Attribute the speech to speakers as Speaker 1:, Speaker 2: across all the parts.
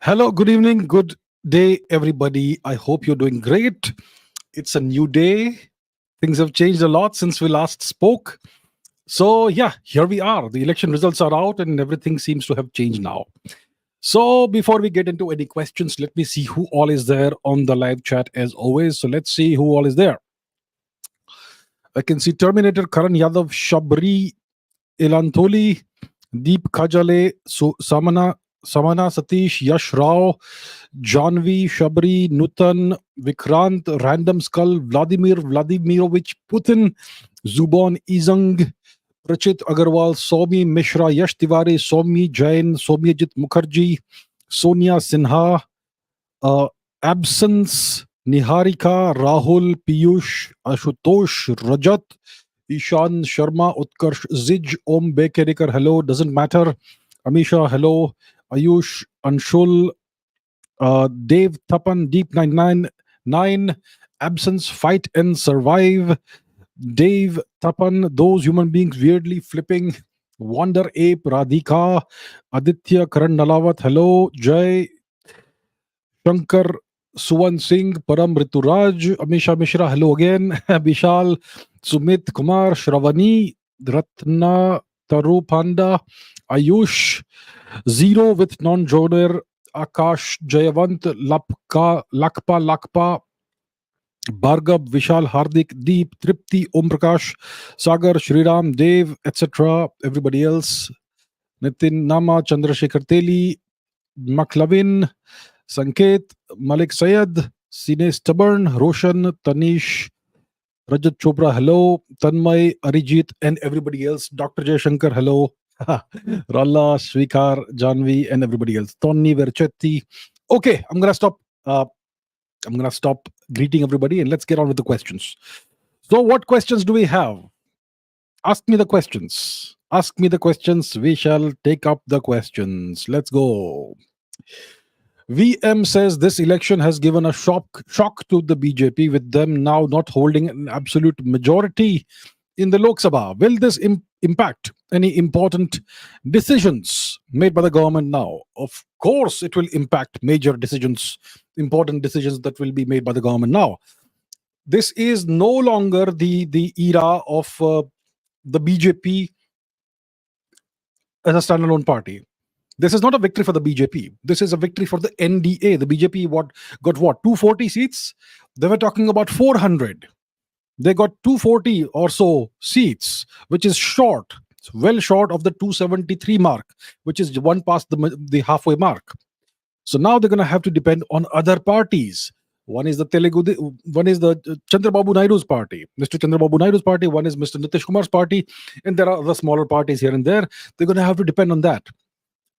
Speaker 1: Hello, good evening, good day, everybody. I hope you're doing great. It's a new day. Things have changed a lot since we last spoke. So, yeah, here we are. The election results are out and everything seems to have changed now. So, before we get into any questions, let me see who all is there on the live chat as always. So, let's see who all is there. I can see Terminator, Karan Yadav, Shabri, Ilantholi, Deep Kajale, Samana Satish, Yash Rao, Janvi, Shabri, Nutan, Vikrant, Random Skull, Vladimirovich Putin, Zubon Izang, Prachit Agarwal, Somi Mishra, Yash Tiwari, Somi Jain, Somyajit Mukherjee, Sonia Sinha, uh, Absence, Niharika, Rahul, Piyush, Ashutosh, Rajat, Ishan Sharma, Utkarsh, Zij, Om Bekerikar, hello, doesn't matter. Amisha, hello. Ayush, Anshul, Dave Tapan, Deep 999, Absence, Fight and Survive, Dave Tapan, Those Human Beings Weirdly Flipping, Wonder Ape, Radhika, Aditya Karan Nalawat, hello, Jay, Shankar, Suwan Singh, Param Rituraj, Amisha Mishra, hello again, Vishal, Sumit Kumar, Shravani, Ratna, Taru Panda, Ayush, Zero with non-joiner, Akash, Jayavant, Lakpa, Bhargav, Vishal, Hardik, Deep, Tripti, Om Prakash, Sagar, Shriram, Dev, etc. Everybody else. Nitin, Nama, Chandrasekhar Teli, Maklavin, Sanket, Malik Sayed, Sine Stubborn, Roshan, Tanish, Rajat Chopra, hello. Tanmay, Arijit, and everybody else. Dr. Jayashankar, hello. Ralla, Svikar, Janvi, and everybody else. Tony Verchetti. Okay, I'm gonna stop greeting everybody and let's get on with the questions. So, what questions do we have? Ask me the questions. Ask me the questions. We shall take up the questions. Let's go. VM says this election has given a shock to the BJP, with them now not holding an absolute majority in the Lok Sabha. Will this impact any important decisions made by the government now? Of course, it will impact major decisions, important decisions that will be made by the government now. This is no longer the era of the BJP as a standalone party. This is not a victory for the BJP. This is a victory for the NDA. The BJP got what, 240 seats? They were talking about 400. They got 240 or so seats, which is short, well short of the 273 mark, which is one past the halfway mark. So now they're going to have to depend on other parties. One is the Chandrababu Naidu's party, Mr. Chandrababu Naidu's party. One is Mr. Nitish Kumar's party, and there are other smaller parties here and there. They're going to have to depend on that.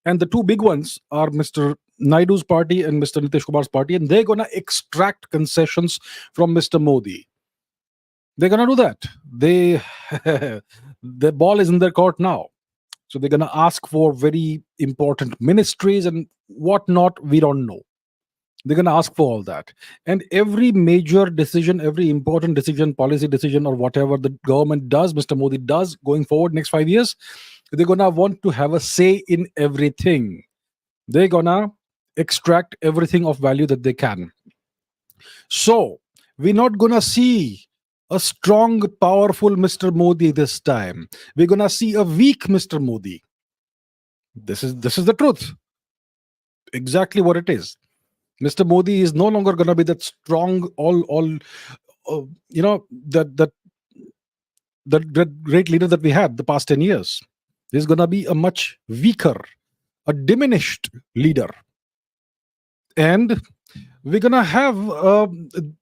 Speaker 1: And the two big ones are Mr. Naidu's party and Mr. Nitish Kumar's party, and they're going to extract concessions from Mr. Modi. They're going to do that. The ball is in their court now. So they're going to ask for very important ministries and whatnot. We don't know. They're going to ask for all that. And every major decision, every important decision, policy decision, or whatever the government does, Mr. Modi does going forward next 5 years, they're going to want to have a say in everything. They're going to extract everything of value that they can. So we're not going to see a strong, powerful Mr. Modi this time. We're going to see a weak Mr. Modi. This is the truth. Exactly what it is. Mr. Modi is no longer going to be that strong, that great leader that we had the past 10 years. He's going to be a much weaker, a diminished leader. And we're going to have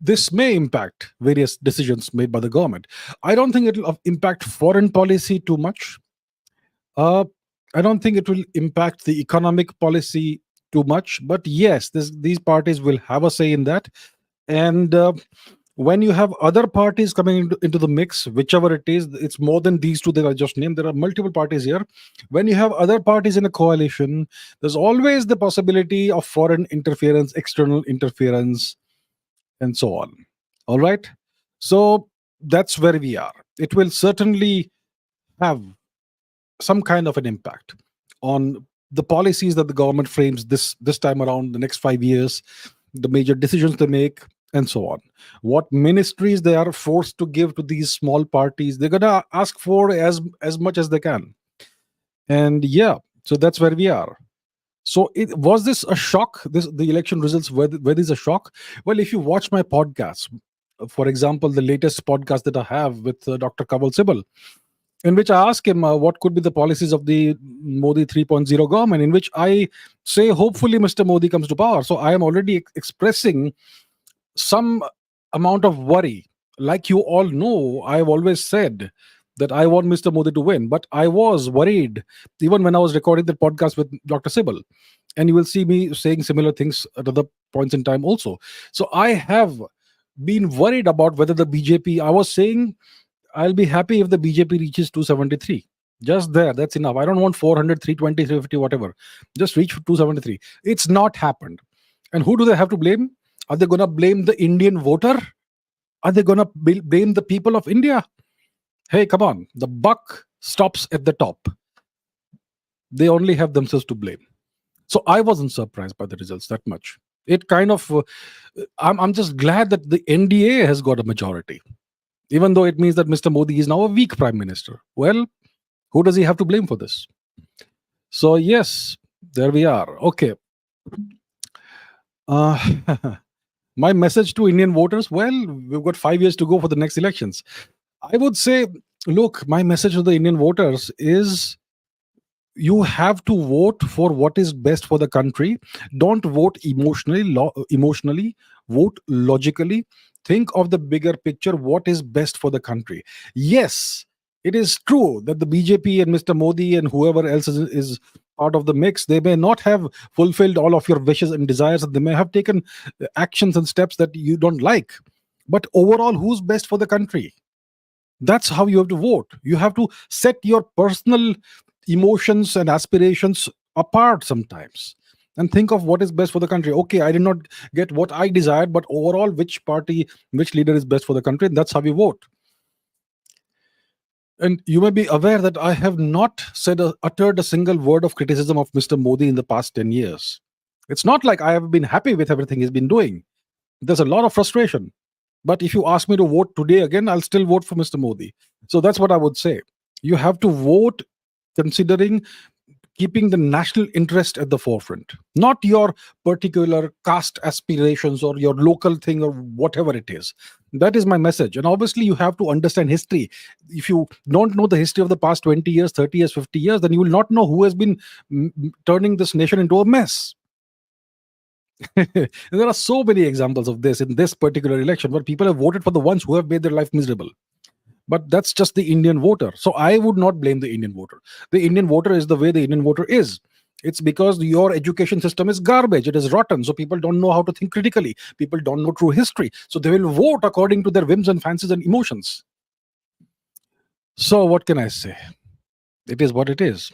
Speaker 1: this may impact various decisions made by the government. I don't think it will impact foreign policy too much. I don't think it will impact the economic policy too much. But yes, these parties will have a say in that. And when you have other parties coming into the mix, whichever it is, it's more than these two that I just named. There are multiple parties here. When you have other parties in a coalition, there's always the possibility of foreign interference, external interference, and so on. All right. So that's where we are. It will certainly have some kind of an impact on the policies that the government frames this time around, the next 5 years, the major decisions they make, and so on. What ministries they are forced to give to these small parties, they're gonna ask for as much as they can. And yeah, so that's where we are. So it was this a shock? This the election results were these a shock? Well, if you watch my podcast, for example, the latest podcast that I have with Dr. Kaval Sibal, in which I ask him what could be the policies of the Modi 3.0 government, in which I say hopefully Mr. Modi comes to power. So I am already expressing some amount of worry. Like you all know, I've always said that I want Mr. Modi to win, but I was worried even when I was recording the podcast with Dr. Sibal. And you will see me saying similar things at other points in time also. So I have been worried about whether the BJP, I was saying I'll be happy if the BJP reaches 273. Just there, that's enough. I don't want 400, 320, 350, whatever. Just reach 273. It's not happened. And who do they have to blame? Are they going to blame the Indian voter? Are they going to blame the people of India? Hey, come on. The buck stops at the top. They only have themselves to blame. So I wasn't surprised by the results that much. It kind of, I'm just glad that the NDA has got a majority, even though it means that Mr. Modi is now a weak prime minister. Well, who does he have to blame for this? So, yes, there we are. Okay. My message to Indian voters, well, we've got 5 years to go for the next elections. I would say, look, my message to the Indian voters is you have to vote for what is best for the country. Don't vote emotionally, vote logically. Think of the bigger picture, what is best for the country. Yes, it is true that the BJP and Mr. Modi and whoever else is part of the mix, they may not have fulfilled all of your wishes and desires, and they may have taken actions and steps that you don't like. But overall, who's best for the country? That's how you have to vote. You have to set your personal emotions and aspirations apart sometimes and think of what is best for the country. Okay, I did not get what I desired, but overall, which party, which leader is best for the country? And that's how we vote. And you may be aware that I have not uttered a single word of criticism of Mr. Modi in the past 10 years. It's not like I have been happy with everything he's been doing. There's a lot of frustration. But if you ask me to vote today again, I'll still vote for Mr. Modi. So that's what I would say. You have to vote considering keeping the national interest at the forefront, not your particular caste aspirations or your local thing or whatever it is. That is my message. And obviously, you have to understand history. If you don't know the history of the past 20 years, 30 years, 50 years, then you will not know who has been turning this nation into a mess. There are so many examples of this in this particular election where people have voted for the ones who have made their life miserable. But that's just the Indian voter. So I would not blame the Indian voter. The Indian voter is the way the Indian voter is. It's because your education system is garbage. It is rotten. So people don't know how to think critically. People don't know true history. So they will vote according to their whims and fancies and emotions. So what can I say? It is what it is.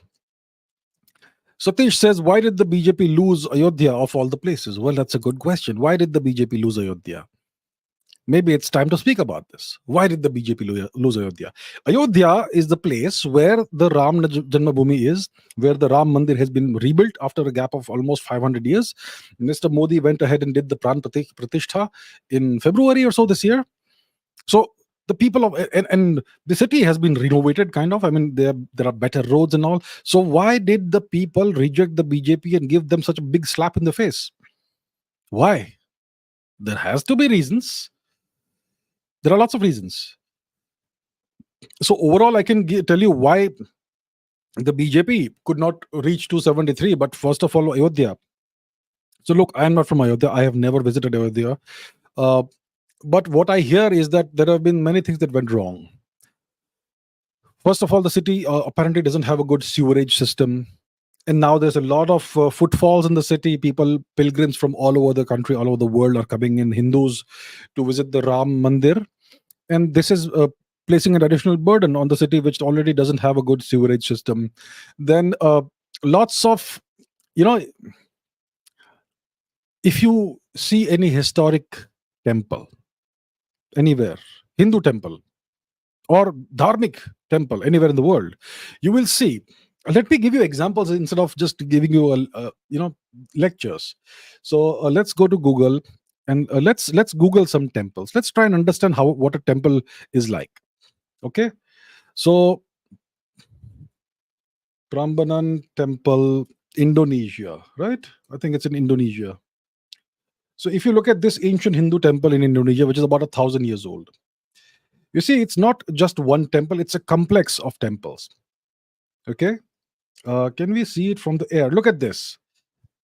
Speaker 1: Satish says, why did the BJP lose Ayodhya of all the places? Well, that's a good question. Why did the BJP lose Ayodhya? Maybe it's time to speak about this. Why did the BJP lose Ayodhya? Ayodhya is the place where the Ram Janmabhoomi is, where the Ram Mandir has been rebuilt after a gap of almost 500 years. Mr. Modi went ahead and did the Pran Pratishtha in February or so this year. So the people of and the city has been renovated, kind of. I mean, there are better roads and all. So why did the people reject the BJP and give them such a big slap in the face? Why? There has to be reasons. There are lots of reasons. So overall, I can tell you why the BJP could not reach 273. But first of all, Ayodhya. So look, I am not from Ayodhya. I have never visited Ayodhya. But what I hear is that there have been many things that went wrong. First of all, the city apparently doesn't have a good sewerage system. And now there's a lot of footfalls in the city. Pilgrims from all over the country, all over the world are coming in, Hindus, to visit the Ram Mandir. And this is placing an additional burden on the city, which already doesn't have a good sewerage system. Then lots of, if you see any historic temple anywhere, Hindu temple or dharmic temple anywhere in the world, you will see Let me give you examples instead of just giving you lectures. So let's go to Google, and let's Google some temples. Let's try and understand how what a temple is like. Okay, so Prambanan Temple, Indonesia, right? I think it's in Indonesia. So if you look at this ancient Hindu temple in Indonesia, which is about 1,000 years old, you see it's not just one temple; it's a complex of temples. Okay, can we see it from the air? Look at this.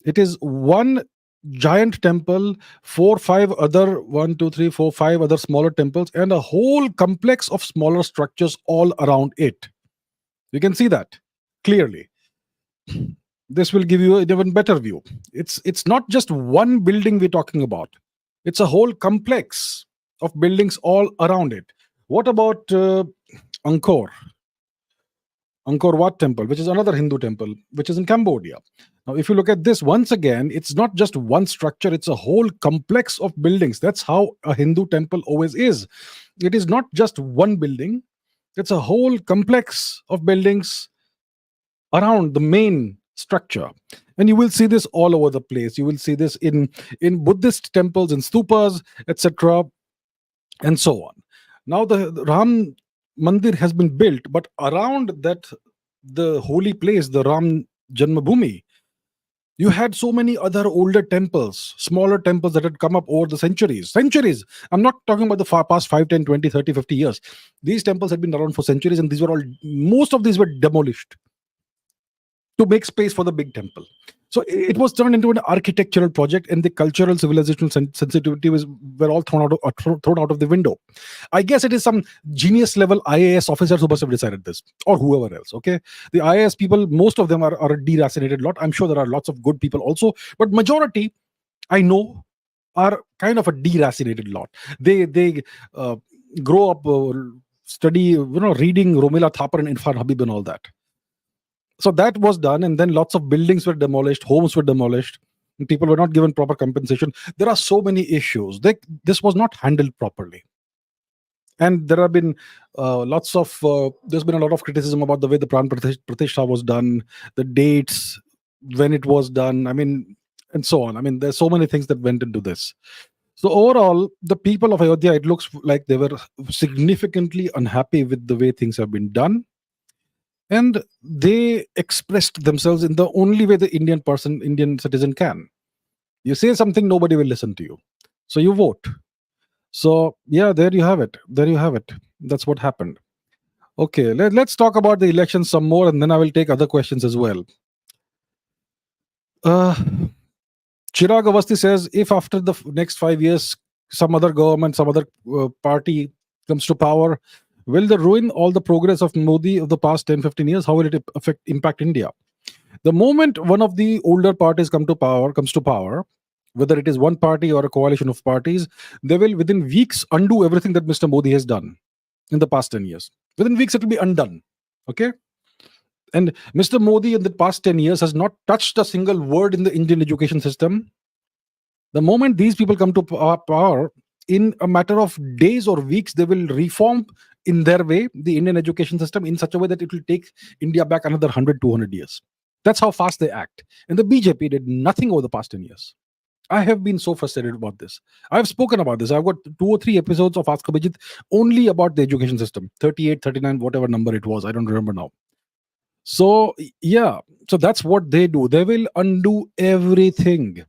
Speaker 1: It is one giant temple, four, five other, one, two, three, four, five other smaller temples, and a whole complex of smaller structures all around it. You can see that clearly. This will give you an even better view. It's not just one building we're talking about. It's a whole complex of buildings all around it. What about Angkor? Angkor Wat temple, which is another Hindu temple, which is in Cambodia. Now, if you look at this once again, it's not just one structure, it's a whole complex of buildings. That's how a Hindu temple always is. It is not just one building, it's a whole complex of buildings around the main structure. And you will see this all over the place. You will see this in Buddhist temples, in stupas, etc., and so on. Now the Ram Mandir has been built, but around that, the holy place, the Ram Janmabhoomi, you had so many other older temples, smaller temples that had come up over the centuries. Centuries. I'm not talking about the far past 5, 10, 20, 30, 50 years. These temples had been around for centuries, and most of these were demolished to make space for the big temple. So it was turned into an architectural project, and the cultural civilizational sensitivity were all thrown out of the window. I guess it is some genius level IAS officers who must have decided this, or whoever else. Okay, the IAS people, most of them are a deracinated lot. I'm sure there are lots of good people also, but majority, I know, are kind of a deracinated lot. They grow up, study, reading Romila Thapar and Irfan Habib and all that. So that was done, and then lots of buildings were demolished, homes were demolished, and people were not given proper compensation. There are so many issues. This was not handled properly. And there have been there's been a lot of criticism about the way the Pran Pratishtha was done, the dates, when it was done, and so on. There's so many things that went into this. So overall, the people of Ayodhya, it looks like they were significantly unhappy with the way things have been done. And they expressed themselves in the only way the Indian citizen can. You say something, nobody will listen to you. So you vote. So yeah, there you have it. That's what happened. Okay, let's talk about the elections some more, and then I will take other questions as well. Chirag Avasti says, if after the next 5 years, some other government, some other party comes to power, will they ruin all the progress of Modi of the past 10, 15 years? How will it impact India? The moment one of the older parties comes to power, whether it is one party or a coalition of parties, they will within weeks undo everything that Mr. Modi has done in the past 10 years. Within weeks, it will be undone. Okay? And Mr. Modi in the past 10 years has not touched a single word in the Indian education system. The moment these people come to power, in a matter of days or weeks, they will reform in their way the Indian education system in such a way that it will take India back another 100, 200 years. That's how fast they act. And the BJP did nothing over the past 10 years. I have been so frustrated about this. I've spoken about this. I've got 2 or 3 episodes of Ask Abhijit only about the education system. 38, 39, whatever number it was. I don't remember now. So, yeah. So that's what they do. They will undo everything.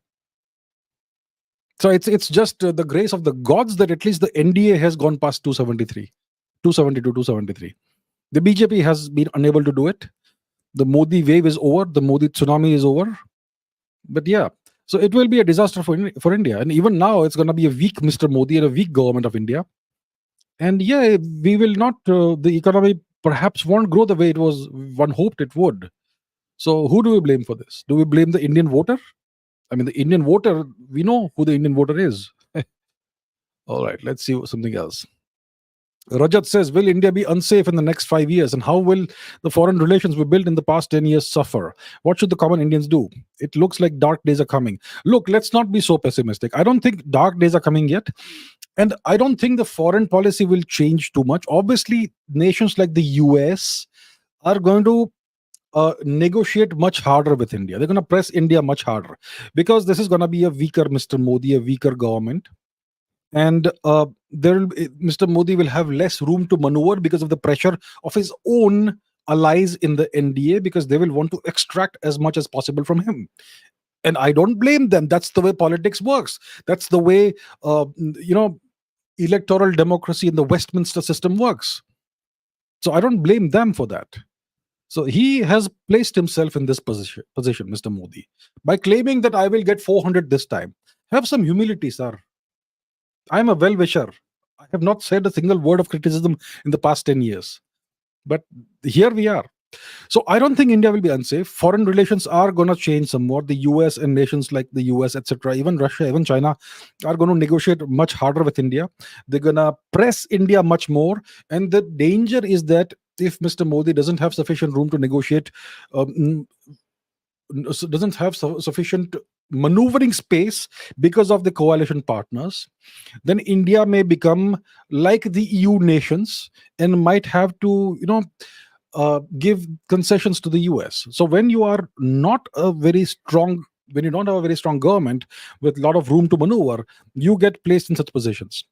Speaker 1: So it's just the grace of the gods that at least the NDA has gone past 272, 273. The BJP has been unable to do it. The Modi wave is over. The Modi tsunami is over. But yeah, so it will be a disaster for India. And even now, it's going to be a weak Mr. Modi and a weak government of India. And yeah, we will not, the economy perhaps won't grow the way one hoped it would. So who do we blame for this? Do we blame the Indian voter? The Indian voter, we know who the Indian voter is. All right, let's see something else. Rajat says, will India be unsafe in the next 5 years? And how will the foreign relations we built in the past 10 years suffer? What should the common Indians do? It looks like dark days are coming. Look, let's not be so pessimistic. I don't think dark days are coming yet. And I don't think the foreign policy will change too much. Obviously, nations like the US are going to negotiate much harder with India. They're going to press India much harder because this is going to be a weaker Mr. Modi, a weaker government, and Mr. Modi will have less room to maneuver because of the pressure of his own allies in the NDA, because they will want to extract as much as possible from him. And I don't blame them. That's the way politics works. That's the way electoral democracy in the Westminster system works. So I don't blame them for that. So he has placed himself in this position, Mr. Modi, by claiming that I will get 400 this time. Have some humility, sir. I'm a well-wisher. I have not said a single word of criticism in the past 10 years. But here we are. So I don't think India will be unsafe. Foreign relations are going to change some more. The US and nations like the US, etc., even Russia, even China, are going to negotiate much harder with India. They're going to press India much more. And the danger is that if Mr. Modi doesn't have sufficient room to negotiate, doesn't have sufficient maneuvering space because of the coalition partners, then India may become like the EU nations and might have to, give concessions to the US. So when you are not a very strong, when you don't have a very strong government with a lot of room to maneuver, you get placed in such positions.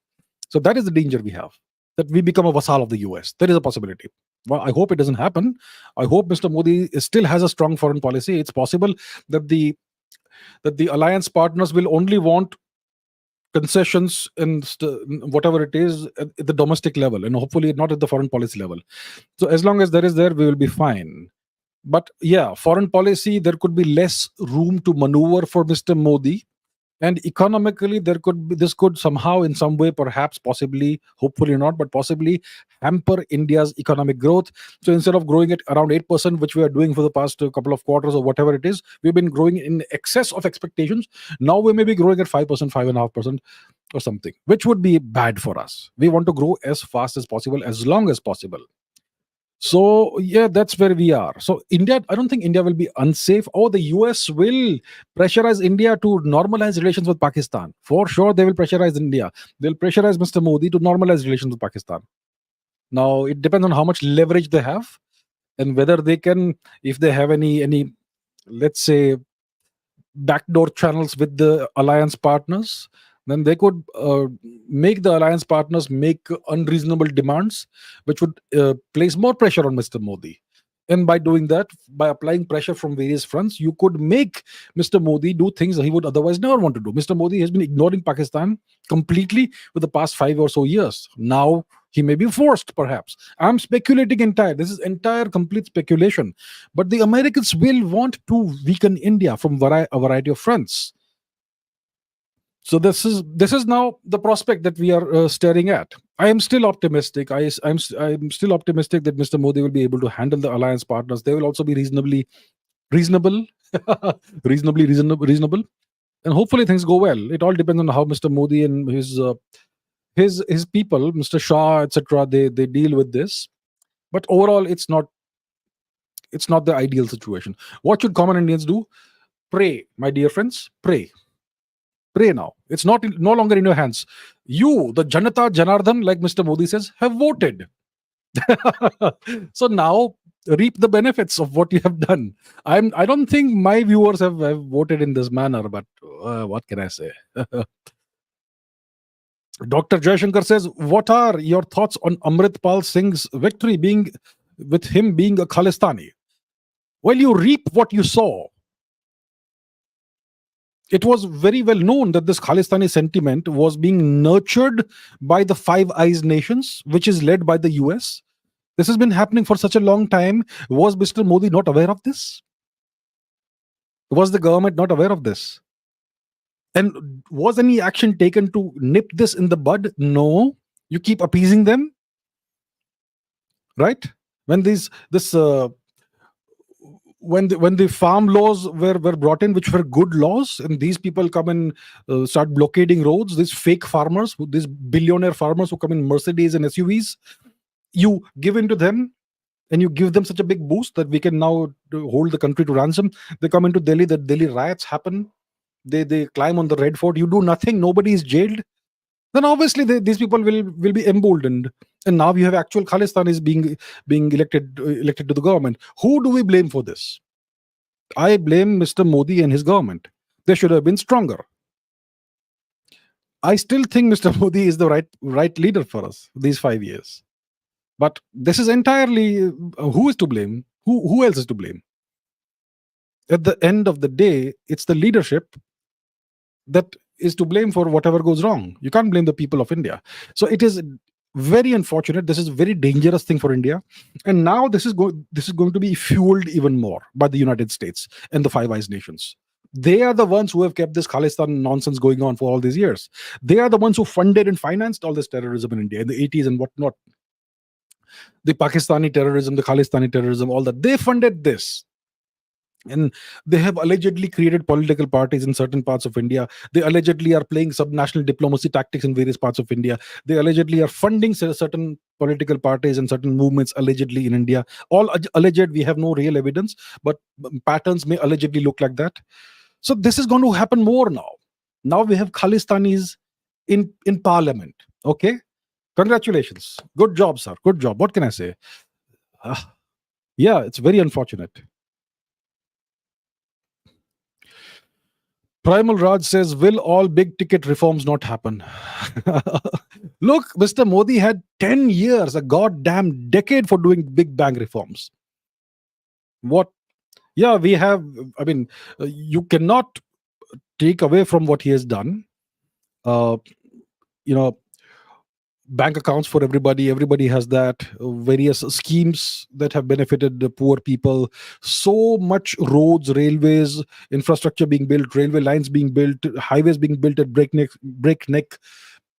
Speaker 1: So that is the danger we have, that we become a vassal of the US. There is a possibility. Well, I hope it doesn't happen. I hope Mr. Modi still has a strong foreign policy. It's possible that the alliance partners will only want concessions and whatever it is at the domestic level, and hopefully not at the foreign policy level. So as long as there is there, we will be fine. But yeah, foreign policy, there could be less room to maneuver for Mr. Modi. And economically, this could somehow, in some way, perhaps, possibly, hopefully not, but possibly hamper India's economic growth. So instead of growing at around 8%, which we are doing for the past couple of quarters or whatever it is, we've been growing in excess of expectations. Now we may be growing at 5%, 5.5%, or something, which would be bad for us. We want to grow as fast as possible, as long as possible. So yeah, that's where we are. So India, I don't think India will be unsafe, or the US will pressurize India to normalize relations with Pakistan. For sure, they will pressurize India. They'll pressurize Mr. Modi to normalize relations with Pakistan. Now it depends on how much leverage they have, and whether they can, if they have any, let's say, backdoor channels with the alliance partners, then they could make the alliance partners make unreasonable demands, which would place more pressure on Mr. Modi. And by doing that, by applying pressure from various fronts, you could make Mr. Modi do things that he would otherwise never want to do. Mr. Modi has been ignoring Pakistan completely for the past 5 or so years. Now he may be forced, perhaps. I'm speculating entire. This is entire complete speculation. But the Americans will want to weaken India from a variety of fronts. So this is now the prospect that we are staring at. I am still optimistic. I'm still optimistic that Mr. Modi will be able to handle the alliance partners. They will also be reasonably reasonable, reasonable, and hopefully things go well. It all depends on how Mr. Modi and his people, Mr. Shah, etc., they deal with this. But overall, it's not the ideal situation. What should common Indians do? Pray, my dear friends. Pray now. It's no longer in your hands. You, the Janata Janardhan, like Mr. Modi says, have voted. So now reap the benefits of what you have done. I don't think my viewers have voted in this manner, but what can I say? Dr. Jaishankar says, what are your thoughts on Amritpal Singh's victory with him being a Khalistani? Well, you reap what you sow. It was very well known that this Khalistani sentiment was being nurtured by the Five Eyes nations, which is led by the US. This has been happening for such a long time. Was Mr. Modi not aware of this? Was the government not aware of this? And was any action taken to nip this in the bud? No. You keep appeasing them, right? When when the farm laws were brought in, which were good laws, and these people come and start blockading roads, these fake farmers, these billionaire farmers who come in Mercedes and SUVs, you give in to them and you give them such a big boost that we can now hold the country to ransom. They come into Delhi, the Delhi riots happen. They climb on the Red Fort. You do nothing. Nobody is jailed. then obviously these people will be emboldened. And now you have actual Khalistanis being elected to the government. Who do we blame for this? I blame Mr. Modi and his government. They should have been stronger. I still think Mr. Modi is the right leader for us these 5 years. But this is entirely who is to blame? Who else is to blame? At the end of the day, it's the leadership that is to blame for whatever goes wrong. You can't blame the people of India. So it is very unfortunate. This is a very dangerous thing for India. And now this is going to be fueled even more by the United States and the Five Eyes nations. They are the ones who have kept this Khalistan nonsense going on for all these years. They are the ones who funded and financed all this terrorism in India in the 80s and whatnot. The Pakistani terrorism, the Khalistani terrorism, all that. They funded this. And they have allegedly created political parties in certain parts of India. They allegedly are playing subnational diplomacy tactics in various parts of India. They allegedly are funding certain political parties and certain movements allegedly in India. All alleged. We have no real evidence, but patterns may allegedly look like that. So this is going to happen more now. Now we have Khalistanis in parliament. Okay, congratulations, good job, sir, good job. What can I say? Yeah, it's very unfortunate. Primal Raj says, will all big ticket reforms not happen? Look, Mr. Modi had 10 years, a goddamn decade for doing big bang reforms. What? Yeah, we have, I mean, you cannot take away from what he has done. You know, bank accounts for everybody has that, various schemes that have benefited the poor people, so much roads, railways, infrastructure being built, railway lines being built, highways being built at breakneck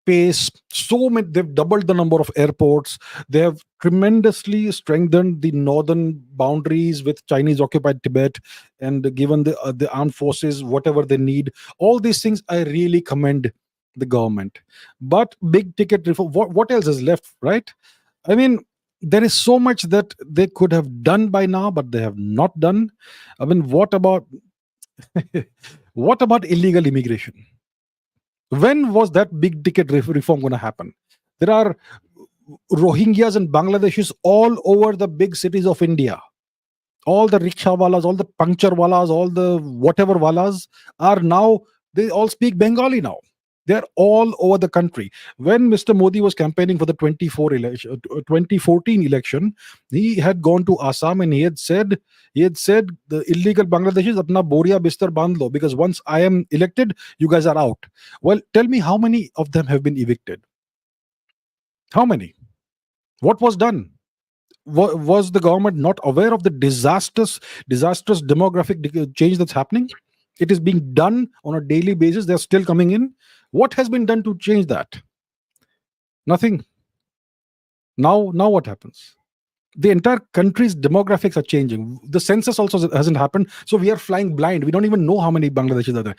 Speaker 1: pace. So many, they've doubled the number of airports. They have tremendously strengthened the northern boundaries with Chinese occupied Tibet and given the armed forces whatever they need. All these things I really commend the government. But big ticket reform, what else is left, right? I mean, there is so much that they could have done by now, but they have not done. I mean, what about what about illegal immigration? When was that big ticket reform going to happen? There are Rohingyas and Bangladeshis all over the big cities of India. All the rickshaw walas, all the puncture walas, all the whatever walas are now, they all speak Bengali now. They're all over the country. When Mr. Modi was campaigning for the 2014 election, he had gone to Assam and he had said the illegal Bangladeshis apna boria bistar bandh lo, because once I am elected, you guys are out. Well, tell me how many of them have been evicted? How many? What was done? Was the government not aware of the disastrous demographic change that's happening? It is being done on a daily basis. They're still coming in. What has been done to change that? Nothing. Now what happens? The entire country's demographics are changing. The census also hasn't happened. So we are flying blind. We don't even know how many Bangladeshis are there.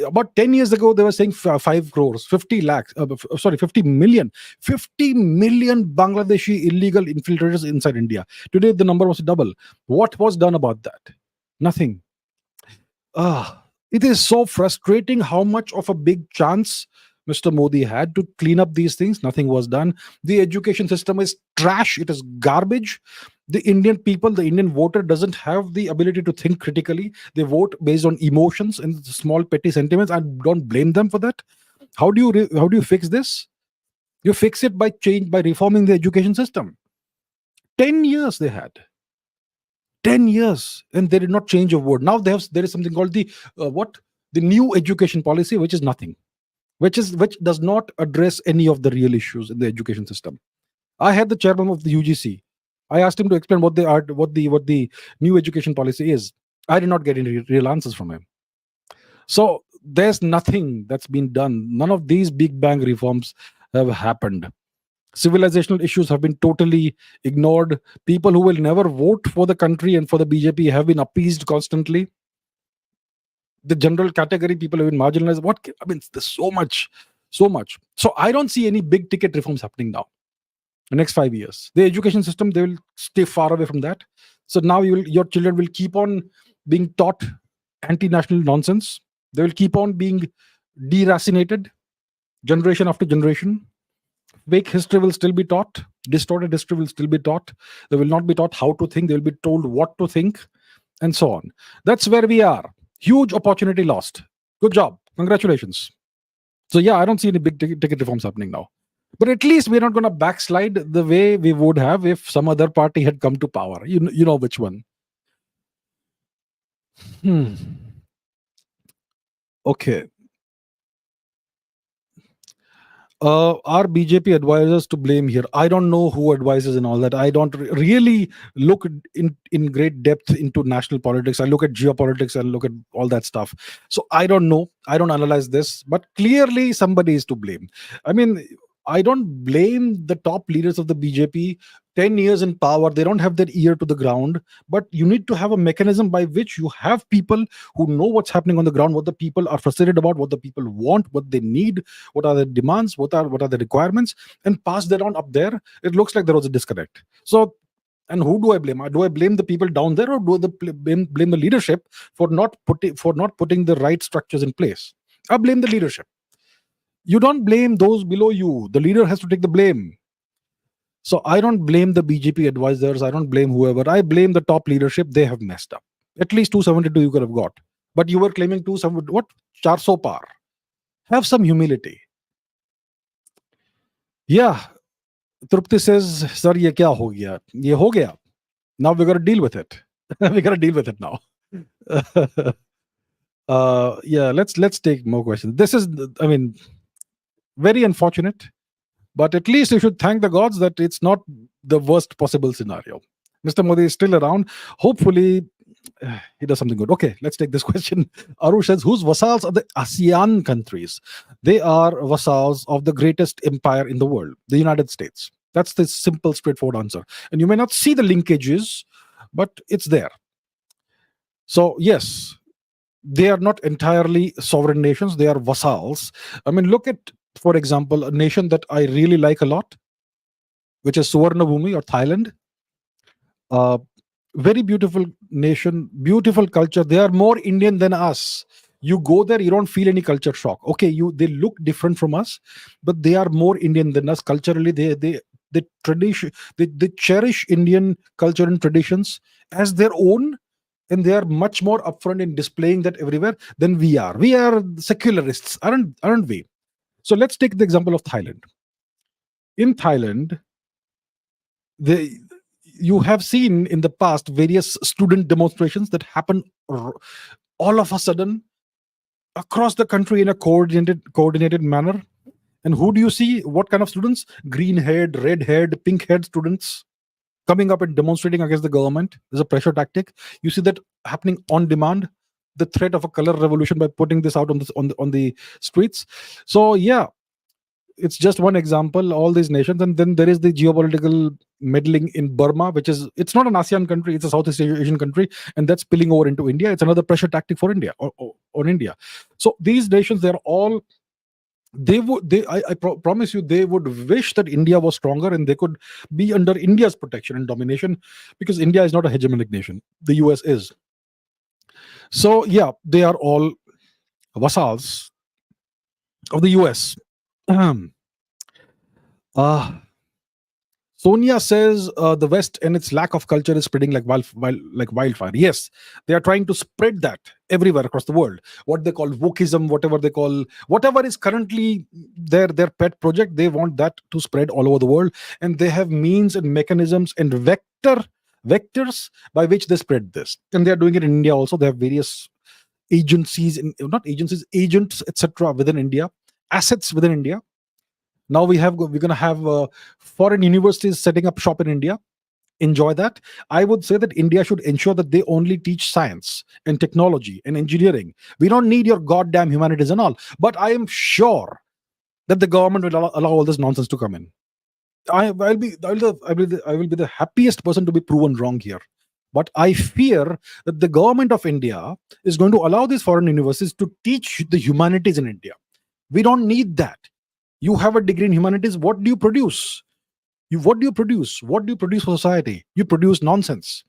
Speaker 1: About 10 years ago, they were saying 5 crores, 50 lakhs, 50 million. 50 million Bangladeshi illegal infiltrators inside India. Today, the number was double. What was done about that? Nothing. It is so frustrating how much of a big chance Mr. Modi had to clean up these things. Nothing was done. The education system is trash. It is garbage. The Indian people, the Indian voter doesn't have the ability to think critically. They vote based on emotions and small petty sentiments. I don't blame them for that. How do you fix this? You fix it by reforming the education system. 10 years they had. 10 years and they did not change a word. Now there is something called the new education policy, which is nothing, which does not address any of the real issues in the education system. I had the chairman of the UGC. I asked him to explain what the new education policy is. I did not get any real answers from him. So there's nothing that's been done. None of these big bang reforms have happened. Civilizational issues have been totally ignored. People who will never vote for the country and for the BJP have been appeased constantly. The general category, people have been marginalized. There's so much. So I don't see any big ticket reforms happening now. The next 5 years, the education system, they will stay far away from that. So now your children will keep on being taught anti-national nonsense. They will keep on being deracinated. generation after generation. Fake history will still be taught. Distorted history will still be taught. They will not be taught how to think. They will be told what to think, and so on. That's where we are. Huge opportunity lost. Good job. Congratulations. So yeah, I don't see any big ticket reforms happening now. But at least we're not going to backslide the way we would have if some other party had come to power. You know which one. Hmm. Okay. Are BJP advisors to blame here? I don't know who advises and all that. I don't really look in great depth into national politics. I look at geopolitics and look at all that stuff. So I don't know. I don't analyze this, but clearly somebody is to blame. I mean, I don't blame the top leaders of the BJP. 10 years in power, they don't have their ear to the ground, but you need to have a mechanism by which you have people who know what's happening on the ground, what the people are frustrated about, what the people want, what they need, what are the demands, what are the requirements, and pass that on up there. It looks like there was a disconnect. So, and who do I blame? Do I blame the people down there, or do I blame the leadership for not putting the right structures in place? I blame the leadership. You don't blame those below you. The leader has to take the blame. So I don't blame the BJP advisors. I don't blame whoever. I blame the top leadership. They have messed up. At least 272 you could have got. But you were claiming 270, what? 400 par. Have some humility. Yeah. Trupti says, sir, ye kya ho gaya? Ye ho gaya. Now we got to deal with it. We got to deal with it now. Yeah, let's take more questions. This is, I mean, very unfortunate. But at least you should thank the gods that it's not the worst possible scenario. Mr. Modi is still around. Hopefully, he does something good. Okay, let's take this question. Arush says, whose vassals are the ASEAN countries? They are vassals of the greatest empire in the world, the United States. That's the simple, straightforward answer. And you may not see the linkages, but it's there. So, yes, they are not entirely sovereign nations. They are vassals. I mean, look at, for example, a nation that I really like a lot, which is Suvarnabhumi or Thailand. Very beautiful nation, beautiful culture. They are more Indian than us. You go there, you don't feel any culture shock. Okay, they look different from us, but they are more Indian than us culturally. They tradition they cherish Indian culture and traditions as their own, and they are much more upfront in displaying that everywhere than we are. We are secularists, aren't we? So let's take the example of Thailand. In Thailand, you have seen in the past various student demonstrations that happen all of a sudden across the country in a coordinated manner. And who do you see? What kind of students? Green-haired, red-haired, pink-haired students coming up and demonstrating against the government. There's a pressure tactic. You see that happening on demand. The threat of a color revolution by putting this out on the streets. So yeah, it's just one example. All these nations, and then there is the geopolitical meddling in Burma, it's not an ASEAN country, it's a Southeast Asian country, and that's spilling over into India. It's another pressure tactic for India or on India. So these nations, they're all promise you, they would wish that India was stronger and they could be under India's protection and domination, because India is not a hegemonic nation. The US is. So yeah, they are all vassals of the US. Sonia says the West and its lack of culture is spreading like wildfire. Yes, they are trying to spread that everywhere across the world. What they call wokeism, whatever is currently their pet project, they want that to spread all over the world, and they have means and mechanisms and vectors by which they spread this. And they are doing it in India also. They have various agents, etc. within India, assets within India. Now we're going to have foreign universities setting up shop in India. Enjoy that. I would say that India should ensure that they only teach science and technology and engineering. We don't need your goddamn humanities and all. But I am sure that the government will allow all this nonsense to come in. I will be the happiest person to be proven wrong here. But I fear that the government of India is going to allow these foreign universities to teach the humanities in India. We don't need that. You have a degree in humanities. What do you produce? What do you produce for society? You produce nonsense.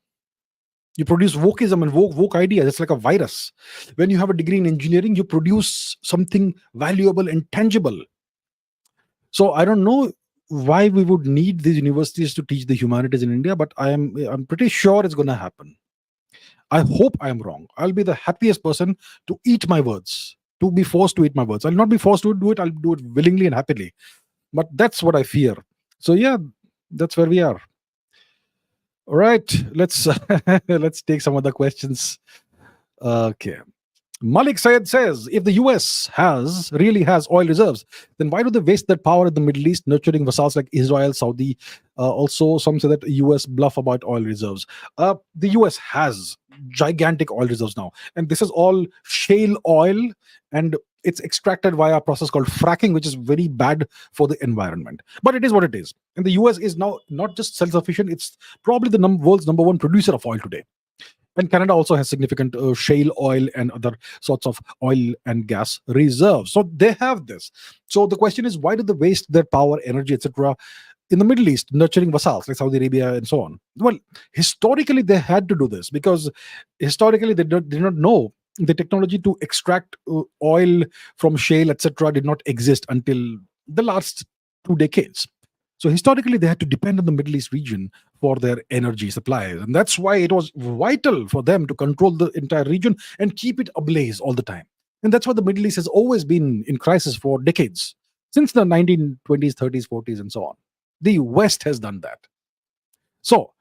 Speaker 1: You produce wokeism and woke ideas. It's like a virus. When you have a degree in engineering, you produce something valuable and tangible. So I don't know why we would need these universities to teach the humanities in India, but I'm pretty sure it's going to happen. I hope I am wrong. I'll be the happiest person to eat my words, to be forced to eat my words. I'll not be forced to do it. I'll do it willingly and happily. But that's what I fear. So yeah, that's where we are. All right, let's let's take some other questions. Okay. Malik Sayed says, if the US really has oil reserves, then why do they waste their power in the Middle East, nurturing vassals like Israel, Saudi? Also, some say that US bluff about oil reserves. The US has gigantic oil reserves now, and this is all shale oil, and it's extracted via a process called fracking, which is very bad for the environment. But it is what it is. And the US is now not just self-sufficient; it's probably the world's number one producer of oil today. And Canada also has significant shale oil and other sorts of oil and gas reserves. So they have this. So the question is, why do they waste their power, energy, etc., in the Middle East, nurturing vassals like Saudi Arabia and so on? Well, historically, they had to do this because historically they did not know the technology to extract oil from shale, etc., did not exist until the last 2 decades. So historically, they had to depend on the Middle East region for their energy supplies. And that's why it was vital for them to control the entire region and keep it ablaze all the time. And that's why the Middle East has always been in crisis for decades, since the 1920s, 30s, 40s, and so on. The West has done that. So,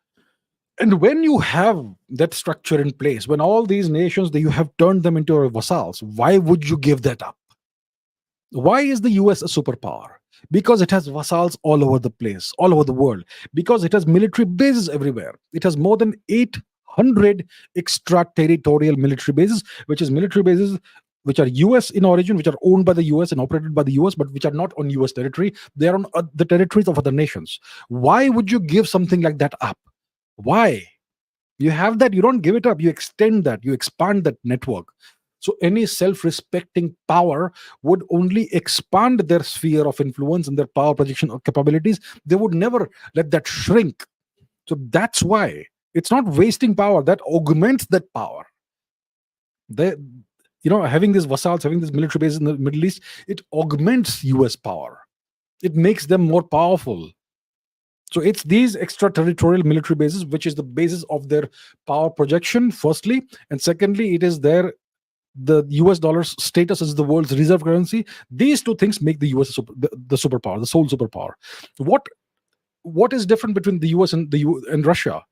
Speaker 1: and when you have that structure in place, when all these nations, that you have turned them into your vassals, why would you give that up? Why is the US a superpower? Because it has vassals all over the place, all over the world. Because it has military bases everywhere. It has more than 800 extraterritorial military bases, which is military bases which are US in origin, which are owned by the US and operated by the US, but which are not on US territory. They are on the territories of other nations. Why would you give something like that up? Why? You have that, you don't give it up, you extend that, you expand that network. So any self-respecting power would only expand their sphere of influence and their power projection capabilities. They would never let that shrink. So that's why it's not wasting power, that augments that power. They, having these vassals, having this military base in the Middle East, it augments US power. It makes them more powerful. So it's these extraterritorial military bases, which is the basis of their power projection, firstly. And secondly, it is the US dollar's status as the world's reserve currency. These two things make the US the superpower, the sole superpower. What is different between the US and Russia?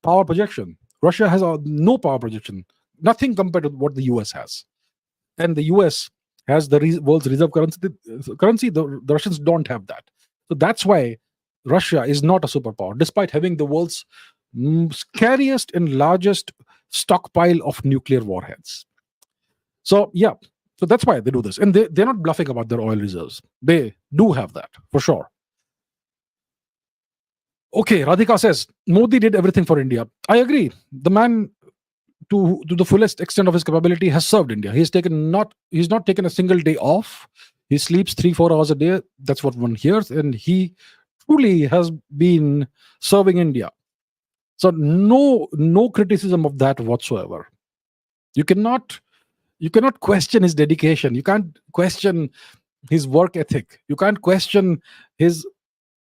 Speaker 1: Power projection. Russia has no power projection, nothing compared to what the US has. And the US has the world's reserve currency. The Russians don't have that. So that's why Russia is not a superpower, despite having the world's scariest and largest stockpile of nuclear warheads. So yeah, so that's why they do this, and they're not bluffing about their oil reserves. They do have that for sure. Okay, Radhika says Modi did everything for India. I agree. The man, to the fullest extent of his capability, has served India. He's not taken a single day off. He sleeps 3-4 hours a day. That's what one hears, and he truly has been serving India. So no criticism of that whatsoever. You cannot question his dedication. You can't question his work ethic. You can't question his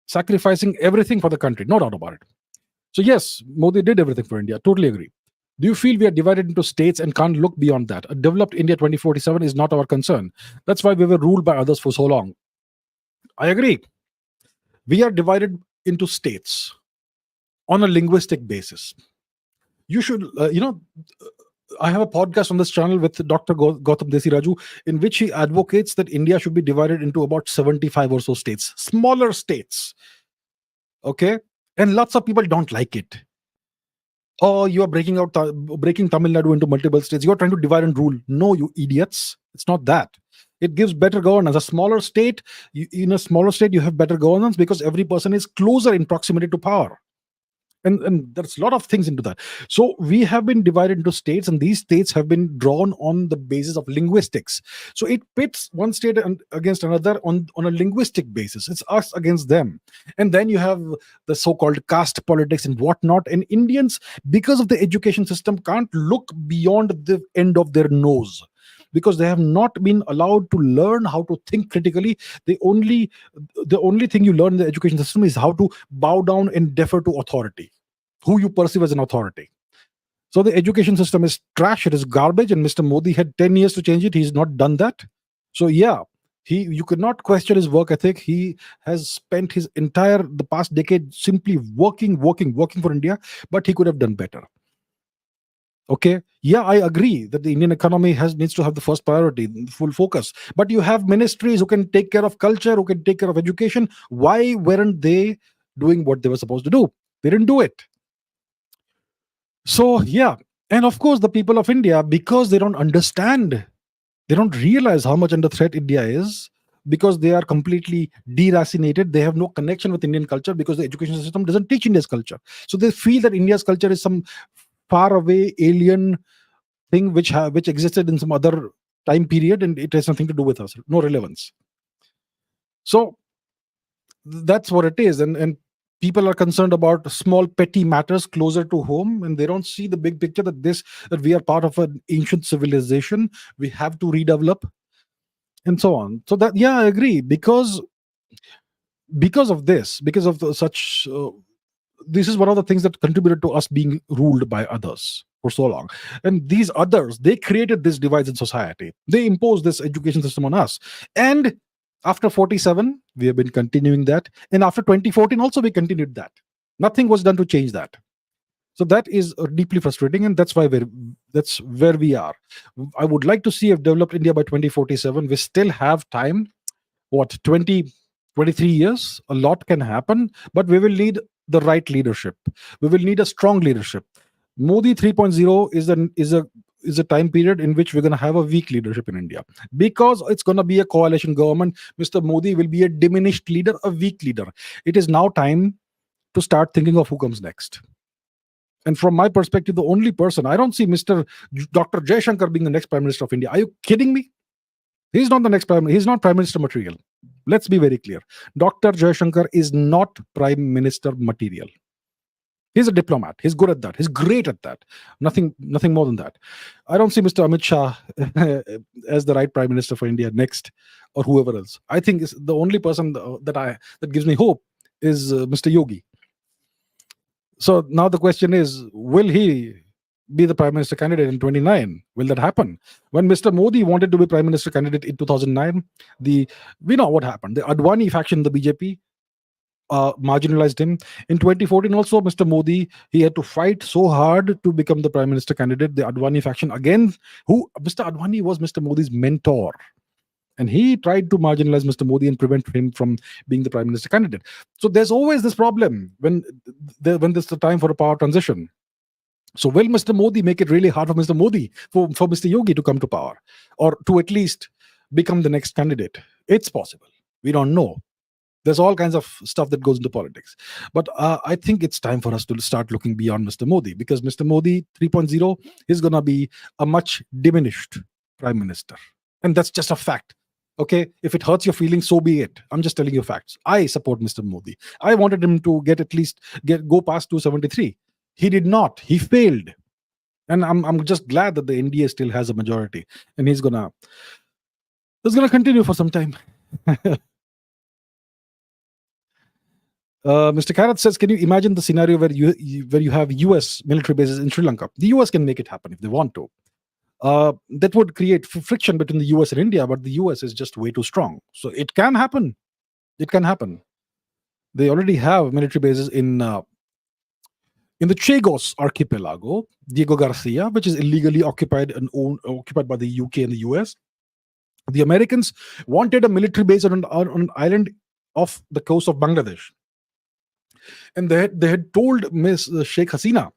Speaker 1: sacrificing everything for the country. No doubt about it. So yes, Modi did everything for India. Totally agree. Do you feel we are divided into states and can't look beyond that? A developed India 2047 is not our concern. That's why we were ruled by others for so long. I agree. We are divided into states on a linguistic basis. You should, I have a podcast on this channel with Dr. Gautam Desiraju, in which he advocates that India should be divided into about 75 or so states, smaller states. Okay? And lots of people don't like it. Oh, you are breaking Tamil Nadu into multiple states. You are trying to divide and rule. No, you idiots. It's not that. It gives better governance. A smaller state, in a smaller state, you have better governance because every person is closer in proximity to power. And there's a lot of things into that. So we have been divided into states, and these states have been drawn on the basis of linguistics. So it pits one state against another on a linguistic basis. It's us against them. And then you have the so-called caste politics and whatnot. And Indians, because of the education system, can't look beyond the end of their nose. because they have not been allowed to learn how to think critically. The only thing you learn in the education system is how to bow down and defer to authority, who you perceive as an authority. So the education system is trash, it is garbage, and Mr. Modi had 10 years to change it. He's not done that. So yeah, you could not question his work ethic. He has spent the past decade simply working for India, but he could have done better. Okay, yeah, I agree that the Indian economy needs to have the first priority, full focus. But you have ministries who can take care of culture, who can take care of education. Why weren't they doing what they were supposed to do? They didn't do it. So yeah, and of course the people of India, because they don't understand, they don't realize how much under threat India is, because they are completely deracinated. They have no connection with Indian culture because the education system doesn't teach India's culture. So they feel that India's culture is some far away alien thing which existed in some other time period, and it has nothing to do with us, no relevance. So that's what it is, and people are concerned about small petty matters closer to home, and they don't see the big picture, that we are part of an ancient civilization. We have to redevelop and so on. So that, yeah, I agree, because of this, because of such this is one of the things that contributed to us being ruled by others for so long. And these others, they created this divides in society. They imposed this education system on us. And after 47, we have been continuing that. And after 2014, also we continued that. Nothing was done to change that. So that is deeply frustrating, and that's where we are. I would like to see a developed India by 2047. We still have time. What, 23 years? A lot can happen, but we will need the right leadership. We will need a strong leadership. Modi 3.0 is a time period in which we're going to have a weak leadership in India, because it's going to be a coalition government. Mr. Modi will be a diminished leader, a weak leader. It is now time to start thinking of who comes next. And from my perspective, the only person, I don't see Dr. Jaishankar being the next Prime Minister of India. Are you kidding me? He's not the next Prime Minister. He's not Prime Minister material. Let's be very clear. Dr. Jaishankar is not Prime Minister material. He's a diplomat. He's good at that. He's great at that. Nothing more than that. I don't see Mr. Amit Shah as the right Prime Minister for India next, or whoever else. I think the only person that gives me hope is Mr. Yogi. So now the question is, will he be the Prime Minister candidate in 29? Will that happen? When Mr. Modi wanted to be Prime Minister candidate in 2009, we know what happened. The Advani faction, the BJP, marginalized him. In 2014 also, Mr. Modi, he had to fight so hard to become the Prime Minister candidate. The Advani faction, again, Mr. Advani was Mr. Modi's mentor. And he tried to marginalize Mr. Modi and prevent him from being the Prime Minister candidate. So there's always this problem when there's the time for a power transition. So will Mr. Modi make it really hard for Mr. Modi, for Mr. Yogi to come to power, or to at least become the next candidate? It's possible. We don't know. There's all kinds of stuff that goes into politics. But I think it's time for us to start looking beyond Mr. Modi, because Mr. Modi 3.0 is going to be a much diminished Prime Minister. And that's just a fact. Okay, if it hurts your feelings, so be it. I'm just telling you facts. I support Mr. Modi. I wanted him to go past 273. He did not. He failed. And I'm just glad that the NDA still has a majority, and it's gonna continue for some time. Mr. Karat says, can you imagine the scenario where you have US military bases in Sri Lanka? The US can make it happen if they want to. That would create friction between the US and India, but the US is just way too strong. So it can happen. It can happen. They already have military bases in the Chagos archipelago, Diego Garcia, which is illegally occupied by the UK and the US. The Americans wanted a military base on an island off the coast of Bangladesh. And they had told Miss Sheikh Hasina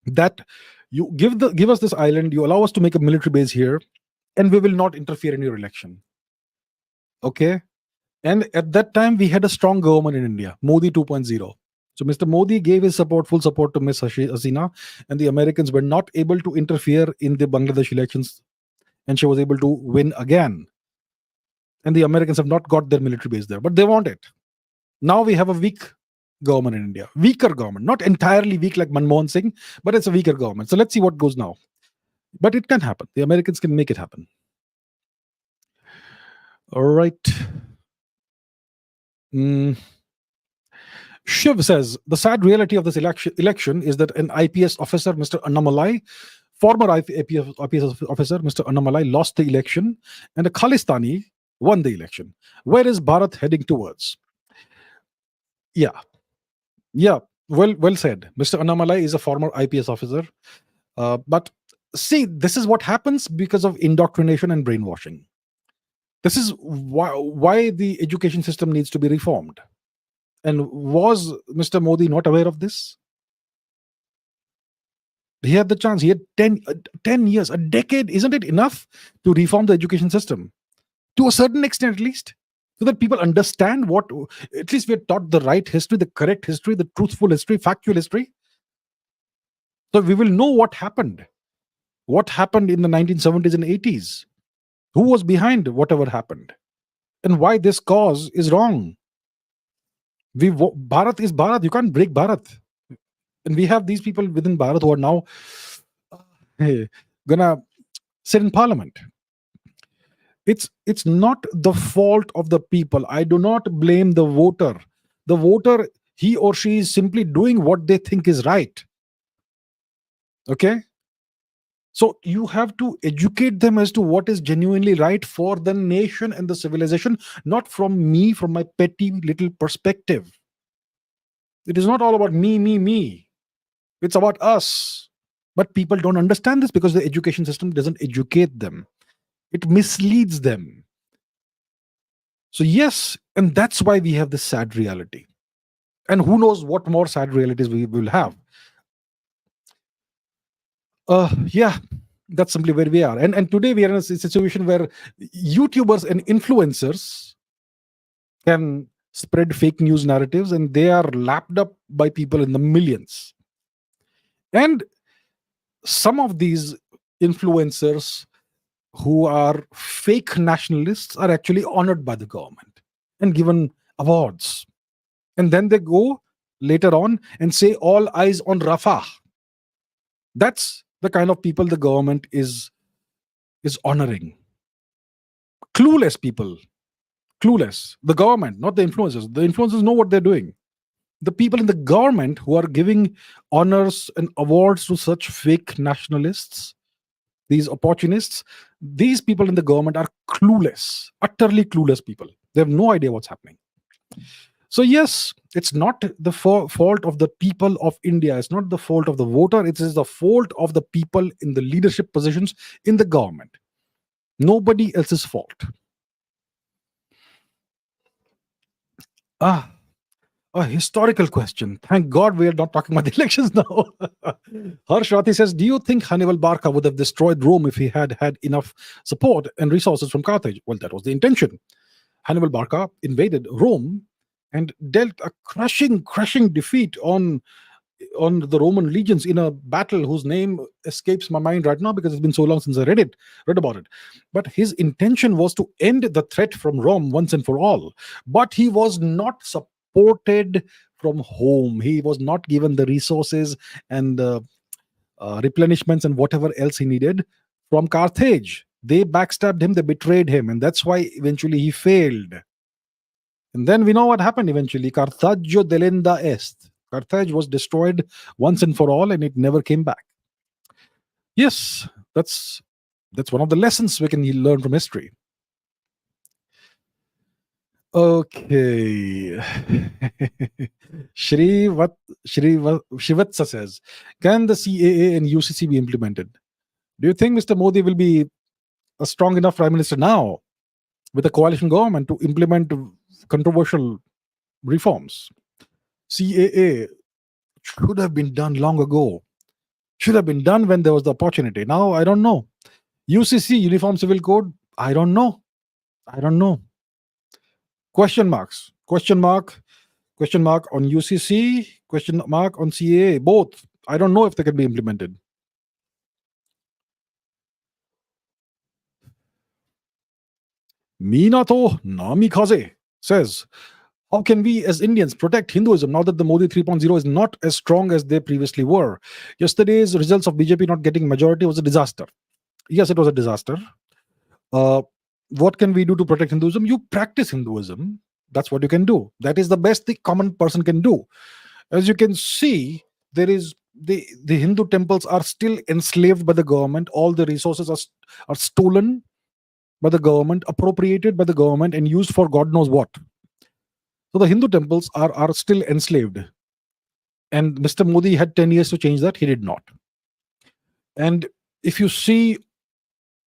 Speaker 1: that you give us this island, you allow us to make a military base here, and we will not interfere in your election. Okay? And at that time, we had a strong government in India, Modi 2.0. So Mr. Modi gave his full support to Ms. Hasina, and the Americans were not able to interfere in the Bangladesh elections, and she was able to win again. And the Americans have not got their military base there, but they want it. Now we have a weak government in India, weaker government, not entirely weak like Manmohan Singh, but it's a weaker government. So let's see what goes now. But it can happen. The Americans can make it happen. All right. Mm. Shiv says the sad reality of this election is that an IPS officer, Mr. Annamalai, former IPS officer, Mr. Annamalai, lost the election, and a Khalistani won the election. Where is Bharat heading towards? Yeah, yeah. Well said. Mr. Annamalai is a former IPS officer, but see, this is what happens because of indoctrination and brainwashing. This is why the education system needs to be reformed. And was Mr. Modi not aware of this? He had the chance. He had 10 years, a decade. Isn't it enough to reform the education system? To a certain extent, at least. So that people understand what, at least we're taught the right history, the correct history, the truthful history, factual history. So we will know what happened. What happened in the 1970s and 80s? Who was behind whatever happened? And why this cause is wrong? Bharat is Bharat. You can't break Bharat. And we have these people within Bharat who are now gonna sit in parliament. It's not the fault of the people. I do not blame the voter. The voter, he or she is simply doing what they think is right. Okay? So you have to educate them as to what is genuinely right for the nation and the civilization, not from me, from my petty little perspective. It is not all about me. It's about us. But people don't understand this because the education system doesn't educate them. It misleads them. So, yes, and that's why we have this sad reality. And who knows what more sad realities we will have. Yeah, that's simply where we are. And today we are in a situation where YouTubers and influencers can spread fake news narratives, and they are lapped up by people in the millions. And some of these influencers who are fake nationalists are actually honored by the government and given awards. And then they go later on and say, all eyes on Rafah. That's the kind of people the government is honoring. Clueless people. Clueless. The government, not the influencers. The influencers know what they're doing. The people in the government who are giving honors and awards to such fake nationalists, these opportunists, these people in the government are clueless, utterly clueless people. They have no idea what's happening. So yes, it's not the fault of the people of India. It's not the fault of the voter. It is the fault of the people in the leadership positions in the government. Nobody else's fault. A historical question. Thank God we are not talking about the elections now. Harsh Rathi says, do you think Hannibal Barca would have destroyed Rome if he had had enough support and resources from Carthage? Well, that was the intention. Hannibal Barca invaded Rome and dealt a crushing defeat on the Roman legions in a battle whose name escapes my mind right now because it's been so long since I read about it. But his intention was to end the threat from Rome once and for all. But he was not supported from home. He was not given the resources and replenishments and whatever else he needed from Carthage. They backstabbed him, they betrayed him, and that's why eventually he failed. And then we know what happened eventually. Carthage delenda est. Carthage was destroyed once and for all, and it never came back. Yes, that's one of the lessons we can learn from history. Okay. Shivatsa says, can the CAA and UCC be implemented? Do you think Mr. Modi will be a strong enough prime minister now with a coalition government to implement controversial reforms? CAA should have been done long ago. Should have been done when there was the opportunity. Now, I don't know. UCC, Uniform Civil Code, I don't know. Question marks. Question mark on UCC, question mark on CAA, both. I don't know if they can be implemented. Minato Namikaze says, how can we as Indians protect Hinduism now that the Modi 3.0 is not as strong as they previously were? Yesterday's results of BJP not getting majority was a disaster. Yes, it was a disaster. What can we do to protect Hinduism? You practice Hinduism. That's what you can do. That is the best the common person can do. As you can see, there is the Hindu temples are still enslaved by the government. All the resources are stolen by the government, appropriated by the government, and used for God knows what. So the Hindu temples are still enslaved. And Mr. Modi had 10 years to change that. He did not. And if you see,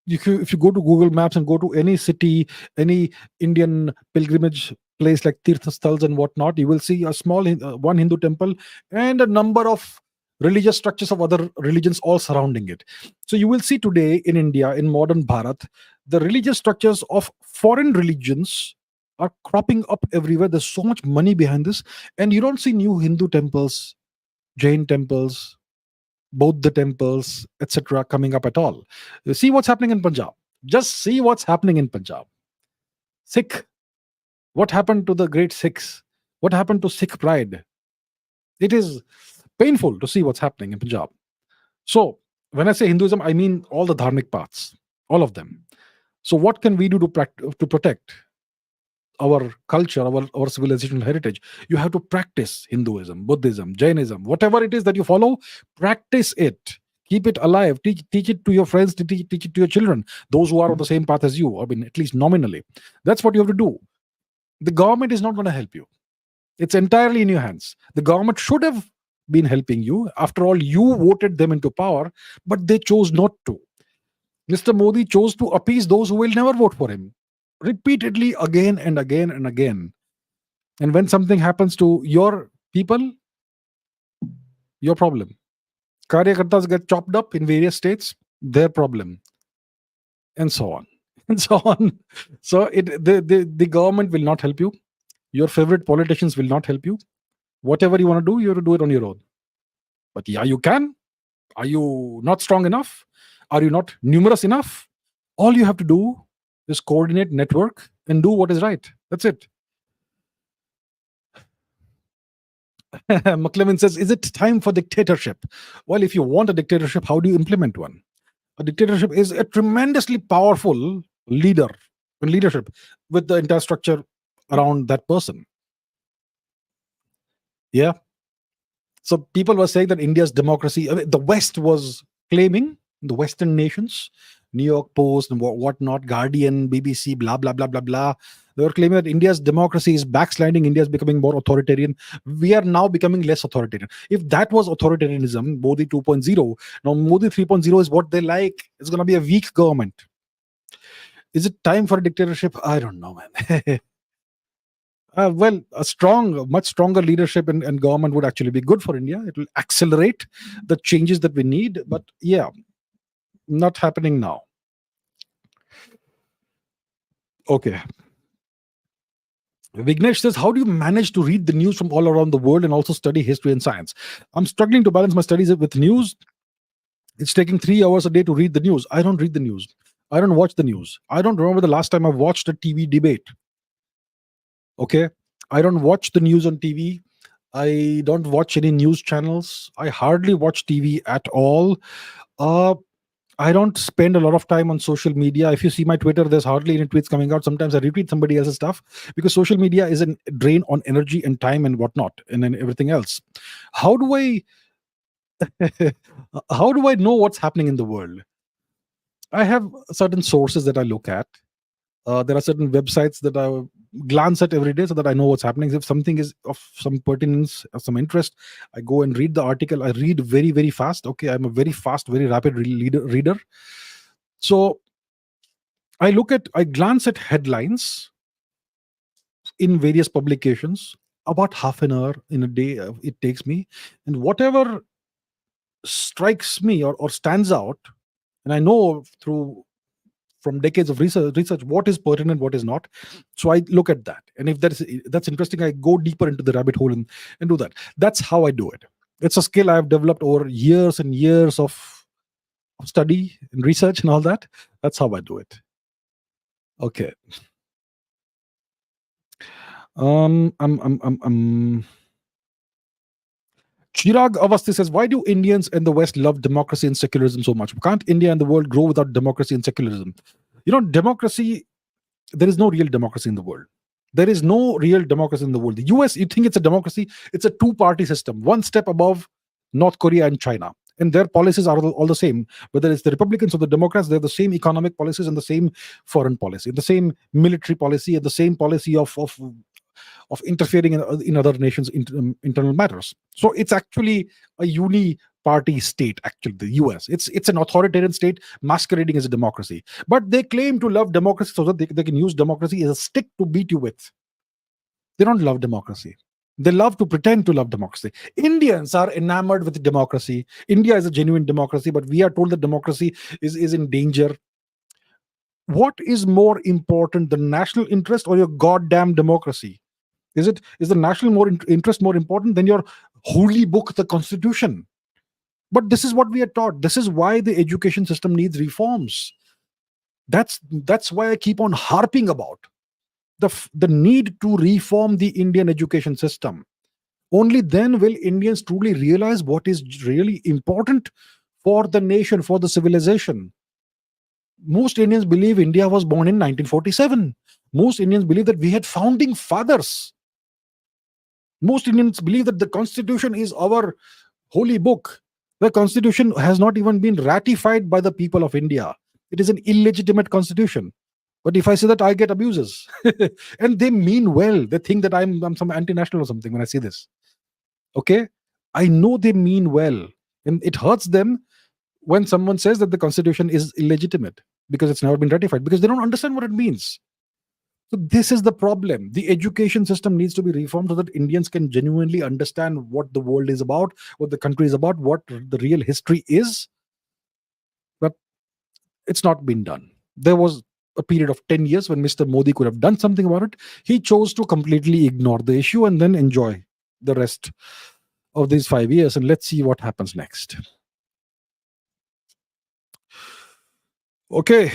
Speaker 1: if you go to Google Maps and go to any city, any Indian pilgrimage place like Tirtha Sthals and whatnot, you will see a small one Hindu temple and a number of religious structures of other religions all surrounding it. So you will see today in India, in modern Bharat, the religious structures of foreign religions are cropping up everywhere. There's so much money behind this, and you don't see new Hindu temples, Jain temples, Bouddha temples, etc., coming up at all. You see what's happening in Punjab. Just see what's happening in Punjab. Sikh. What happened to the great Sikhs? What happened to Sikh pride? It is painful to see what's happening in Punjab. So, when I say Hinduism, I mean all the dharmic paths, all of them. So, what can we do to protect our culture, our civilizational heritage? You have to practice Hinduism, Buddhism, Jainism, whatever it is that you follow, practice it. Keep it alive. Teach it to your friends, teach it to your children, those who are on the same path as you, I mean, at least nominally. That's what you have to do. The government is not going to help you. It's entirely in your hands. The government should have been helping you. After all, you voted them into power, but they chose not to. Mr. Modi chose to appease those who will never vote for him repeatedly, again and again and again. And when something happens to your people, your problem. Karyakartas get chopped up in various states, their problem, and so on. And so on. So the government will not help you. Your favorite politicians will not help you. Whatever you want to do, you have to do it on your own. But yeah, you can. Are you not strong enough? Are you not numerous enough? All you have to do is coordinate, network, and do what is right. That's it. McLevin says, is it time for dictatorship? Well, if you want a dictatorship, how do you implement one? A dictatorship is a tremendously powerful leader and leadership with the entire structure around that person. Yeah. So people were saying that India's democracy, the West was claiming, the Western nations, New York Post and whatnot, Guardian, BBC, blah, blah, blah, blah, blah. They were claiming that India's democracy is backsliding, India is becoming more authoritarian. We are now becoming less authoritarian. If that was authoritarianism, Modi 2.0, now Modi 3.0 is what they like. It's going to be a weak government. Is it time for a dictatorship? I don't know, man. Well, much stronger leadership and government would actually be good for India. It will accelerate the changes that we need. But yeah, not happening now. Okay. Vignesh says, how do you manage to read the news from all around the world and also study history and science? I'm struggling to balance my studies with news. It's taking 3 hours a day to read the news. I don't read the news. I don't watch the news. I don't remember the last time I watched a TV debate. Okay. I don't watch the news on TV. I don't watch any news channels. I hardly watch TV at all. I don't spend a lot of time on social media. If you see my Twitter, there's hardly any tweets coming out. Sometimes I retweet somebody else's stuff because social media is a drain on energy and time and whatnot, and then everything else. How do I how do I know what's happening in the world? I have certain sources that I look at. There are certain websites that I glance at every day so that I know what's happening. If something is of some pertinence, of some interest, I go and read the article. I read very, very fast. Okay, I'm a very fast, very rapid reader. So I glance at headlines in various publications. About half an hour in a day it takes me. And whatever strikes me or stands out, and I know from decades of research what is pertinent, what is not. So I look at that, and if that's interesting, I go deeper into the rabbit hole and do that. That's how I do it. It's a skill I've developed over years and years of study and research and all that. That's how I do it. Okay. Chirag Avasti says, why do Indians and the West love democracy and secularism so much? Can't India and the world grow without democracy and secularism? Democracy there is no real democracy in the world. There is no real democracy in the world. The US, you think it's a democracy? It's a two-party system, one step above North Korea and China. And their policies are all the same. Whether it's the Republicans or the Democrats, they have the same economic policies and the same foreign policy, the same military policy, and the same policy of interfering in other nations' internal matters. So it's actually a uni-party state. Actually, the US, it's an authoritarian state masquerading as a democracy. But they claim to love democracy so that they can use democracy as a stick to beat you with. They don't love democracy. They love to pretend to love democracy. Indians are enamored with democracy. India is a genuine democracy, but we are told that democracy is in danger. What is more important, the national interest or your goddamn democracy? Is the national interest more important than your holy book, the Constitution? But this is what we are taught. This is why the education system needs reforms. That's why I keep on harping about the need to reform the Indian education system. Only then will Indians truly realize what is really important for the nation, for the civilization. Most Indians believe India was born in 1947. Most Indians believe that we had founding fathers. Most Indians believe that the Constitution is our holy book. The Constitution has not even been ratified by the people of India. It is an illegitimate Constitution. But if I say that, I get abuses. And they mean well. They think that I'm some anti-national or something when I see this. Okay? I know they mean well. And it hurts them when someone says that the Constitution is illegitimate because it's never been ratified, because they don't understand what it means. So this is the problem. The education system needs to be reformed so that Indians can genuinely understand what the world is about, what the country is about, what the real history is. But it's not been done. There was a period of 10 years when Mr. Modi could have done something about it. He chose to completely ignore the issue and then enjoy the rest of these 5 years. And let's see what happens next. Okay.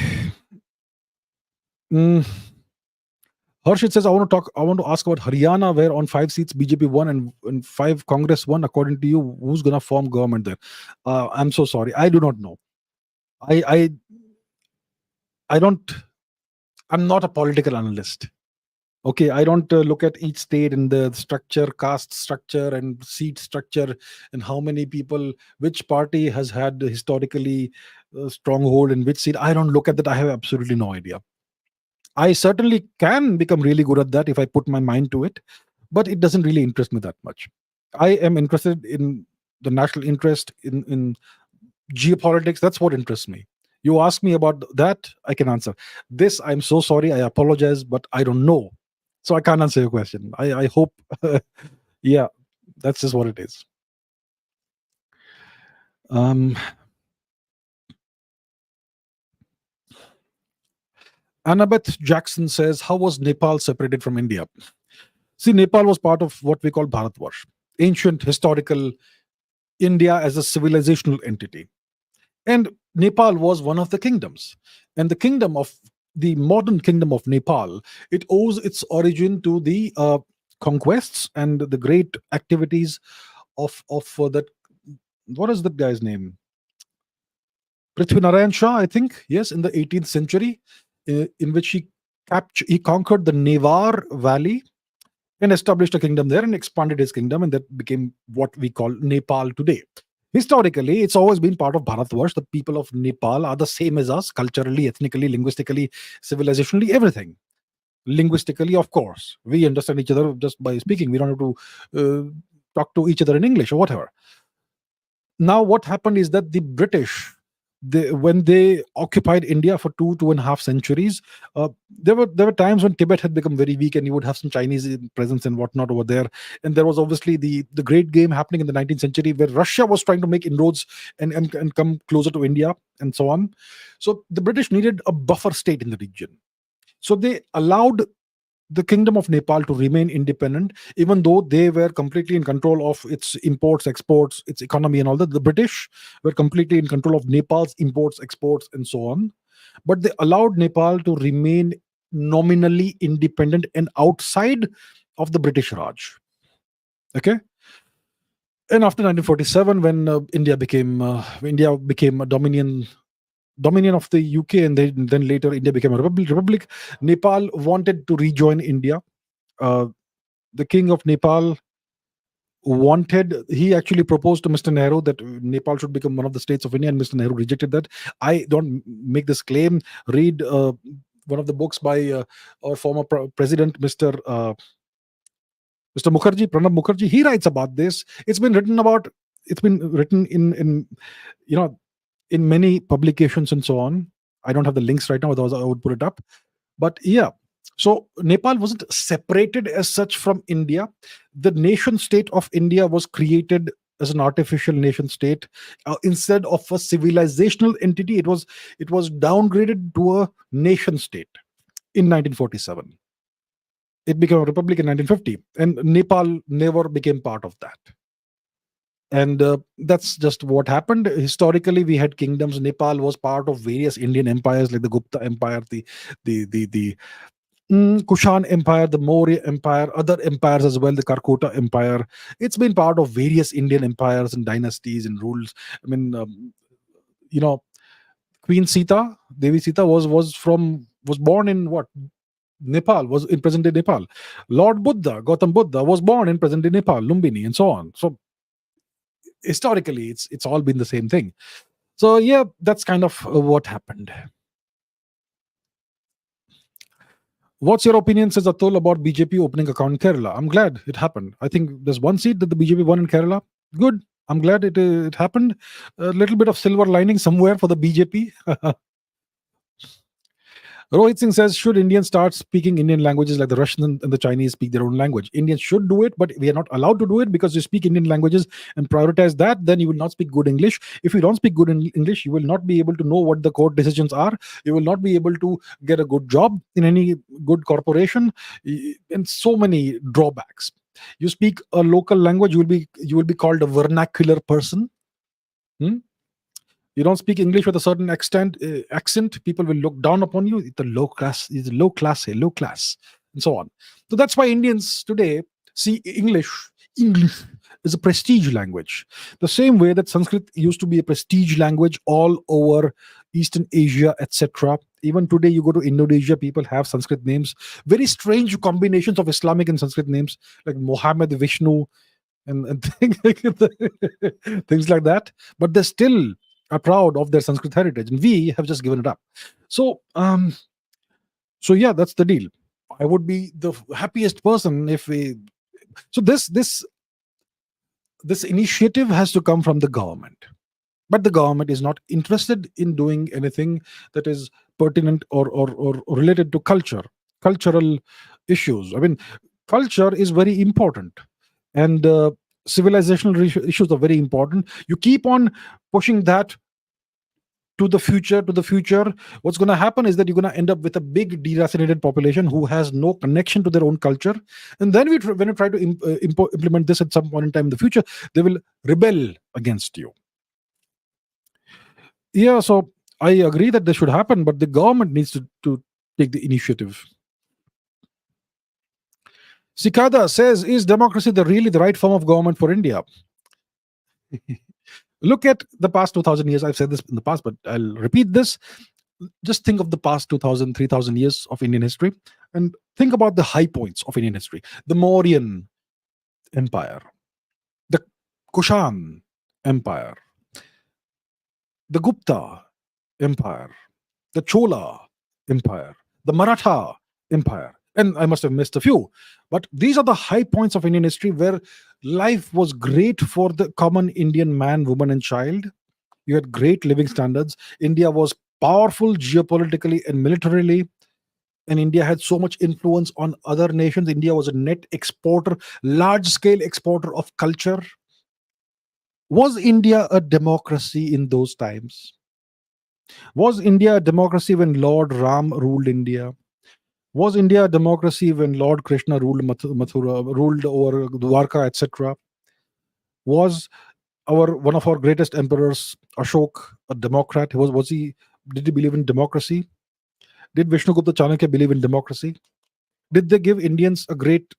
Speaker 1: Harshit says, I want to ask about Haryana, where on 5 seats BJP won and 5 Congress won. According to you, who's going to form government there? I'm so sorry. I do not know. I'm not a political analyst. Okay, I don't look at each state and the structure, caste structure and seat structure and how many people, which party has had historically stronghold in which seat. I don't look at that. I have absolutely no idea. I certainly can become really good at that if I put my mind to it, but it doesn't really interest me that much. I am interested in the national interest, in geopolitics. That's what interests me. You ask me about that, I can answer. This, I'm so sorry, I apologize, but I don't know. So I can't answer your question. I hope, yeah, that's just what it is. Annabeth Jackson says, how was Nepal separated from India? See, Nepal was part of what we call Bharatvarsh, ancient historical India as a civilizational entity. And Nepal was one of the kingdoms. And the modern kingdom of Nepal, it owes its origin to the conquests and the great activities of that. What is that guy's name? Prithvinarayan Shah, I think. Yes, in the 18th century, in which he conquered the Nevar Valley and established a kingdom there and expanded his kingdom, and that became what we call Nepal today. Historically, it's always been part of Bharatvarsh. The people of Nepal are the same as us, culturally, ethnically, linguistically, civilizationally, everything. Linguistically, of course, we understand each other just by speaking. We don't have to talk to each other in English or whatever. Now, what happened is that the British, when they occupied India for 2.5 centuries, there were times when Tibet had become very weak, and you would have some Chinese presence and whatnot over there. And there was obviously the great game happening in the 19th century, where Russia was trying to make inroads and come closer to India and so on. So the British needed a buffer state in the region. So they allowed the kingdom of Nepal to remain independent, even though they were completely in control of its imports, exports, its economy and all that. The British were completely in control of Nepal's imports, exports, and so on. But they allowed Nepal to remain nominally independent and outside of the British Raj. Okay? And after 1947, when India became a Dominion dominion of the UK, and then later India became a republic. Nepal wanted to rejoin India. The king of Nepal he actually proposed to Mr. Nehru that Nepal should become one of the states of India, and Mr. Nehru rejected that. I don't make this claim. Read one of the books by our former president, Mr. Mukherjee, Pranab Mukherjee. He writes about this. It's been written in you know in many publications and so on. I don't have the links right now, otherwise I would put it up. But yeah, so Nepal wasn't separated as such from India. The nation state of India was created as an artificial nation state. Instead of a civilizational entity, it was downgraded to a nation state in 1947. It became a republic in 1950, and Nepal never became part of that. And that's just what happened. Historically, we had kingdoms. Nepal was part of various Indian empires, like the Gupta Empire, the Kushan Empire, the Maurya Empire, other empires as well, the Karkota Empire. It's been part of various Indian empires and dynasties and rules. I mean, you know, Queen Sita, Devi Sita, was born in what? Nepal, was in present day Nepal. Lord Buddha, Gautam Buddha, was born in present day Nepal, Lumbini, and so on. So historically, it's all been the same thing. So yeah, that's kind of what happened. What's your opinion, says Atul, about BJP opening account in Kerala? I'm glad it happened. I think there's one seat that the BJP won in Kerala. Good. I'm glad it happened. A little bit of silver lining somewhere for the BJP. Rohit Singh says, should Indians start speaking Indian languages like the Russians and the Chinese speak their own language? Indians should do it, but we are not allowed to do it because you speak Indian languages and prioritize that, then you will not speak good English. If you don't speak good English, you will not be able to know what the court decisions are. You will not be able to get a good job in any good corporation, and so many drawbacks. You speak a local language, you will be called a vernacular person. You don't speak English with a certain accent, people will look down upon you. It's low class, and so on. So that's why Indians today see English is a prestige language. The same way that Sanskrit used to be a prestige language all over Eastern Asia, etc. Even today, you go to Indonesia, people have Sanskrit names. Very strange combinations of Islamic and Sanskrit names, like Mohammed, Vishnu, and things like that. But they still are proud of their Sanskrit heritage, and we have just given it up. So, yeah, that's the deal. I would be the happiest person if we. So this initiative has to come from the government, but the government is not interested in doing anything that is pertinent or related to cultural issues. I mean, culture is very important, and civilizational issues are very important. You keep on pushing that to the future, what's going to happen is that you're going to end up with a big deracinated population who has no connection to their own culture. And then when you try to implement this at some point in time in the future, they will rebel against you. Yeah, so I agree that this should happen, but the government needs to take the initiative. Sikada says, is democracy really the right form of government for India? Look at the past 2000 years. I've said this in the past, but I'll repeat this. Just think of the past 2000, 3000 years of Indian history, and think about the high points of Indian history. The Mauryan Empire, the Kushan Empire, the Gupta Empire, the Chola Empire, the Maratha Empire, and I must have missed a few. But these are the high points of Indian history where life was great for the common Indian man, woman, and child. You had great living standards. India was powerful geopolitically and militarily, and India had so much influence on other nations. India was a net exporter, large scale exporter of culture. Was India a democracy in those times? Was India a democracy when Lord Ram ruled India? Was India a democracy when Lord Krishna ruled Mathura, ruled over Dwarka, etc.? Was one of our greatest emperors, Ashok, a democrat? Did he believe in democracy? Did Vishnugupta Chanakya believe in democracy? Did they give Indians a great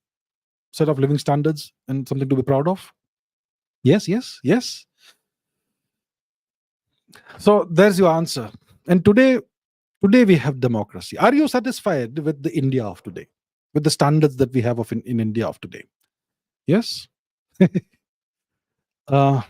Speaker 1: set of living standards and something to be proud of? Yes. So there's your answer. And today we have democracy. Are you satisfied with the India of today, with the standards that we have in India of today? Yes. uh,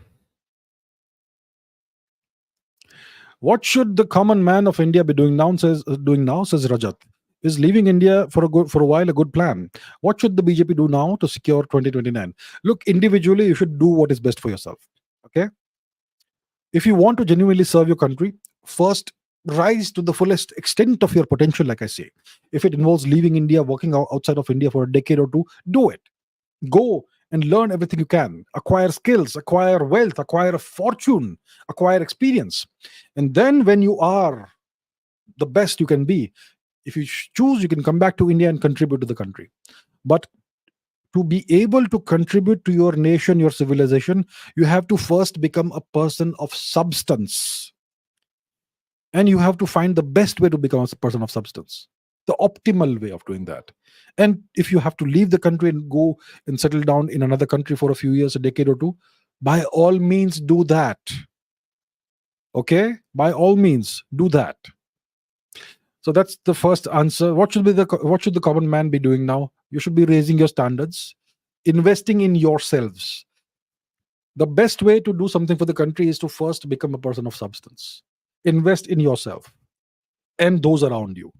Speaker 1: what should the common man of India be doing now? Says Rajat. Is leaving India for a while a good plan? What should the BJP do now to secure 2029? Look, individually, you should do what is best for yourself. Okay. If you want to genuinely serve your country, first rise to the fullest extent of your potential, like I say. If it involves leaving India, working outside of India for a decade or two, do it. Go and learn everything you can. Acquire skills, acquire wealth, acquire a fortune, acquire experience. And then when you are the best you can be, if you choose, you can come back to India and contribute to the country. But to be able to contribute to your nation, your civilization, you have to first become a person of substance. And you have to find the best way to become a person of substance, the optimal way of doing that. And if you have to leave the country and go and settle down in another country for a few years, a decade or two, by all means do that. Okay, by all means do that. So that's the first answer. What should the common man be doing now? You should be raising your standards, investing in yourselves. The best way to do something for the country is to first become a person of substance. Invest in yourself and those around you.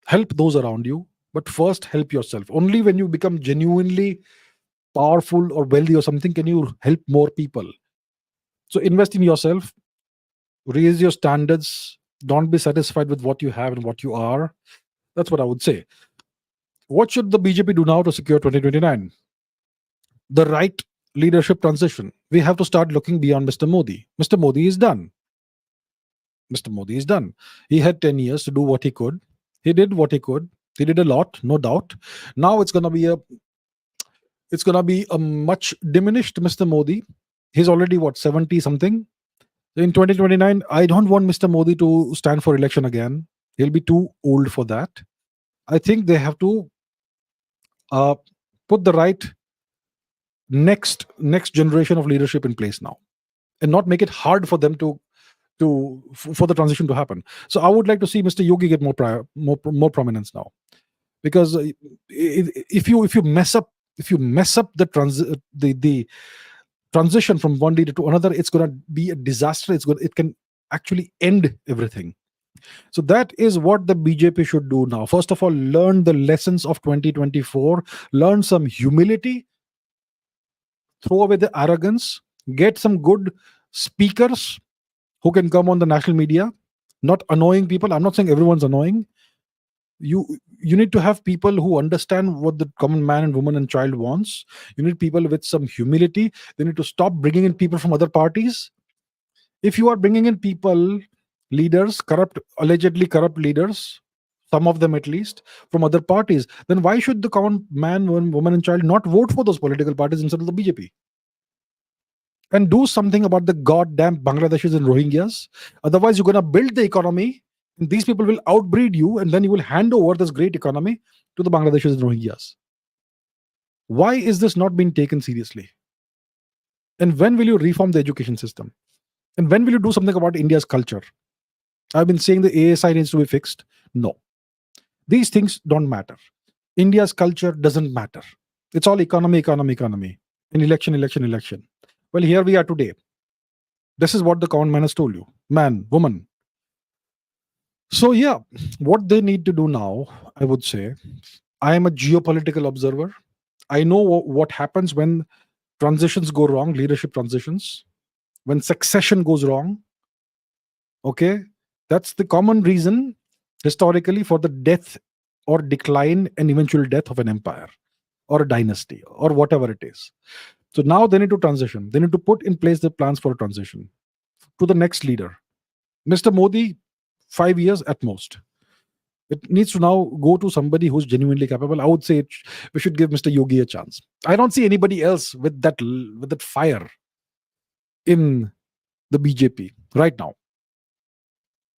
Speaker 1: Help those around you, but first help yourself. Only when you become genuinely powerful or wealthy or something can you help more people. So invest in yourself, raise your standards, don't be satisfied with what you have and what you are. That's what I would say. What should the BJP do now to secure 2029? The right leadership transition. We have to start looking beyond Mr. Modi. Mr. Modi is done. Mr. Modi is done. He had 10 years to do what he could. He did what he could. He did a lot, no doubt. Now it's going to be a much diminished Mr. Modi. He's already 70 something. In 2029, I don't want Mr. Modi to stand for election again. He'll be too old for that. I think they have to put the right next generation of leadership in place now, and not make it hard for them for the transition to happen. So I would like to see Mr. Yogi get more prominence now, because if you mess up the transition from one leader to another, it's going to be a disaster. It can actually end everything. So that is what the BJP should do now. First of all, learn the lessons of 2024, learn some humility, throw away the arrogance, get some good speakers who can come on the national media, not annoying people. I'm not saying everyone's annoying. You need to have people who understand what the common man and woman and child wants. You need people with some humility. They need to stop bringing in people from other parties. If you are bringing in people, leaders, allegedly corrupt leaders, some of them at least, from other parties, then why should the common man, woman and child not vote for those political parties instead of the BJP? And do something about the goddamn Bangladeshis and Rohingyas. Otherwise, you're going to build the economy, and these people will outbreed you, and then you will hand over this great economy to the Bangladeshis and Rohingyas. Why is this not being taken seriously? And when will you reform the education system? And when will you do something about India's culture? I've been saying the ASI needs to be fixed. No. These things don't matter. India's culture doesn't matter. It's all economy. And election. Well, here we are today. This is what the common man has told you. Man, woman. So yeah, what they need to do now, I would say, I am a geopolitical observer. I know what happens when transitions go wrong, leadership transitions, when succession goes wrong. Okay, that's the common reason historically for the death or decline and eventual death of an empire or a dynasty or whatever it is. So now they need to transition. They need to put in place the plans for a transition to the next leader. Mr. Modi, 5 years at most. It needs to now go to somebody who's genuinely capable. I would say we should give Mr. Yogi a chance. I don't see anybody else with that fire in the BJP right now.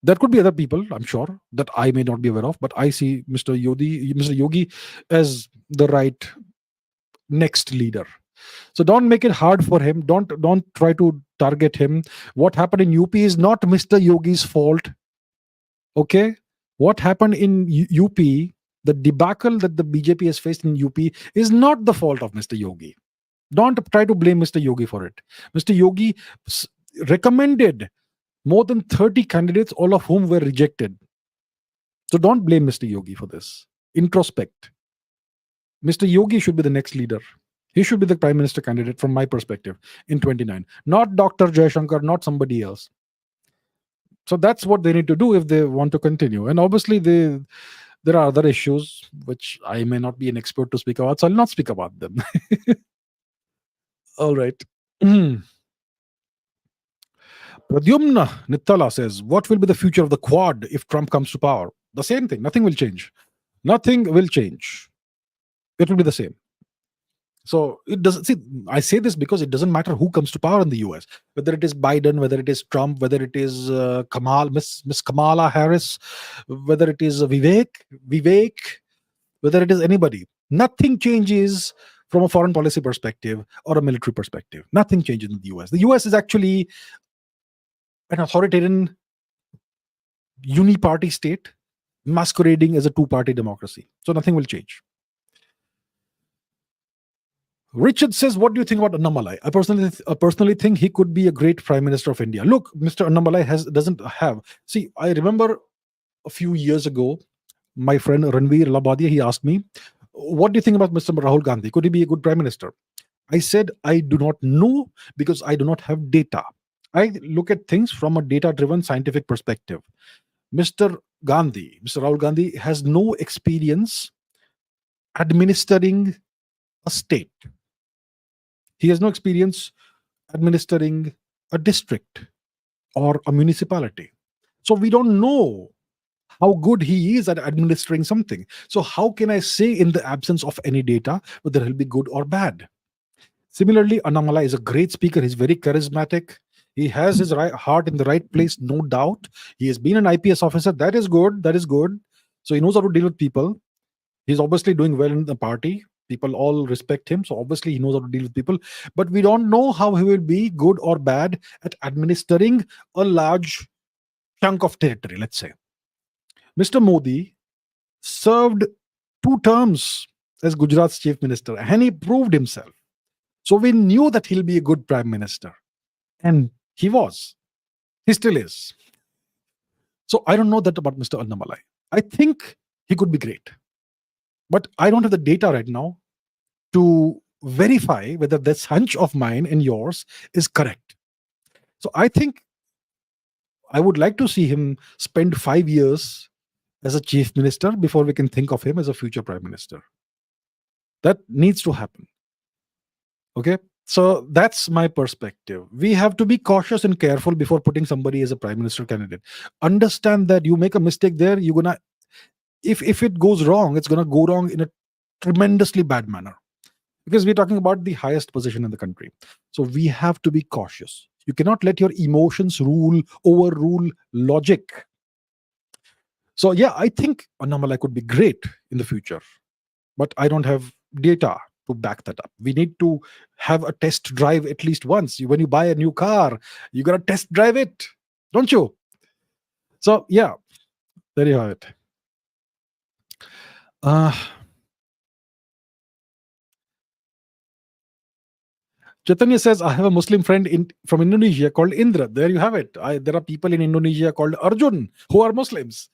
Speaker 1: There could be other people, I'm sure, that I may not be aware of, but I see Mr. Yogi as the right next leader. So don't make it hard for him. Don't try to target him. What happened in UP is not Mr. Yogi's fault. Okay, what happened in UP, the debacle that the BJP has faced in UP is not the fault of Mr. Yogi. Don't try to blame Mr. Yogi for it. Mr. Yogi s- recommended more than 30 candidates, all of whom were rejected. So don't blame Mr. Yogi for this. Introspect. Mr. Yogi should be the next leader. He should be the prime minister candidate from my perspective in 29. Not Dr. Jaishankar, not somebody else. So that's what they need to do if they want to continue. And obviously, there are other issues which I may not be an expert to speak about, so I'll not speak about them. All right. Pradyumna Nittala says, what will be the future of the Quad if Trump comes to power? The same thing. Nothing will change. Nothing will change. It will be the same. So it doesn't see. I say this because it doesn't matter who comes to power in the U.S. Whether it is Biden, whether it is Trump, whether it is Miss Kamala Harris, whether it is Vivek, whether it is anybody. Nothing changes from a foreign policy perspective or a military perspective. Nothing changes in the U.S. The U.S. is actually an authoritarian uni-party state masquerading as a two-party democracy. So nothing will change. Richard says, "What do you think about Annamalai? I personally think he could be a great prime minister of India." Look, Mr. Annamalai doesn't have. See, I remember a few years ago, my friend Ranveer Labadia, he asked me, "What do you think about Mr. Rahul Gandhi? Could he be a good prime minister?" I said, "I do not know because I do not have data. I look at things from a data-driven scientific perspective. Mr. Rahul Gandhi, has no experience administering a state. He has no experience administering a district or a municipality. So we don't know how good he is at administering something. So how can I say in the absence of any data whether he'll be good or bad?" Similarly, Annamalai is a great speaker. He's very charismatic. He has his heart in the right place, no doubt. He has been an IPS officer. That is good. That is good. So he knows how to deal with people. He's obviously doing well in the party. People all respect him. So obviously he knows how to deal with people. But we don't know how he will be good or bad at administering a large chunk of territory, let's say. Mr. Modi served 2 terms as Gujarat's chief minister and he proved himself. So we knew that he'll be a good prime minister. And he was. He still is. So I don't know that about Mr. Annamalai. I think he could be great. But I don't have the data right now to verify whether this hunch of mine and yours is correct. So I think I would like to see him spend 5 years as a chief minister before we can think of him as a future prime minister. That needs to happen. Okay. So that's my perspective. We have to be cautious and careful before putting somebody as a prime minister candidate. Understand that you make a mistake there, you're gonna, if it goes wrong, it's gonna go wrong in a tremendously bad manner. Because we're talking about the highest position in the country. So we have to be cautious. You cannot let your emotions overrule logic. So yeah, I think Annamalai could be great in the future, but I don't have data to back that up. We need to have a test drive at least once. When you buy a new car, you gotta test drive it, don't you? So yeah, there you have it. Chaitanya says, I have a Muslim friend from Indonesia called Indra. There you have it. There are people in Indonesia called Arjun who are Muslims.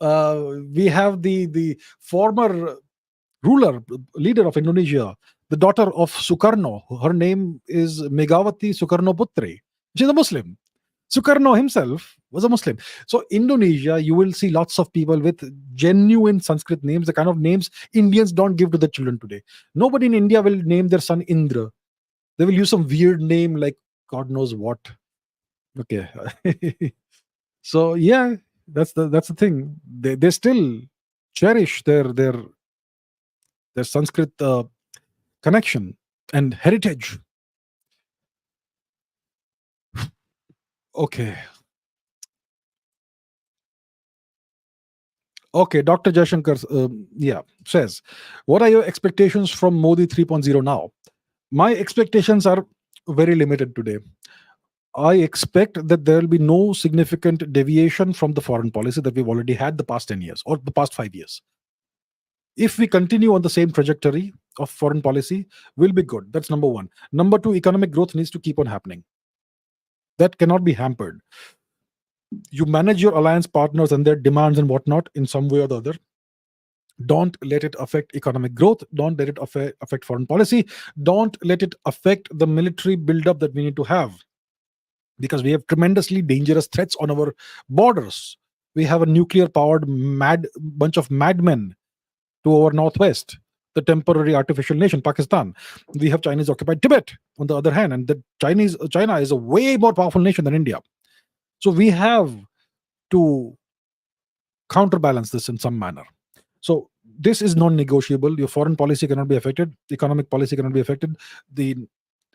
Speaker 1: We have the former ruler, leader of Indonesia, the daughter of Sukarno. Her name is Megawati Sukarno Putri. She's a Muslim. Sukarno himself was a Muslim. So Indonesia, you will see lots of people with genuine Sanskrit names, the kind of names Indians don't give to their children today. Nobody in India will name their son Indra. They will use some weird name like God knows what. Okay. So yeah, that's the thing. They still cherish their Sanskrit connection and heritage. Okay. Okay, Dr. Jaishankar says, what are your expectations from Modi 3.0 now? My expectations are very limited today. I expect that there will be no significant deviation from the foreign policy that we've already had the past 10 years or the past 5 years. If we continue on the same trajectory of foreign policy, we'll be good. That's number one. Number two, economic growth needs to keep on happening. That cannot be hampered. You manage your alliance partners and their demands and whatnot in some way or the other. Don't let it affect economic growth. Don't let it affect foreign policy. Don't let it affect the military buildup that we need to have, because we have tremendously dangerous threats on our borders. We have a nuclear powered mad bunch of madmen to our northwest, the temporary artificial nation Pakistan. We have Chinese occupied Tibet on the other hand, and the China is a way more powerful nation than India. So we have to counterbalance this in some manner. So this is non-negotiable. Your foreign policy cannot be affected. Economic policy cannot be affected. The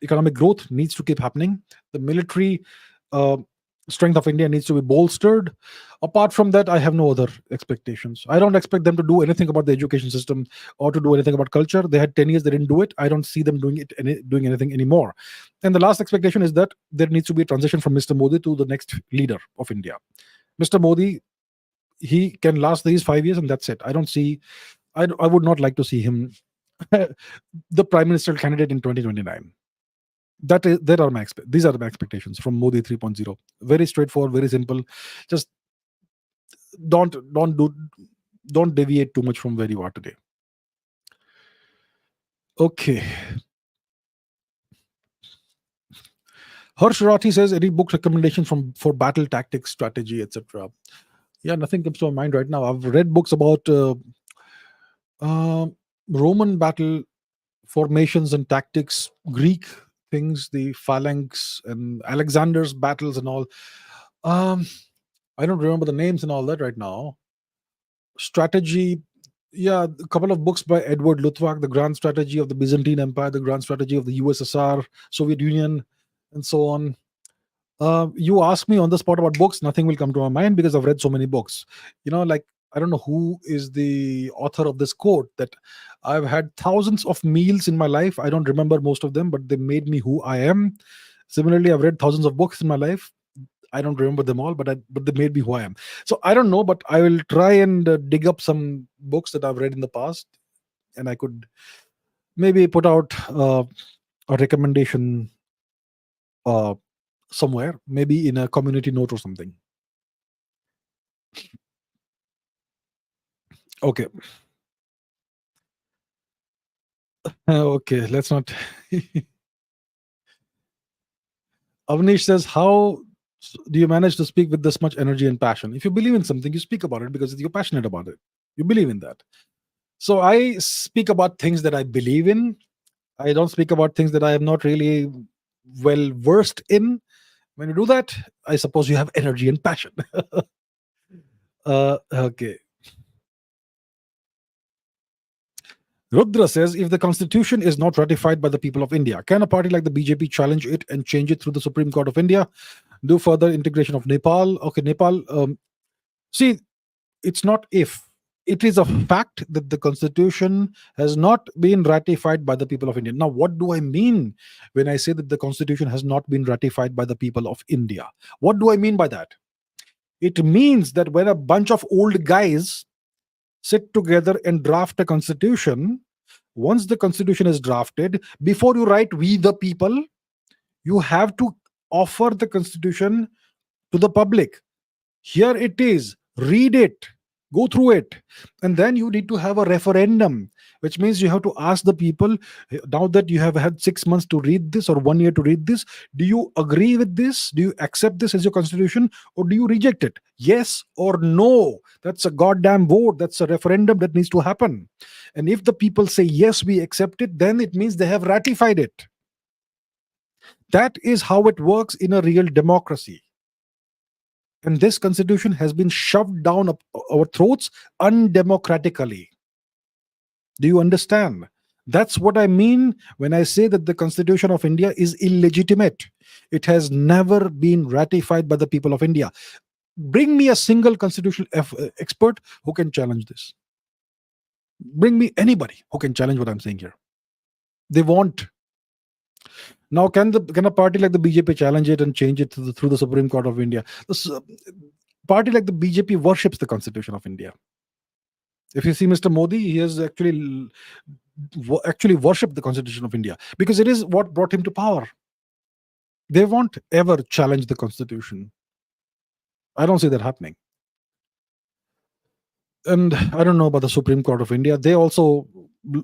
Speaker 1: economic growth needs to keep happening. The military uh, strength of India needs to be bolstered. Apart from that, I have no other expectations. I don't expect them to do anything about the education system or to do anything about culture. They had 10 years, they didn't do it. I don't see them doing anything anymore. And the last expectation is that there needs to be a transition from Mr. Modi to the next leader of India. Mr. Modi, he can last these 5 years and that's it. I don't see, I would not like to see him the prime minister candidate in 2029. These are my expectations from Modi 3.0. Very straightforward, very simple. Just don't deviate too much from where you are today. Okay. Harsh Rathi says, any book recommendations for battle tactics, strategy, etc. Yeah, nothing comes to my mind right now. I've read books about Roman battle formations and tactics, Greek things, the phalanx and Alexander's battles and all. I don't remember the names and all that right now. Strategy, yeah, a couple of books by Edward Luttwak, The Grand Strategy of the Byzantine Empire, The Grand Strategy of the USSR, Soviet Union, and so on. You ask me on the spot about books, nothing will come to my mind because I've read so many books. Like, I don't know who is the author of this quote that I've had thousands of meals in my life. I don't remember most of them, but they made me who I am. Similarly, I've read thousands of books in my life. I don't remember them all, but they made me who I am. So I don't know, but I will try and dig up some books that I've read in the past, and I could maybe put out a recommendation somewhere, maybe in a community note or something. Okay. Okay, let's not. Avnish says, how do you manage to speak with this much energy and passion? If you believe in something, you speak about it because you're passionate about it. You believe in that. So I speak about things that I believe in. I don't speak about things that I am not really well versed in. When you do that, I suppose you have energy and passion. Okay. Rudra says, if the constitution is not ratified by the people of India, can a party like the BJP challenge it and change it through the Supreme Court of India? Do further integration of Nepal? Okay, Nepal. See, it's not if. It is a fact that the constitution has not been ratified by the people of India. Now, what do I mean when I say that the constitution has not been ratified by the people of India? What do I mean by that? It means that when a bunch of old guys sit together and draft a constitution, once the constitution is drafted, before you write we the people, you have to offer the constitution to the public. Here it is, read it, go through it, and then you need to have a referendum, which means you have to ask the people, now that you have had 6 months to read this or 1 year to read this, do you agree with this? Do you accept this as your constitution, or do you reject it? Yes or no. That's a goddamn vote. That's a referendum that needs to happen. And if the people say yes, we accept it, then it means they have ratified it. That is how it works in a real democracy. And this constitution has been shoved down our throats undemocratically. Do you understand? That's what I mean when I say that the Constitution of India is illegitimate. It has never been ratified by the people of India. Bring me a single constitutional expert who can challenge this. Bring me anybody who can challenge what I'm saying here. They won't. Now, can a party like the BJP challenge it and change it through the Supreme Court of India? Party like the BJP worships the Constitution of India. If you see Mr. Modi, he has actually worshipped the Constitution of India because it is what brought him to power. They won't ever challenge the Constitution. I don't see that happening. And I don't know about the Supreme Court of India. They also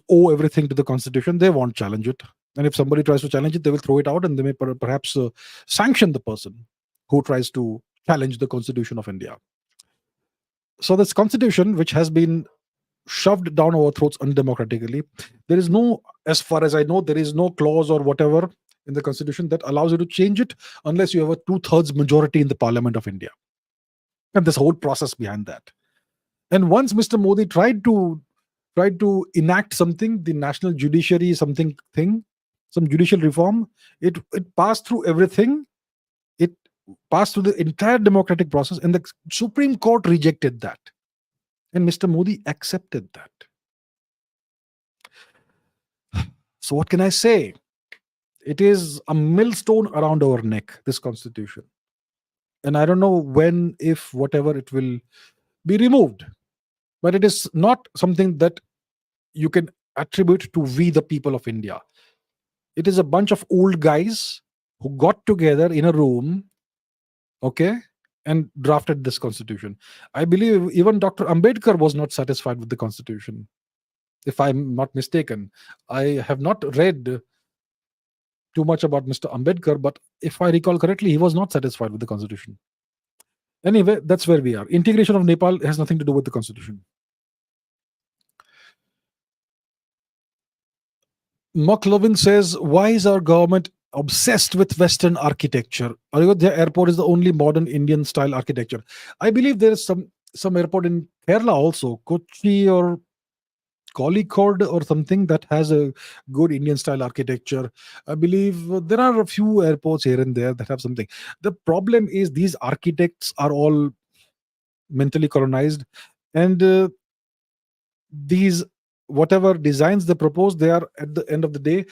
Speaker 1: owe everything to the Constitution. They won't challenge it. And if somebody tries to challenge it, they will throw it out and they may perhaps sanction the person who tries to challenge the Constitution of India. So this Constitution, which has been shoved down our throats undemocratically, there is no, as far as I know, there is no clause or whatever in the Constitution that allows you to change it unless you have a 2/3 majority in the Parliament of India. And this whole process behind that. And once Mr. Modi tried to enact something, the national judiciary something thing, some judicial reform, it passed through everything. It passed through the entire democratic process, and the Supreme Court rejected that. And Mr. Modi accepted that. So what can I say? It is a millstone around our neck, this Constitution. And I don't know when, if, whatever, it will be removed. But it is not something that you can attribute to we, the people of India. It is a bunch of old guys who got together in a room, okay, and drafted this Constitution. I believe even Dr. Ambedkar was not satisfied with the Constitution, if I'm not mistaken. I have not read too much about Mr. Ambedkar, but if I recall correctly, he was not satisfied with the Constitution. Anyway, that's where we are. Integration of Nepal has nothing to do with the Constitution. McLovin says, why is our government obsessed with Western architecture? Ayodhya airport is the only modern Indian style architecture. I believe there is some airport in Kerala also, Kochi or Kozhikode or something, that has a good Indian style architecture. I believe there are a few airports here and there that have something. The problem is these architects are all mentally colonized, and these whatever designs they propose, they are at the end of the day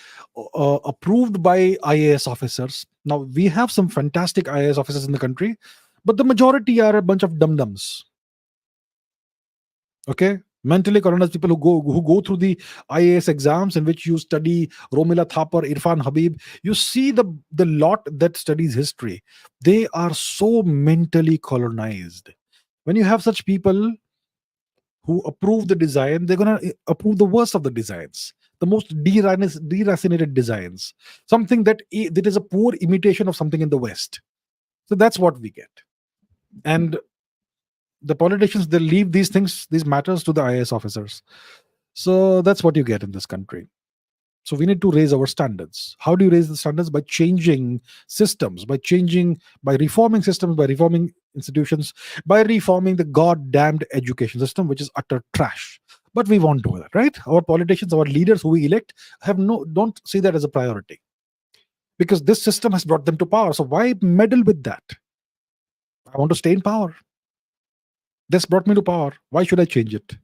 Speaker 1: approved by IAS officers. Now, we have some fantastic IAS officers in the country, but the majority are a bunch of dum-dums. Okay, mentally colonized people who go through the IAS exams, in which you study Romila Thapar, Irfan Habib. You see the lot that studies history. They are so mentally colonized. When you have such people who approve the design, they're going to approve the worst of the designs, the most deracinated designs, something that is a poor imitation of something in the West. So that's what we get. And the politicians, they leave these things, these matters, to the IAS officers. So that's what you get in this country. So we need to raise our standards. How do you raise the standards? By changing systems, by reforming systems, by reforming institutions, by reforming the goddamned education system, which is utter trash. But we won't do that, right? Our politicians, our leaders who we elect, don't see that as a priority, because this system has brought them to power. So why meddle with that? I want to stay in power. This brought me to power. Why should I change it?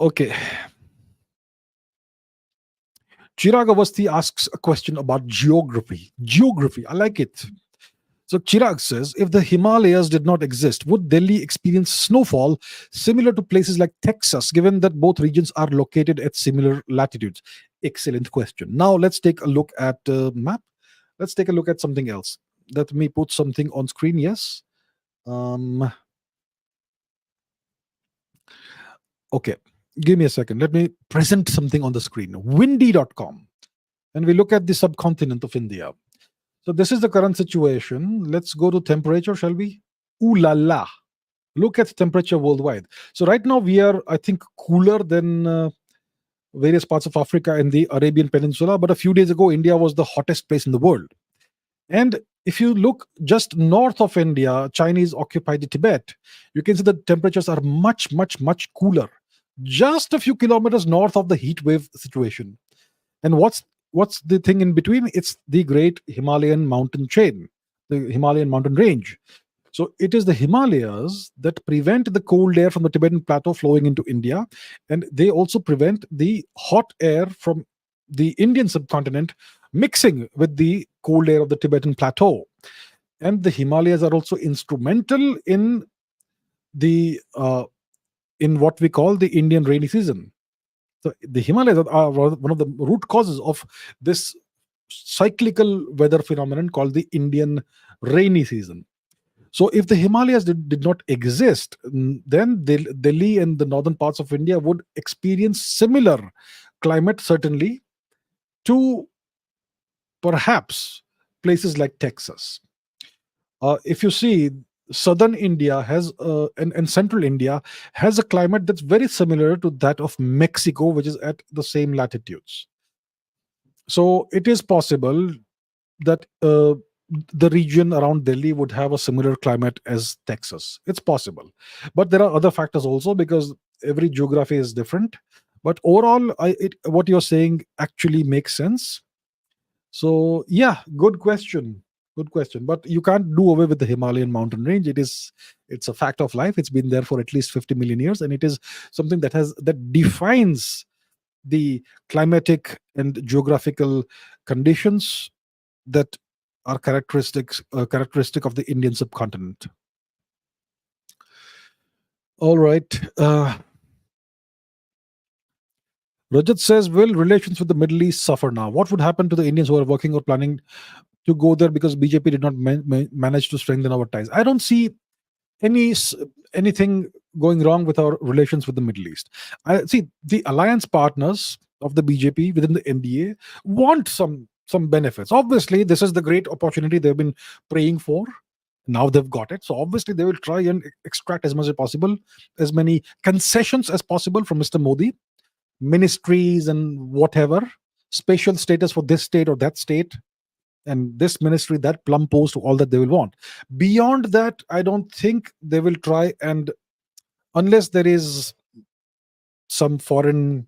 Speaker 1: Okay. Chirag Avasthi asks a question about geography. Geography, I like it. So Chirag says, if the Himalayas did not exist, would Delhi experience snowfall similar to places like Texas, given that both regions are located at similar latitudes? Excellent question. Now let's take a look at the map. Let's take a look at something else. Let me put something on screen. Yes. Okay. Give me a second. Let me present something on the screen. Windy.com. And we look at the subcontinent of India. So this is the current situation. Let's go to temperature, shall we? Ooh la la. Look at temperature worldwide. So right now we are, I think, cooler than various parts of Africa and the Arabian Peninsula. But a few days ago, India was the hottest place in the world. And if you look just north of India, Chinese occupied Tibet, you can see the temperatures are much, much, much cooler. Just a few kilometers north of the heat wave situation. And what's the thing in between? It's the great Himalayan mountain chain, the Himalayan mountain range. So it is the Himalayas that prevent the cold air from the Tibetan plateau flowing into India. And they also prevent the hot air from the Indian subcontinent mixing with the cold air of the Tibetan plateau. And the Himalayas are also instrumental the in what we call the Indian rainy season. So the Himalayas are one of the root causes of this cyclical weather phenomenon called the Indian rainy season. So if the Himalayas did not exist, then Delhi and the northern parts of India would experience similar climate, certainly, to perhaps places like Texas. If you see, southern India and central India has a climate that's very similar to that of Mexico, which is at the same latitudes. So it is possible that the region around Delhi would have a similar climate as Texas. It's possible. But there are other factors also, because every geography is different. But overall, what you're saying actually makes sense. So yeah, good question. Good question. But you can't do away with the Himalayan mountain range. It's a fact of life. It's been there for at least 50 million years, and it is something that defines the climatic and geographical conditions that are characteristic of the Indian subcontinent. All right. Rajat says, will relations with the Middle East suffer now? What would happen to the Indians who are working or planning to go there because BJP did not manage to strengthen our ties? I don't see anything going wrong with our relations with the Middle East. I see the alliance partners of the BJP within the NDA want some benefits. Obviously, this is the great opportunity they've been praying for. Now they've got it. So obviously they will try and extract as much as possible, as many concessions as possible from Mr. Modi, ministries and whatever, special status for this state or that state, and this ministry, that plum post, all that they will want. Beyond that, I don't think they will try, and unless there is some foreign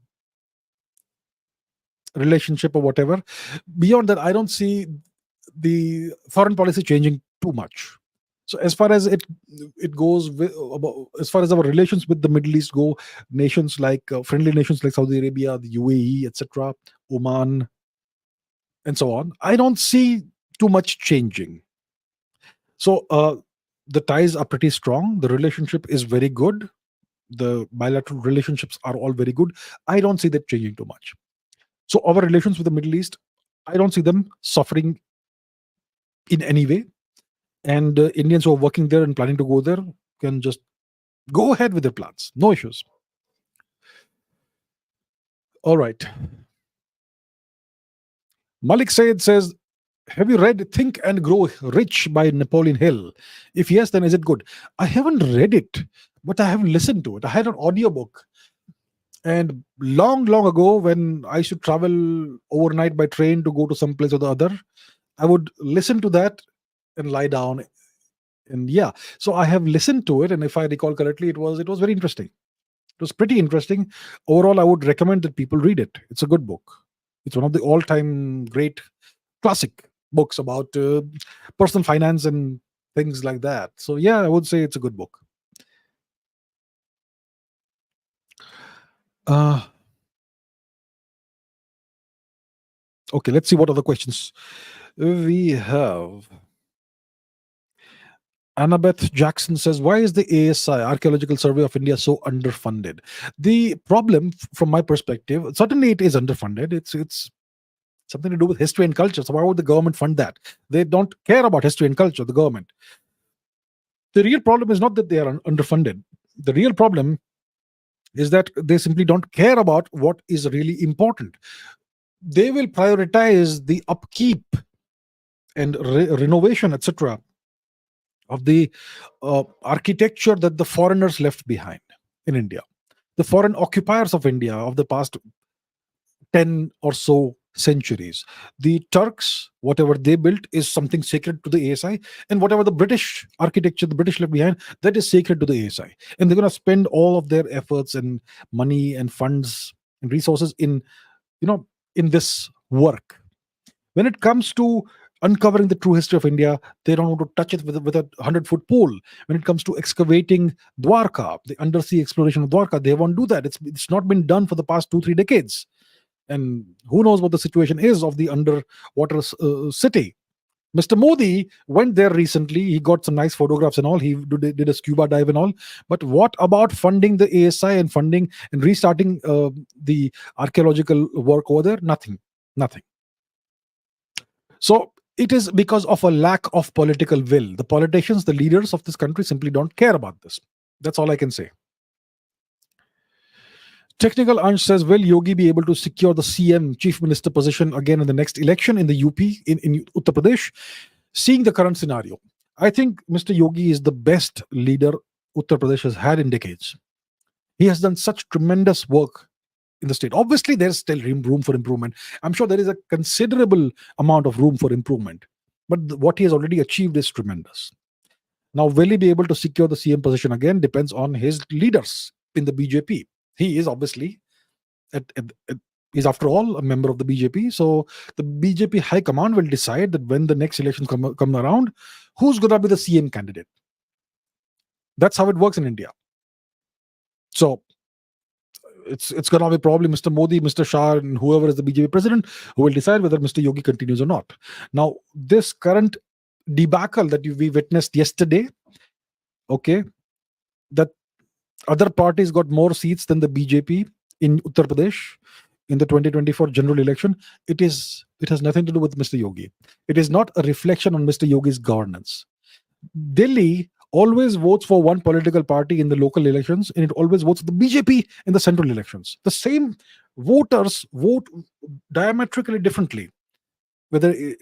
Speaker 1: relationship or whatever, beyond that, I don't see the foreign policy changing too much. So as far as it goes, as far as our relations with the Middle East go, nations like friendly nations like Saudi Arabia, the UAE, etc., Oman, and so on, I don't see too much changing. So the ties are pretty strong. The relationship is very good. The bilateral relationships are all very good. I don't see that changing too much. So our relations with the Middle East, I don't see them suffering in any way. And Indians who are working there and planning to go there can just go ahead with their plans. No issues. All right. Malik Sayed says, have you read Think and Grow Rich by Napoleon Hill? If yes, then is it good? I haven't read it, but I have listened to it. I had an audiobook. And long ago, when I used to travel overnight by train to go to some place or the other, I would listen to that and lie down. And yeah, so I have listened to it. And if I recall correctly, it was very interesting. It was pretty interesting. Overall, I would recommend that people read it. It's a good book. It's one of the all-time great classic books about personal finance and things like that. So yeah, I would say it's a good book. Okay, let's see what other questions we have. Annabeth Jackson says, why is the ASI, Archaeological Survey of India, so underfunded? The problem, from my perspective, certainly it is underfunded. It's something to do with history and culture. So why would the government fund that? They don't care about history and culture, the government. The real problem is not that they are underfunded. The real problem is that they simply don't care about what is really important. They will prioritize the upkeep and renovation, etc., of the architecture that the foreigners left behind in India. The foreign occupiers of India of the past 10 or so centuries. The Turks, whatever they built is something sacred to the ASI, and whatever the British architecture, the British left behind, that is sacred to the ASI. And they're going to spend all of their efforts and money and funds and resources in this work. When it comes to uncovering the true history of India, they don't want to touch it with a 100-foot pole. When it comes to excavating Dwarka, the undersea exploration of Dwarka, they won't do that. It's not been done for the past 2-3 decades. And who knows what the situation is of the underwater city. Mr. Modi went there recently. He got some nice photographs and all. He did a scuba dive and all. But what about funding the ASI and funding and restarting the archaeological work over there? Nothing. Nothing. So it is because of a lack of political will. The politicians, the leaders of this country simply don't care about this. That's all I can say. Technical Ansh says, will Yogi be able to secure the CM, Chief Minister position again in the next election in the UP, in Uttar Pradesh? Seeing the current scenario, I think Mr. Yogi is the best leader Uttar Pradesh has had in decades. He has done such tremendous work in the state. Obviously, there's still room for improvement. I'm sure there is a considerable amount of room for improvement. But what he has already achieved is tremendous. Now, will he be able to secure the CM position again? Depends on his leaders in the BJP. He is obviously, he's after all a member of the BJP. So the BJP High Command will decide that when the next elections come around, who's going to be the CM candidate. That's how it works in India. So it's going to be probably Mr. Modi, Mr. Shah, and whoever is the BJP president who will decide whether Mr. Yogi continues or not. Now, this current debacle that we witnessed yesterday, okay, that other parties got more seats than the BJP in Uttar Pradesh in the 2024 general election. It has nothing to do with Mr. Yogi. It is not a reflection on Mr. Yogi's governance. Delhi always votes for one political party in the local elections, and it always votes for the BJP in the central elections. The same voters vote diametrically differently,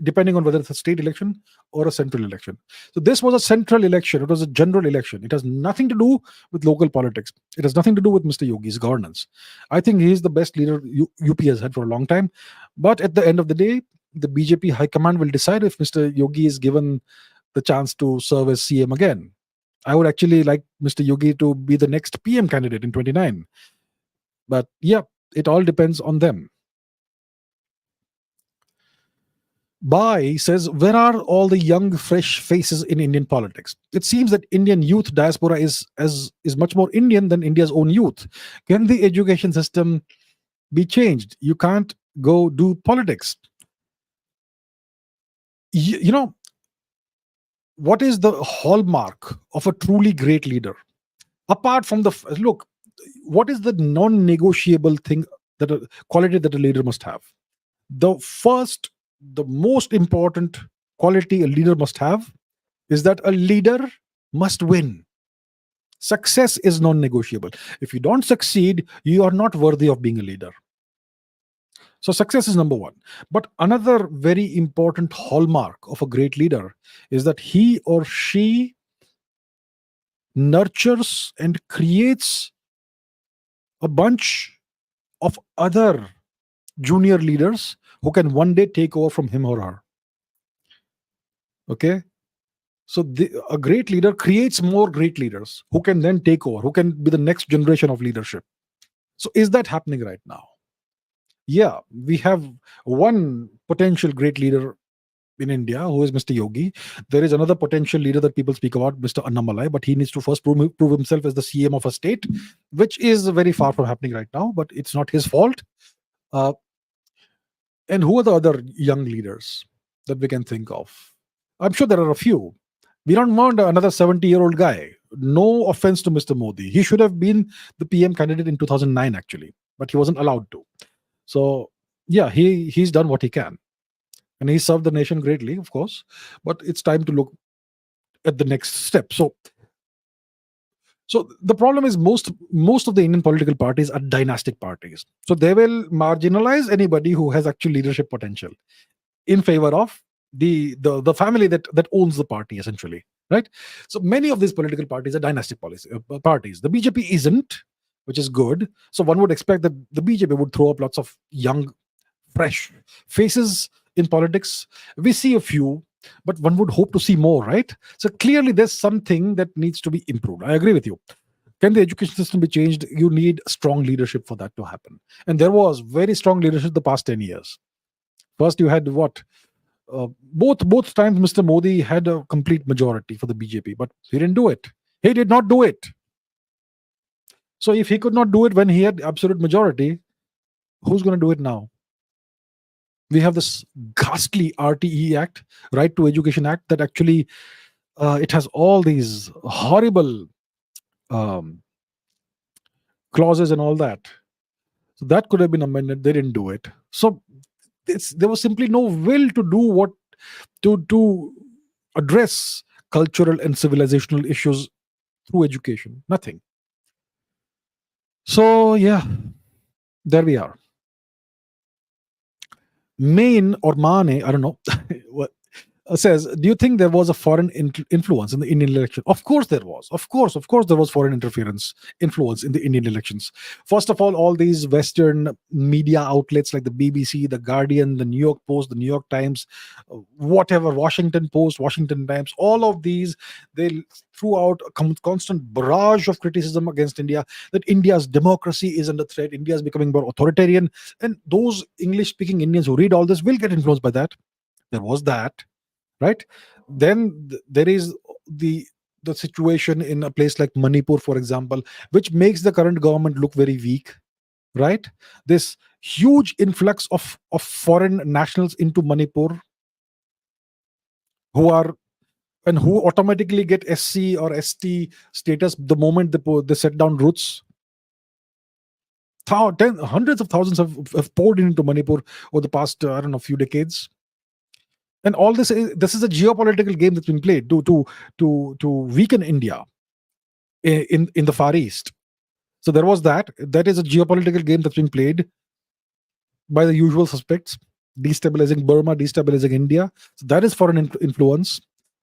Speaker 1: depending on whether it's a state election or a central election. So this was a central election. It was a general election. It has nothing to do with local politics. It has nothing to do with Mr. Yogi's governance. I think he is the best leader UP has had for a long time. But at the end of the day, the BJP High Command will decide if Mr. Yogi is given the chance to serve as CM again. I would actually like Mr. Yogi to be the next PM candidate in 29. But yeah, it all depends on them. Bai says, where are all the young, fresh faces in Indian politics? It seems that Indian youth diaspora is much more Indian than India's own youth. Can the education system be changed? You can't go do politics. You know, what is the hallmark of a truly great leader? Apart from look, what is the non-negotiable thing, quality that a leader must have? The most important quality a leader must have is that a leader must win. Success is non-negotiable. If you don't succeed, you are not worthy of being a leader. So success is number one. But another very important hallmark of a great leader is that he or she nurtures and creates a bunch of other junior leaders who can one day take over from him or her. Okay? So a great leader creates more great leaders who can then take over, who can be the next generation of leadership. So is that happening right now? Yeah, we have one potential great leader in India who is Mr. Yogi. There is another potential leader that people speak about, Mr. Annamalai, but he needs to first prove himself as the CM of a state, which is very far from happening right now, but it's not his fault. And who are the other young leaders that we can think of? I'm sure there are a few. We don't want another 70-year-old guy. No offense to Mr. Modi. He should have been the PM candidate in 2009, actually, but he wasn't allowed to. So, yeah, he's done what he can. And he served the nation greatly, of course. But it's time to look at the next step. So the problem is most of the Indian political parties are dynastic parties. So they will marginalize anybody who has actual leadership potential in favor of the family that owns the party, essentially, right? So many of these political parties are dynastic parties. The BJP isn't, which is good. So one would expect that the BJP would throw up lots of young, fresh faces in politics. We see a few, but one would hope to see more, right? So clearly there's something that needs to be improved. I agree with you. Can the education system be changed? You need strong leadership for that to happen. And there was very strong leadership the past 10 years. First, you had what? Both times Mr. Modi had a complete majority for the BJP, but he didn't do it. He did not do it. So if he could not do it when he had absolute majority, Who's going to do it now? We have this ghastly RTE Act, Right to Education Act, that actually it has all these horrible um, clauses and all that. So that could have been amended. They didn't do it. So there was simply no will to do what to address cultural and civilizational issues through education. Nothing. So yeah, there we are. Main or Mane, I don't know, what, says, do you think there was a foreign influence in the Indian election? Of course there was. Of course there was foreign interference, influence in the Indian elections. First of all these Western media outlets like the BBC, the Guardian, the New York Post, the New York Times, whatever, Washington Post, Washington Times, all of these, they threw out a constant barrage of criticism against India, that India's democracy is under threat, India is becoming more authoritarian. And those English-speaking Indians who read all this will get influenced by that. There was that, right? Then there is the situation in a place like Manipur, for example, which makes the current government look very weak, right? This huge influx of foreign nationals into Manipur, who are and who automatically get SC or ST status the moment they set down roots. Hundreds of thousands have poured into Manipur over the past I don't know, few decades. And all this is a geopolitical game that's been played to weaken India in the Far East. So there was that is a geopolitical game that's been played by the usual suspects, destabilizing Burma, destabilizing India. So that is foreign influence.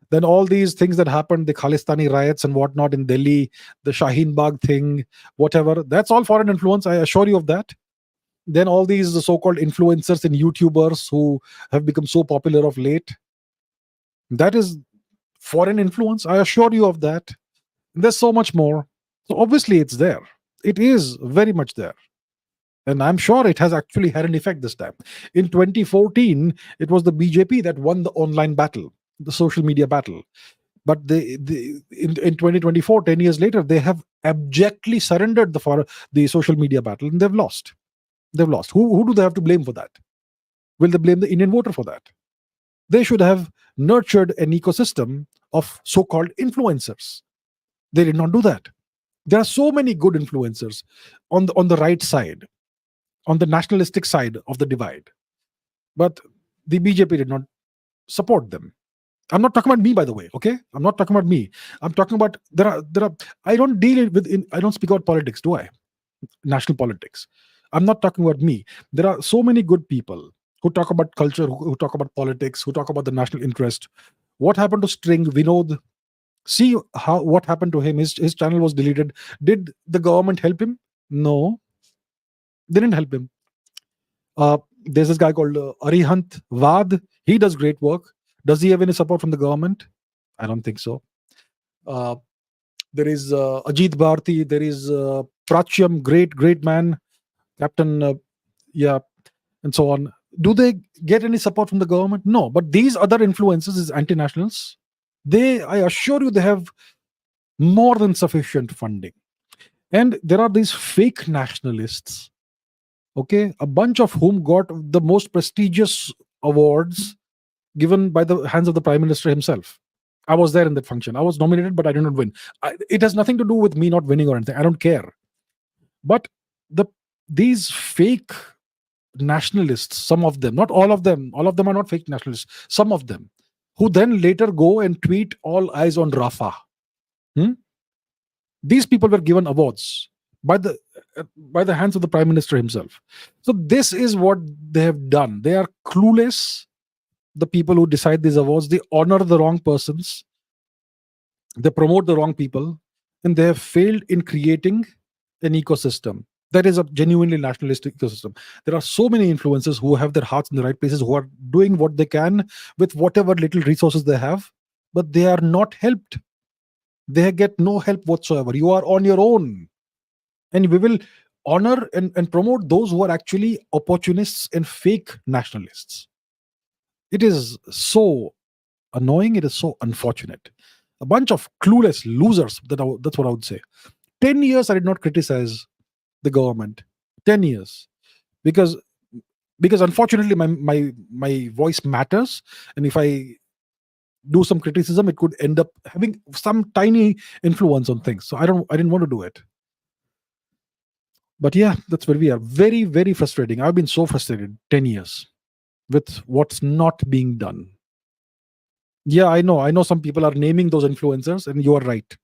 Speaker 1: Then all these things that happened, the Khalistani riots and whatnot in Delhi, the Shaheen Bagh thing, whatever, that's all foreign influence, I assure you of that. Then all these so-called influencers and YouTubers who have become so popular of late, that is foreign influence, I assure you of that. There's so much more. So obviously it's there. It is very much there. And I'm sure it has actually had an effect this time. In 2014, it was the BJP that won the online battle, the social media battle. But in 2024, 10 years later, they have abjectly surrendered the social media battle, and they've lost. They've lost. Who do they have to blame for that? Will they blame the Indian voter for that? They should have nurtured an ecosystem of so-called influencers. They did not do that. There are so many good influencers on the right side, on the nationalistic side of the divide, but the BJP did not support them. I'm not talking about me, by the way. Okay, I'm not talking about me. I'm talking about there are. I don't deal with. I don't speak about politics, do I? National politics. I'm not talking about me. There are so many good people who talk about culture, who talk about politics, who talk about the national interest. What happened to String Vinod? See what happened to him. His channel was deleted. Did the government help him? No, they didn't help him. There's this guy called Arihant Vad. He does great work. Does he have any support from the government? I don't think so. There is Ajit Bharti. There is Prachyam, great man, Captain, yeah, and so on. Do they get any support from the government? No. But these other influences, these anti-nationals, I assure you, they have more than sufficient funding. And there are these fake nationalists, okay, a bunch of whom got the most prestigious awards given by the hands of the Prime Minister himself. I was there in that function. I was nominated, but I did not win. It has nothing to do with me not winning or anything. I don't care. But these fake nationalists, some of them, not all of them are not fake nationalists, some of them, who then later go and tweet all eyes on Rafah. These people were given awards by the hands of the Prime Minister himself. So this is what they have done. They are clueless. The people who decide these awards, they honor the wrong persons, they promote the wrong people, and they have failed in creating an ecosystem that is a genuinely nationalistic ecosystem. There are so many influencers who have their hearts in the right places, who are doing what they can with whatever little resources they have, but they are not helped. They get no help whatsoever. You are on your own. And we will honor and promote those who are actually opportunists and fake nationalists. It is so annoying. It is so unfortunate. A bunch of clueless losers. That's what I would say. 10 years I did not criticize the government. 10 years. because unfortunately my voice matters, and if I do some criticism, it could end up having some tiny influence on things. So I didn't want to do it. But yeah, that's where we are. Very, very frustrating. I've been so frustrated 10 years with what's not being done. Yeah, I know some people are naming those influencers, and you are right.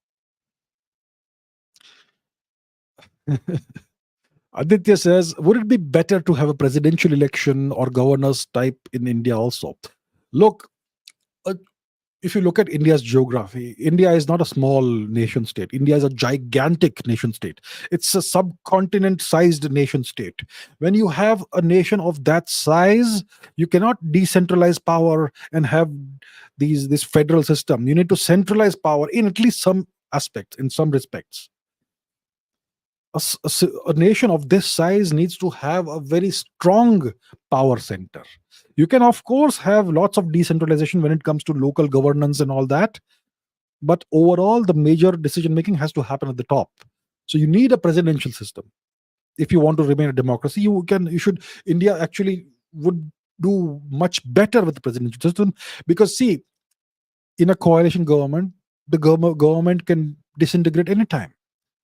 Speaker 1: Aditya says, would it be better to have a presidential election or governors type in India also? Look, uh, if you look at India's geography, India is not a small nation state. India is a gigantic nation state. It's a subcontinent sized nation state. When you have a nation of that size, you cannot decentralize power and have this federal system. You need to centralize power in at least some aspects, in some respects. A nation of this size needs to have a very strong power center. You can, of course, have lots of decentralization when it comes to local governance and all that, but overall, the major decision making has to happen at the top. So you need a presidential system if you want to remain a democracy. You should. India actually would do much better with the presidential system, because see, in a coalition government, the government can disintegrate anytime.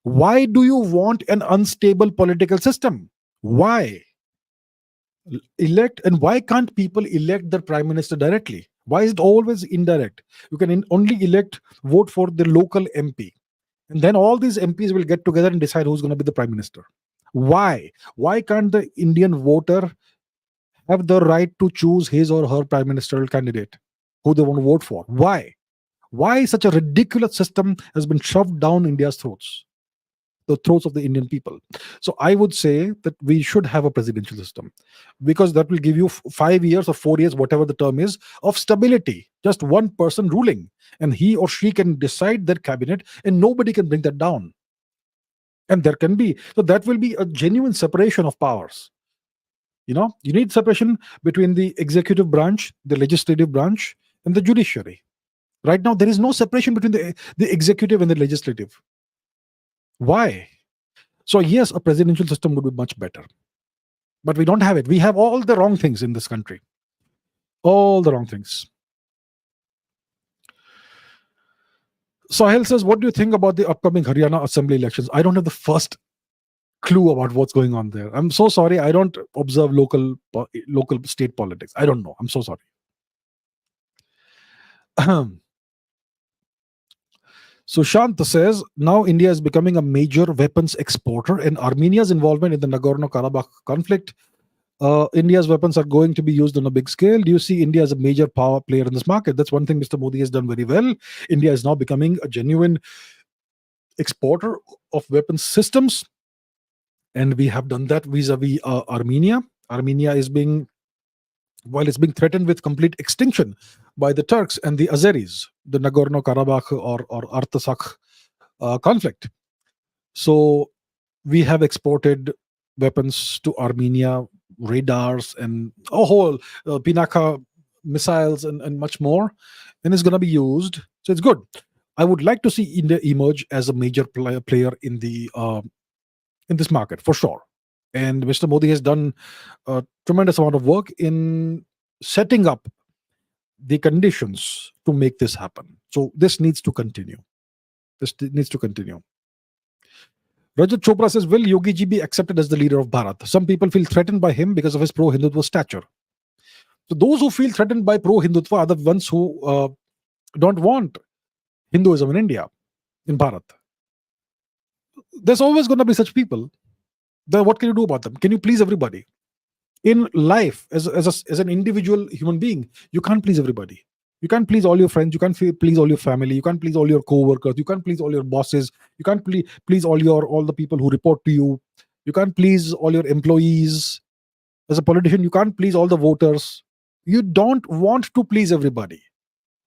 Speaker 1: Why do you want an unstable political system? Why? Elect, and why can't people elect their prime minister directly? Why is it always indirect? You can only vote for the local MP, and then all these MPs will get together and decide who's going to be the prime minister. Why can't the Indian voter have the right to choose his or her prime ministerial candidate who they want to vote for? Why such a ridiculous system has been shoved down India's throats, the throats of the Indian people? So I would say that we should have a presidential system, because that will give you 5 years or 4 years, whatever the term is, of stability. Just one person ruling, and he or she can decide their cabinet, and nobody can bring that down. And there can be, so that will be a genuine separation of powers. You need separation between the executive branch, the legislative branch, and the judiciary. Right now, there is no separation between the executive and the legislative. Why? So yes, a presidential system would be much better, but we don't have it. We have all the wrong things in this country, all the wrong things. Sahil says, what do you think about the upcoming Haryana assembly elections? I don't have the first clue about what's going on there. I'm so sorry. I don't observe local state politics. I don't know. I'm so sorry. Sushant says, now India is becoming a major weapons exporter, and Armenia's involvement in the Nagorno-Karabakh conflict, India's weapons are going to be used on a big scale. Do you see India as a major power player in this market? That's one thing Mr. Modi has done very well. India is now becoming a genuine exporter of weapons systems, and we have done that vis-a-vis Armenia. Armenia is being threatened with complete extinction by the Turks and the Azeris, the Nagorno-Karabakh or Artsakh conflict. So we have exported weapons to Armenia, radars and a whole Pinaka missiles and much more, and it's going to be used. So it's good. I would like to see India emerge as a major player in this market for sure. And Mr. Modi has done a tremendous amount of work in setting up the conditions to make this happen. So this needs to continue. Rajat Chopra says, will Yogi ji be accepted as the leader of Bharat? Some people feel threatened by him because of his pro-Hindutva stature. So those who feel threatened by pro-Hindutva are the ones who don't want Hinduism in India, in Bharat. There's always going to be such people. Then what can you do about them? Can you please everybody? In life, as an individual human being, you can't please everybody. You can't please all your friends. You can't please all your family. You can't please all your co-workers. You can't please all your bosses. You can't please all the people who report to you. You can't please all your employees. As a politician, you can't please all the voters. You don't want to please everybody.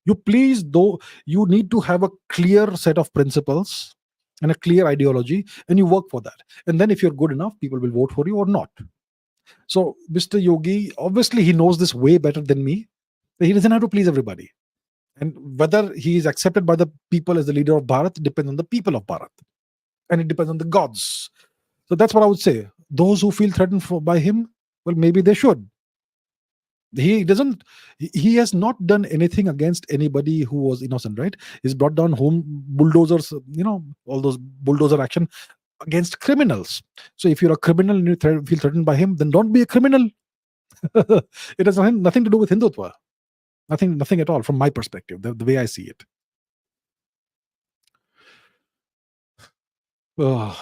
Speaker 1: You need to have a clear set of principles and a clear ideology, and you work for that. And then if you're good enough, people will vote for you or not. So Mr. Yogi, obviously he knows this way better than me. He doesn't have to please everybody. And whether he is accepted by the people as the leader of Bharat depends on the people of Bharat. And it depends on the gods. So that's what I would say. Those who feel threatened by him, Well, maybe they should. He doesn't. He has not done anything against anybody who was innocent, right? He's brought down home bulldozers, all those bulldozer action against criminals. So if you're a criminal and you feel threatened by him, then don't be a criminal. It has nothing to do with Hindutva. Nothing at all from my perspective, the way I see it. Oh,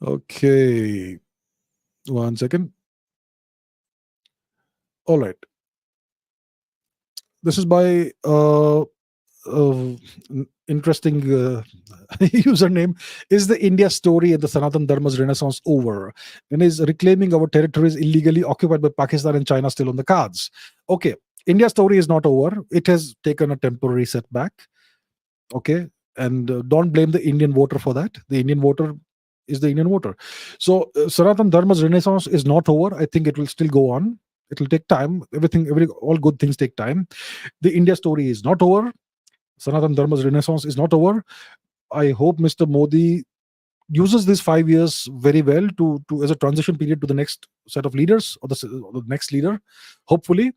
Speaker 1: okay. One second. All right. This is by interesting username. Is the India story and the Sanatan Dharma's renaissance over? And is reclaiming our territories illegally occupied by Pakistan and China still on the cards? Okay. India's story is not over. It has taken a temporary setback. Okay. And don't blame the Indian voter for that. The Indian voter is the Indian voter. So Sanatan Dharma's renaissance is not over. I think it will still go on. It will take time. All good things take time. The India story is not over. Sanatan Dharma's renaissance is not over. I hope Mr. Modi uses these 5 years very well to as a transition period to the next set of leaders, or the next leader, hopefully,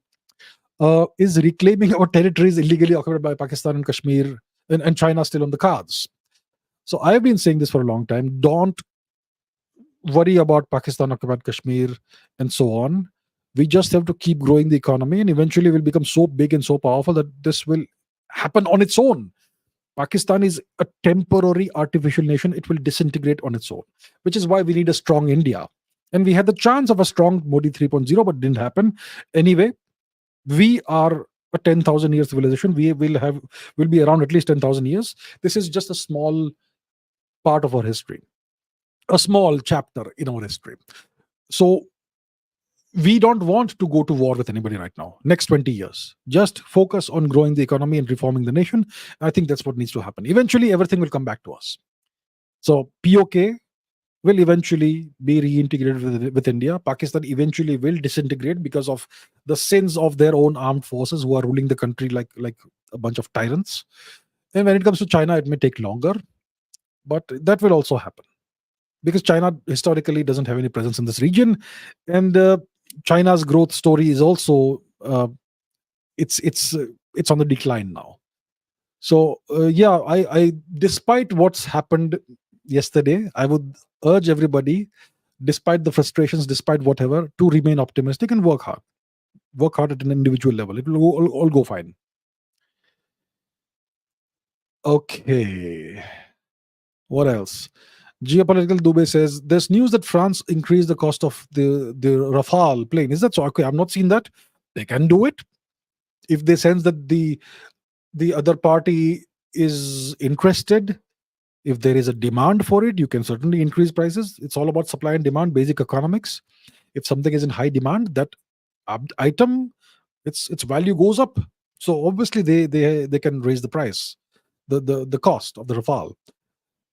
Speaker 1: is reclaiming our territories illegally occupied by Pakistan and Kashmir and China still on the cards. So I've been saying this for a long time. Don't worry about Pakistan occupied Kashmir and so on. We just have to keep growing the economy, and eventually we'll become so big and so powerful that this will happen on its own. Pakistan is a temporary artificial nation. It will disintegrate on its own, which is why we need a strong India. And we had the chance of a strong Modi 3.0, but it didn't happen. Anyway, we are a 10,000 year civilization. Will be around at least 10,000 years. This is just a small part of our history, a small chapter in our history. So we don't want to go to war with anybody right now. Next 20 years, just focus on growing the economy and reforming the nation. I think that's what needs to happen. Eventually, everything will come back to us. So POK will eventually be reintegrated with India. Pakistan eventually will disintegrate because of the sins of their own armed forces who are ruling the country like a bunch of tyrants. And when it comes to China, it may take longer, but that will also happen because China historically doesn't have any presence in this region, and China's growth story is also it's on the decline now. So yeah, I despite what's happened yesterday, I would urge everybody, despite the frustrations, despite whatever, to remain optimistic and work hard. Work hard at an individual level. It will all go fine. Okay. What else? Geopolitical Dubey says there's news that France increased the cost of the Rafale plane. Is that so? Okay, I've not seen that. They can do it if they sense that the other party is interested. If there is a demand for it, you can certainly increase prices. It's all about supply and demand, basic economics. If something is in high demand, that item, its value goes up. So obviously they can raise the price, the cost of the Rafale.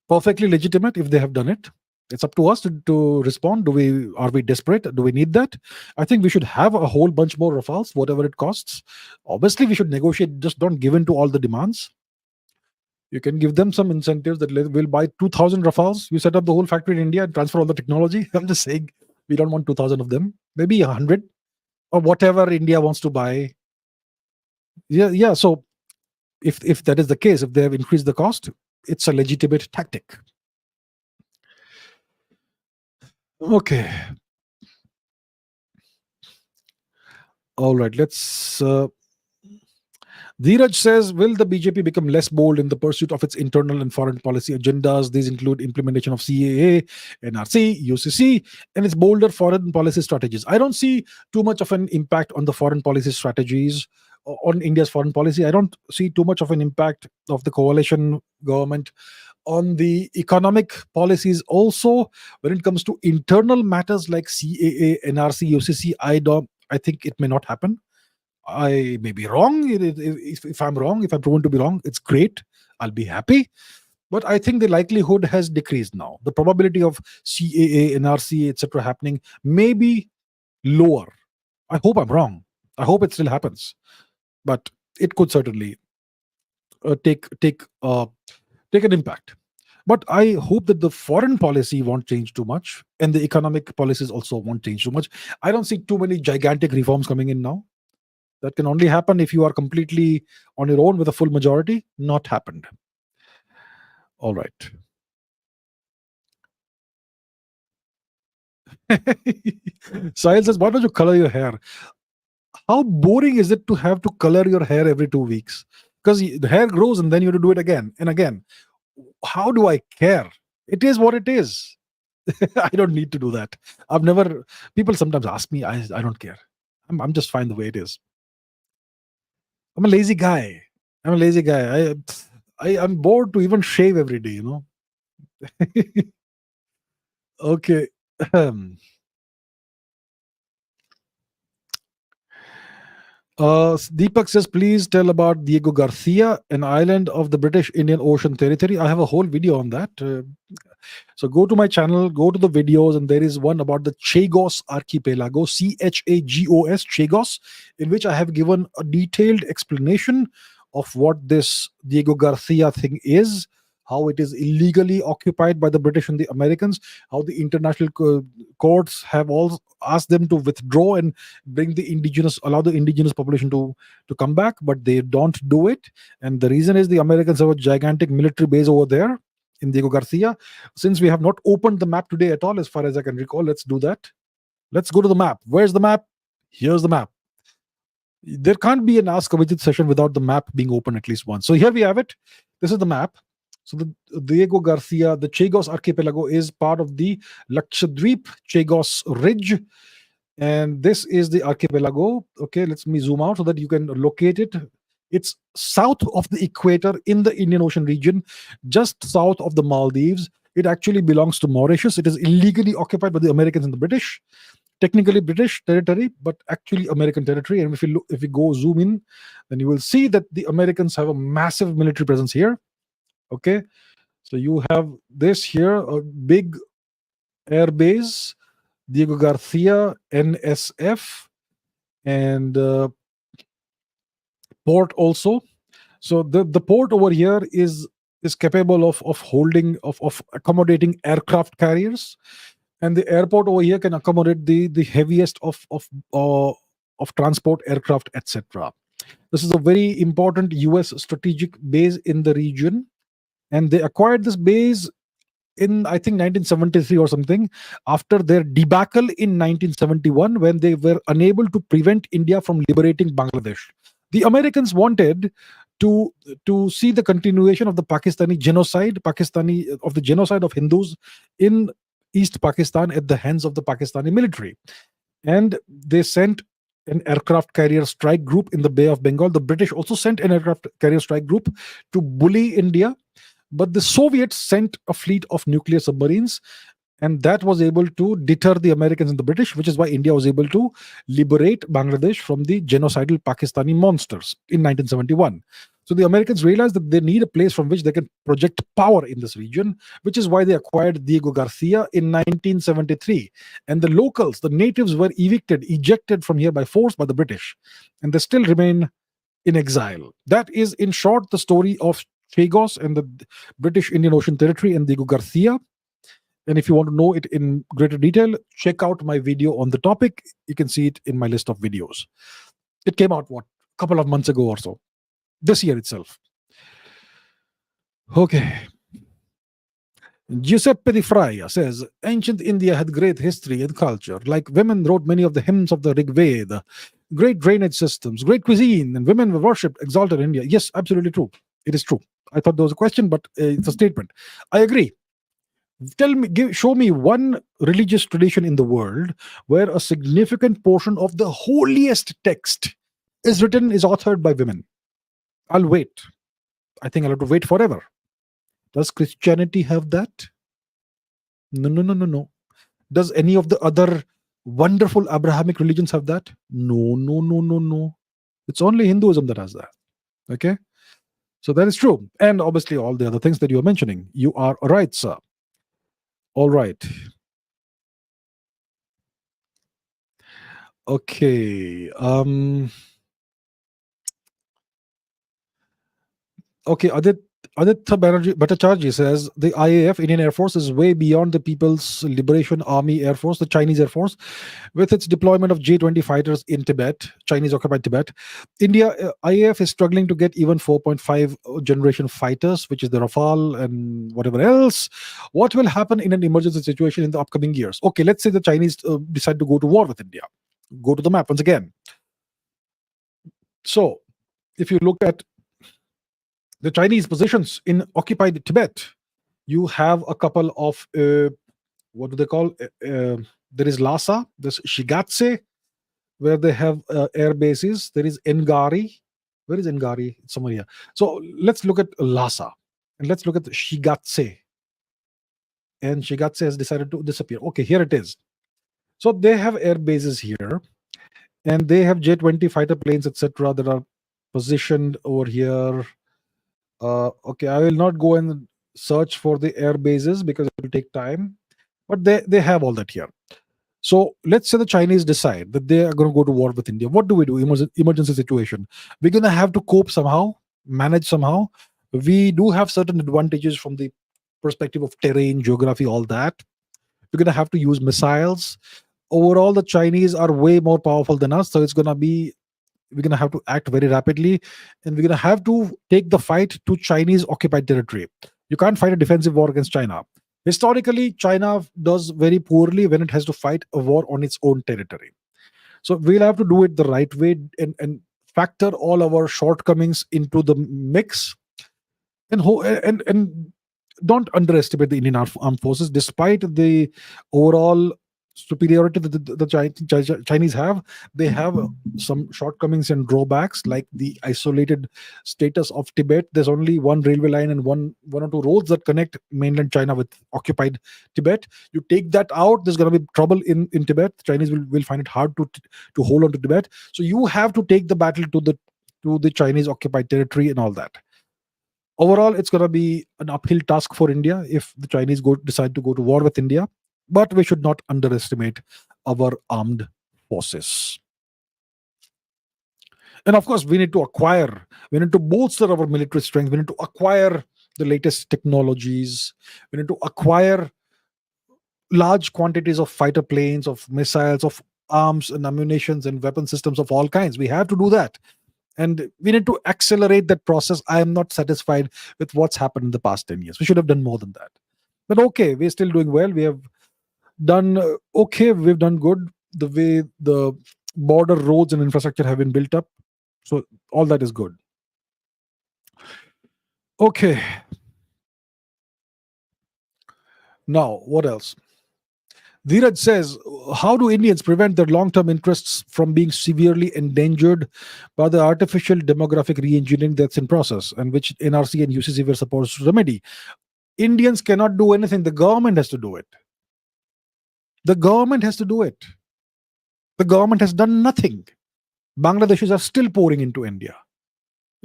Speaker 1: Perfectly legitimate if they have done it. It's up to us to respond. Are we desperate? Do we need that? I think we should have a whole bunch more Rafales, whatever it costs. Obviously, we should negotiate. Just don't give in to all the demands. You can give them some incentives that we'll buy 2,000 Rafales. You set up the whole factory in India and transfer all the technology. I'm just saying we don't want 2,000 of them. Maybe 100 or whatever India wants to buy. Yeah. So if that is the case, if they have increased the cost, it's a legitimate tactic. Okay. All right. Let's. Dheeraj says, will the BJP become less bold in the pursuit of its internal and foreign policy agendas? These include implementation of CAA, NRC, UCC, and its bolder foreign policy strategies. I don't see too much of an impact on the foreign policy strategies, on India's foreign policy. I don't see too much of an impact of the coalition government on the economic policies. Also, when it comes to internal matters like CAA, NRC, UCC, I think it may not happen. I may be wrong. If I'm wrong, if I'm proven to be wrong, it's great. I'll be happy. But I think the likelihood has decreased now. The probability of CAA, NRC, etc. happening may be lower. I hope I'm wrong. I hope it still happens. But it could certainly take an impact. But I hope that the foreign policy won't change too much, and the economic policies also won't change too much. I don't see too many gigantic reforms coming in now. That can only happen if you are completely on your own with a full majority. Not happened. All right. Sahil says, why don't you color your hair? How boring is it to have to color your hair every 2 weeks? Because the hair grows and then you have to do it again and again. How do I care? It is what it is. I don't need to do that. I've never, people sometimes ask me, I don't care. I'm just fine the way it is. I'm a lazy guy. I'm a lazy guy. I'm bored to even shave every day, you know. Okay. Deepak says, please tell about Diego Garcia, an island of the British Indian Ocean Territory. I have a whole video on that. So go to my channel, go to the videos, and there is one about the Chagos archipelago, Chagos, Chagos, in which I have given a detailed explanation of what this Diego Garcia thing is, how it is illegally occupied by the British and the Americans, how the international courts have all asked them to withdraw and allow the indigenous population to come back, but they don't do it. And the reason is the Americans have a gigantic military base over there in Diego Garcia. Since we have not opened the map today at all, as far as I can recall, let's do that. Let's go to the map. Where's the map? Here's the map. There can't be an Ask Abhijit session without the map being open at least once. So here we have it. This is the map. So the Diego Garcia, the Chagos archipelago, is part of the Lakshadweep Chagos Ridge. And this is the archipelago. Okay, let me zoom out so that you can locate it. It's south of the equator in the Indian Ocean region, just south of the Maldives. It actually belongs to Mauritius. It is illegally occupied by the Americans and the British. Technically British territory, but actually American territory. And if you go zoom in, then you will see that the Americans have a massive military presence here. Okay, so you have this here, a big air base, Diego Garcia, NSF, and port also. So the port over here is capable of holding of accommodating aircraft carriers, and the airport over here can accommodate the heaviest of transport aircraft, etc. This is a very important US strategic base in the region, and they acquired this base in, I think, 1973 or something, after their debacle in 1971 when they were unable to prevent India from liberating Bangladesh. The Americans wanted to see the continuation of the genocide of Hindus in East Pakistan at the hands of the Pakistani military, and they sent an aircraft carrier strike group in the Bay of Bengal. The British also sent an aircraft carrier strike group to bully India, but the Soviets sent a fleet of nuclear submarines, and that was able to deter the Americans and the British, which is why India was able to liberate Bangladesh from the genocidal Pakistani monsters in 1971. So the Americans realized that they need a place from which they can project power in this region, which is why they acquired Diego Garcia in 1973. And the locals, the natives, were ejected from here by force by the British, and they still remain in exile. That is, in short, the story of Chagos and the British Indian Ocean Territory and Diego Garcia. And if you want to know it in greater detail, check out my video on the topic. You can see it in my list of videos. It came out, a couple of months ago or so, this year itself. Okay. Giuseppe Di Fraia says, ancient India had great history and culture. Like women wrote many of the hymns of the Rig Veda, great drainage systems, great cuisine, and women were worshipped, exalted in India. Yes, absolutely true. It is true. I thought there was a question, but it's a statement. I agree. Show me one religious tradition in the world where a significant portion of the holiest text is authored by women. I'll wait. I think I'll have to wait forever. Does Christianity have that? No, no, no, no, no. Does any of the other wonderful Abrahamic religions have that? No, no, no, no, no. It's only Hinduism that has that. Okay? So that is true. And obviously all the other things that you are mentioning. You are right, sir. All right. Okay. Okay, Adit Aditya Bhattacharjee says the IAF, Indian Air Force, is way beyond the People's Liberation Army Air Force, the Chinese Air Force, with its deployment of J-20 fighters in Tibet, Chinese occupied Tibet. India IAF is struggling to get even 4.5 generation fighters, which is the Rafale and whatever else. What will happen in an emergency situation in the upcoming years? Okay, let's say the Chinese decide to go to war with India. Go to the map once again. So, if you look at the Chinese positions in occupied Tibet, you have a couple of what do they call? There is Lhasa, there's Shigatse, where they have air bases. There is Ngari. Where is Ngari? It's somewhere here. So let's look at Lhasa and let's look at Shigatse. And Shigatse has decided to disappear. Okay, here it is. So they have air bases here, and they have J-20 fighter planes, etc., that are positioned over here. Okay, I will not go and search for the air bases because it will take time, but they have all that here. So let's say the Chinese decide that they are going to go to war with India. What do we do? Emergency situation. We're going to have to cope somehow, manage somehow. We do have certain advantages from the perspective of terrain, geography, all that. We're going to have to use missiles. Overall, the Chinese are way more powerful than us, so we're going to have to act very rapidly, and we're going to have to take the fight to Chinese occupied territory. You can't fight a defensive war against China. Historically, China does very poorly when it has to fight a war on its own territory. So we'll have to do it the right way, and factor all our shortcomings into the mix, and don't underestimate the Indian armed forces. Despite the overall superiority that the Chinese have, they have some shortcomings and drawbacks, like the isolated status of Tibet. There's only one railway line and one or two roads that connect mainland China with occupied Tibet. You take that out, there's going to be trouble in Tibet. The Chinese will find it hard to hold on to Tibet. So you have to take the battle to the Chinese occupied territory and all that. Overall, it's going to be an uphill task for India if the Chinese decide to go to war with India. But we should not underestimate our armed forces. And of course, we need to bolster our military strength. We need to acquire the latest technologies. We need to acquire large quantities of fighter planes, of missiles, of arms and ammunitions and weapon systems of all kinds. We have to do that. And we need to accelerate that process. I am not satisfied with what's happened in the past 10 years. We should have done more than that. But okay, we're still doing well. We have done okay. We've done good. The way the border roads and infrastructure have been built up. So all that is good. Okay. Now, what else? Dheeraj says, how do Indians prevent their long-term interests from being severely endangered by the artificial demographic re-engineering that's in process, and which NRC and UCC were supposed to remedy? Indians cannot do anything. The government has to do it. The government has to do it. The government has done nothing. Bangladeshis are still pouring into India.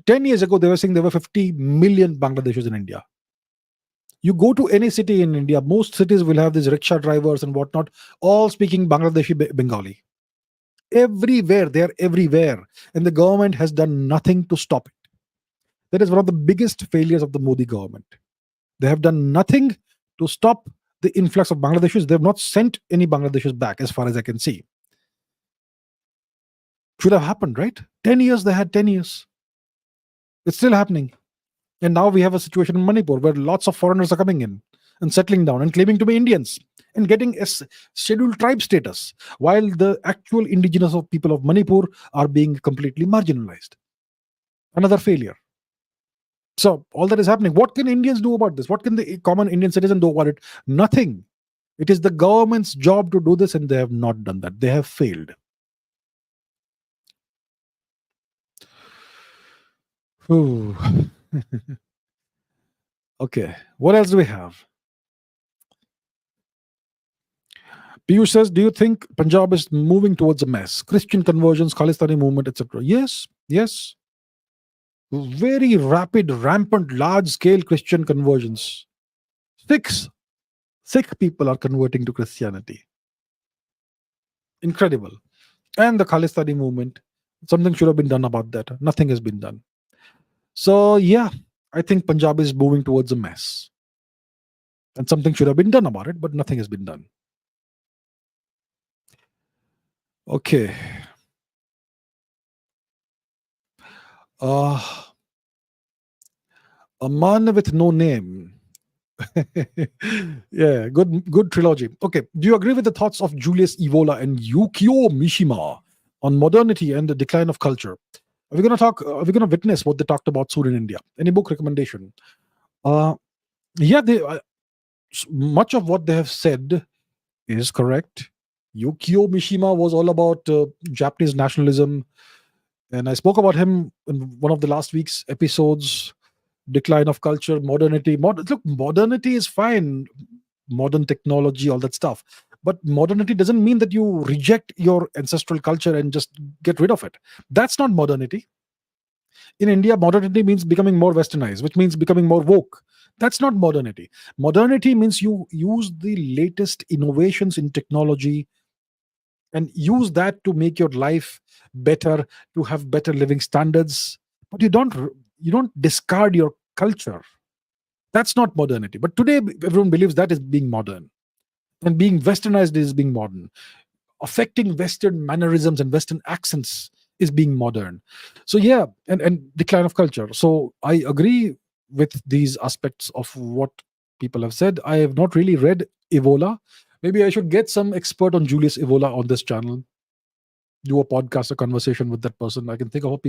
Speaker 1: 10 years ago, they were saying there were 50 million Bangladeshis in India. You go to any city in India, most cities will have these rickshaw drivers and whatnot, all speaking Bangladeshi Bengali. Everywhere, they are everywhere. And the government has done nothing to stop it. That is one of the biggest failures of the Modi government. They have done nothing to stop the influx of Bangladeshis. They have not sent any Bangladeshis back, as far as I can see. Should have happened, right? 10 years, they had 10 years. It's still happening. And now we have a situation in Manipur where lots of foreigners are coming in and settling down and claiming to be Indians and getting a scheduled tribe status, while the actual indigenous people of Manipur are being completely marginalized. Another failure. So all that is happening. What can Indians do about this? What can the common Indian citizen do about it? Nothing. It is the government's job to do this, and they have not done that. They have failed. Ooh. Okay, what else do we have? Piyush says, do you think Punjab is moving towards a mess? Christian conversions, Khalistani movement, etc. Yes, yes. Very rapid, rampant, large-scale Christian conversions. Sikh people are converting to Christianity. Incredible. And the Khalistani movement, something should have been done about that. Nothing has been done. So, yeah, I think Punjab is moving towards a mess. And something should have been done about it, but nothing has been done. Okay. Uh, a man with no name. Yeah, good trilogy. Okay. Do you agree with the thoughts of Julius Evola and Yukio Mishima on modernity and the decline of culture? Are we going to talk? Are we going to witness what they talked about soon in India? Any book recommendation? Yeah, much of what they have said is correct. Yukio Mishima was all about Japanese nationalism, and I spoke about him in one of the last week's episodes. Decline of culture, modernity. Look, modernity is fine, modern technology, all that stuff. But modernity doesn't mean that you reject your ancestral culture and just get rid of it. That's not modernity. In India, modernity means becoming more westernized, which means becoming more woke. That's not modernity. Modernity means you use the latest innovations in technology and use that to make your life better, to have better living standards. But you don't discard your culture. That's not modernity. But today, everyone believes that is being modern. And being westernized is being modern. Affecting Western mannerisms and Western accents is being modern. So, yeah, and decline of culture. So, I agree with these aspects of what people have said. I have not really read Evola. Maybe I should get some expert on Julius Evola on this channel, do a podcast, a conversation with that person. I can think of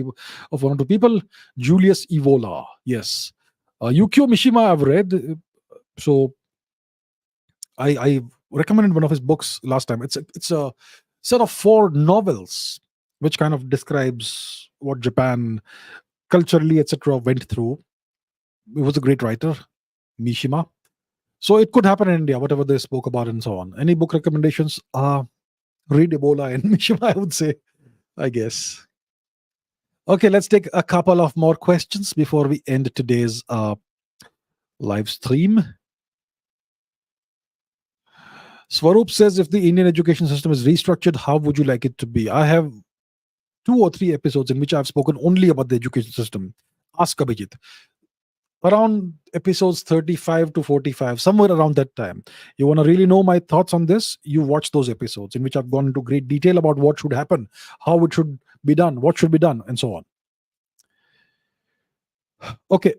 Speaker 1: one or two people. Julius Evola, yes. Yukio Mishima, I've read. So I recommended one of his books last time. It's a set of 4 novels, which kind of describes what Japan culturally, etc., went through. He was a great writer, Mishima. So it could happen in India, whatever they spoke about and so on. Any book recommendations? Read Ebola and Mishima, I would say, I guess. Okay, let's take a couple of more questions before we end today's live stream. Swaroop says, if the Indian education system is restructured, how would you like it to be? I have 2 or 3 episodes in which I've spoken only about the education system. Ask Abhijit. Around episodes 35 to 45, somewhere around that time. You want to really know my thoughts on this? You watch those episodes in which I've gone into great detail about what should happen, how it should be done, what should be done, and so on. Okay.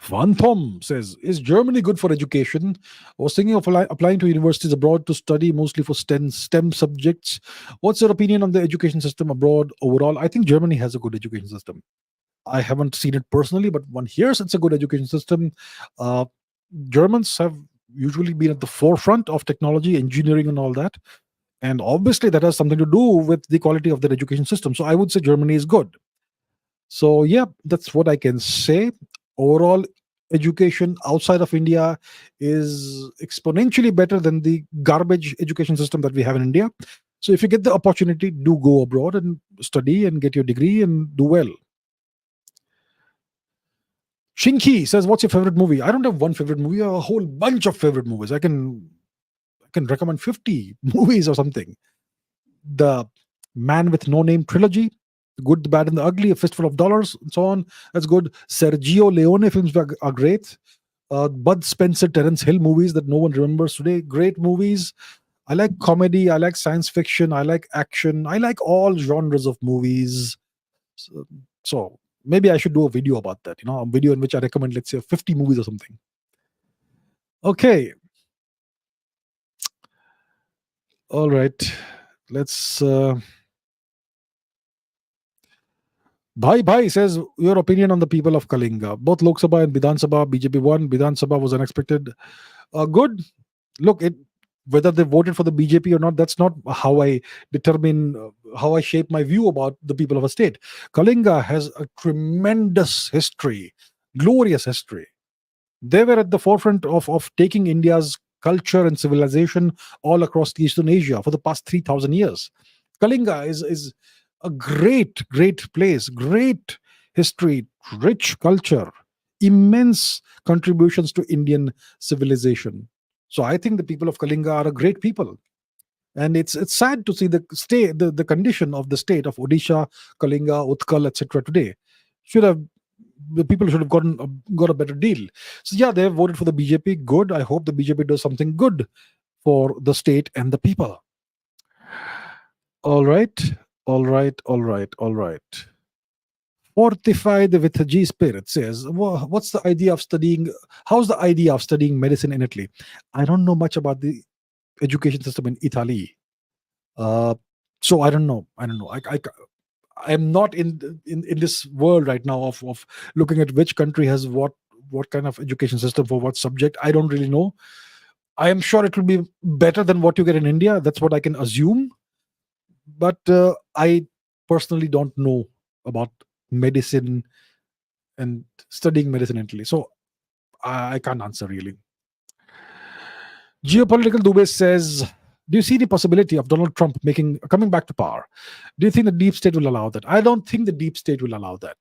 Speaker 1: Van Thom says, is Germany good for education? I was thinking of applying to universities abroad to study mostly for STEM subjects. What's your opinion on the education system abroad overall? I think Germany has a good education system. I haven't seen it personally, but one hears it's a good education system. Uh, Germans have usually been at the forefront of technology, engineering, and all that. And obviously, that has something to do with the quality of their education system. So I would say Germany is good. So, yeah, that's what I can say. Overall, education outside of India is exponentially better than the garbage education system that we have in India. So, if you get the opportunity, do go abroad and study and get your degree and do well. Shinky says, what's your favorite movie? I don't have one favorite movie, a whole bunch of favorite movies. I can recommend 50 movies or something. The Man with No Name trilogy, The Good, the Bad, and the Ugly, A Fistful of Dollars, and so on. That's good. Sergio Leone films are great. Bud Spencer, Terence Hill movies that no one remembers today. Great movies. I like comedy. I like science fiction. I like action. I like all genres of movies. So maybe I should do a video about that. A video in which I recommend, let's say, 50 movies or something. Okay. All right. Let's. Bhai says, your opinion on the people of Kalinga. Both Lok Sabha and Vidhan Sabha, BJP won. Vidhan Sabha was unexpected. Good. Look, whether they voted for the BJP or not, that's not how I determine, how I shape my view about the people of a state. Kalinga has a tremendous history, glorious history. They were at the forefront of taking India's culture and civilization all across Eastern Asia for the past 3,000 years. Kalinga is a great place, great history, rich culture, immense contributions to Indian civilization. So I think the people of Kalinga are a great people. And it's sad to see the condition of the state of Odisha, Kalinga, Utkal, etc. today. Should have The people should have got a better deal. So yeah, they have voted for the BJP. Good. I hope the BJP does something good for the state and the people. All right, all right, all right, all right. Fortified with a G spirit says, what's the idea of studying? How's the idea of studying medicine in Italy? I don't know much about the education system in Italy. Uh, so I don't know. I don't know. I'm not in this world right now of looking at which country has what kind of education system for what subject. I don't really know. I am sure it will be better than what you get in India. That's what I can assume. But I personally don't know about medicine and studying medicine in Italy. So I can't answer really. Geopolitical Dubey says, do you see the possibility of Donald Trump coming back to power? Do you think the deep state will allow that? I don't think the deep state will allow that.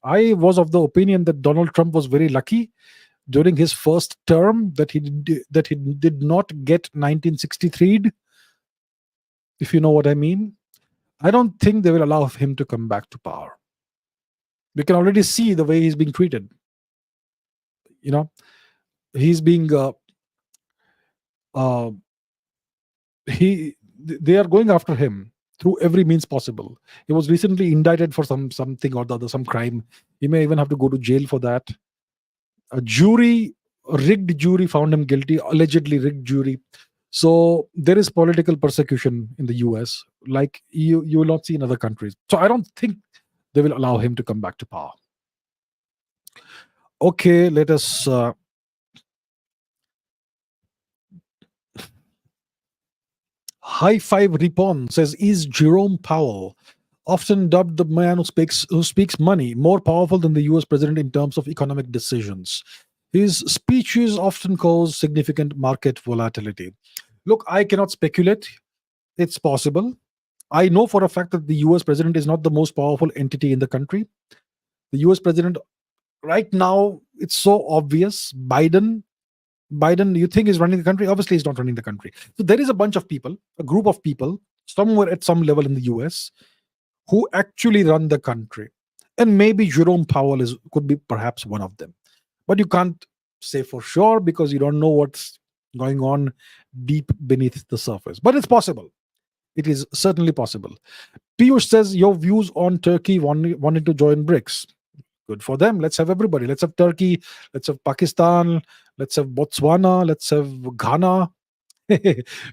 Speaker 1: I was of the opinion that Donald Trump was very lucky during his first term that he did not get 1963, if you know what I mean. I don't think they will allow him to come back to power. We can already see the way he's being treated. You know, he's being uh, they are going after him through every means possible. He was recently indicted for something or the other, some crime. He may even have to go to jail for that. A rigged jury found him guilty, allegedly rigged jury. So there is political persecution in the US, like you will not see in other countries. So I don't think they will allow him to come back to power. Okay, let us High Five Ripon says, is Jerome Powell, often dubbed the man who speaks money, more powerful than the US president in terms of economic decisions? His speeches often cause significant market volatility. Look, I cannot speculate. It's possible. I know for a fact that the US president is not the most powerful entity in the country. The US president right now, it's so obvious. Biden, you think is running the country? Obviously, he's not running the country. So there is a bunch of people, a group of people, somewhere at some level in the US, who actually run the country. And maybe Jerome Powell could be perhaps one of them. But you can't say for sure because you don't know what's going on deep beneath the surface. But it's possible. It is certainly possible. Piyush says, your views on Turkey wanting to join BRICS. Good for them. Let's have everybody. Let's have Turkey. Let's have Pakistan. Let's have Botswana. Let's have Ghana.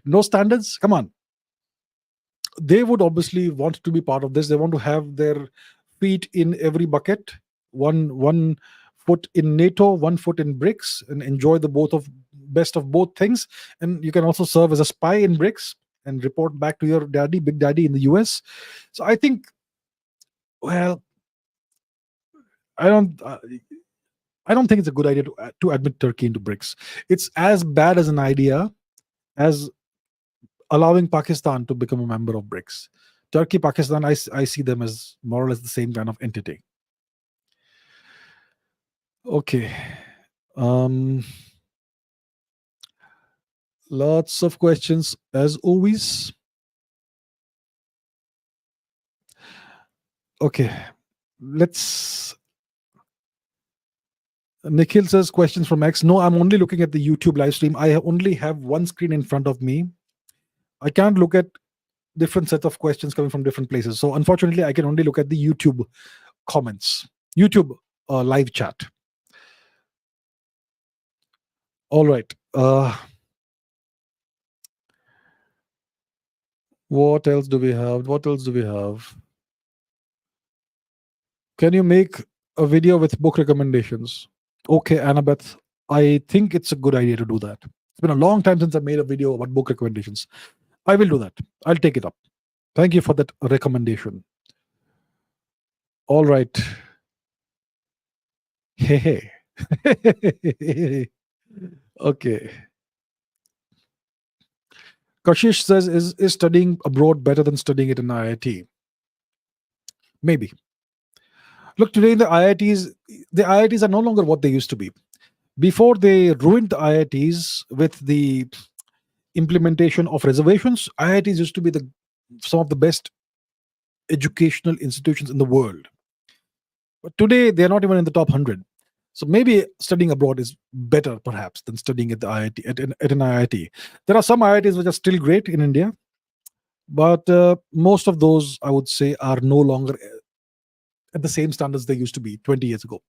Speaker 1: No standards? Come on. They would obviously want to be part of this. They want to have their feet in every bucket. One foot in NATO, 1 foot in BRICS, and enjoy the best of both things. And you can also serve as a spy in BRICS and report back to your big daddy in the US. So I think, well, I don't think it's a good idea to admit Turkey into BRICS. It's as bad as an idea as allowing Pakistan to become a member of BRICS. Turkey, Pakistan, I see them as more or less the same kind of entity. Okay. Lots of questions as always. Okay. Nikhil says, questions from X. No, I'm only looking at the YouTube live stream. I only have one screen in front of me. I can't look at different sets of questions coming from different places. So unfortunately, I can only look at the YouTube comments, YouTube live chat. All right. What else do we have? Can you make a video with book recommendations? Okay, Annabeth, I think it's a good idea to do that. It's been a long time since I made a video about book recommendations. I will do that. I'll take it up. Thank you for that recommendation. All right. Hey. Okay. Kashish says, is studying abroad better than studying at an IIT? Maybe. Look, today the IITs are no longer what they used to be. Before, they ruined the IITs with the implementation of reservations, IITs used to be the some of the best educational institutions in the world. But today, they are not even in the top 100. So maybe studying abroad is better, perhaps, than studying at the IIT at an IIT. There are some IITs which are still great in India, but most of those, I would say, are no longer at the same standards they used to be 20 years ago.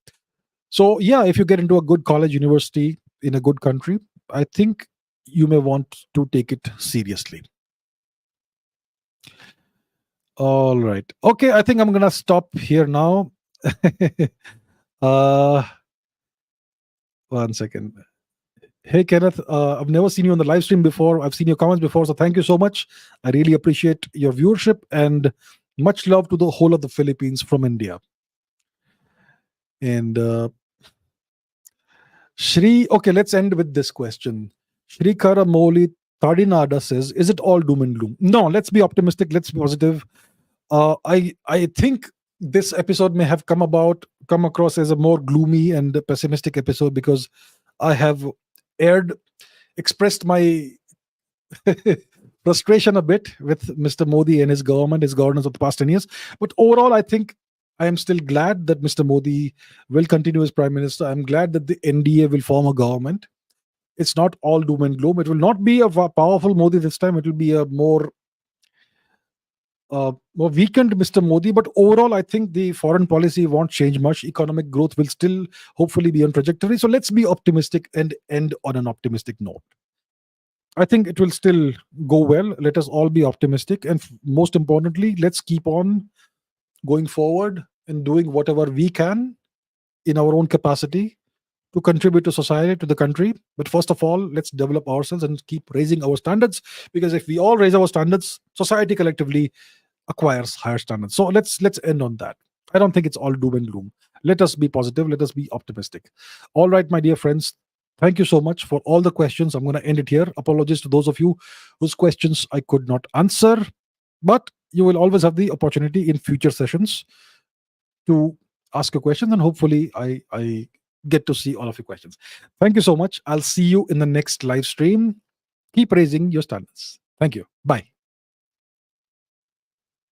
Speaker 1: So yeah, if you get into a good college, university in a good country, I think you may want to take it seriously. All right. Okay, I think I'm gonna stop here now. uh, One second. Hey Kenneth, I've never seen you on the live stream before. I've seen your comments before, so thank you so much. I really appreciate your viewership, and much love to the whole of the Philippines from India. And Shri, okay, let's end with this question. Shri Karamoli Tadinada says, "Is it all doom and gloom?" No, let's be optimistic. Let's be positive. I think this episode may have come across as a more gloomy and pessimistic episode because I have expressed my frustration a bit with Mr. Modi and his government, his governance of the past 10 years. But overall, I think I am still glad that Mr. Modi will continue as prime minister. I'm glad that the NDA will form a government. It's not all doom and gloom. It will not be a powerful Modi this time. It will be a more weakened Mr. Modi, but overall, I think the foreign policy won't change much. Economic growth will still hopefully be on trajectory. So let's be optimistic and end on an optimistic note. I think it will still go well. Let us all be optimistic. And most importantly, let's keep on going forward and doing whatever we can in our own capacity to contribute to society, to the country. But first of all, let's develop ourselves and keep raising our standards, because if we all raise our standards, society collectively acquires higher standards. So let's end on that. I don't think it's all doom and gloom. Let us be positive. Let us be optimistic. All right, my dear friends. Thank you so much for all the questions. I'm going to end it here. Apologies to those of you whose questions I could not answer, but you will always have the opportunity in future sessions to ask a question, and hopefully I get to see all of your questions. Thank you so much. I'll see you in the next live stream. Keep raising your standards. Thank you. Bye.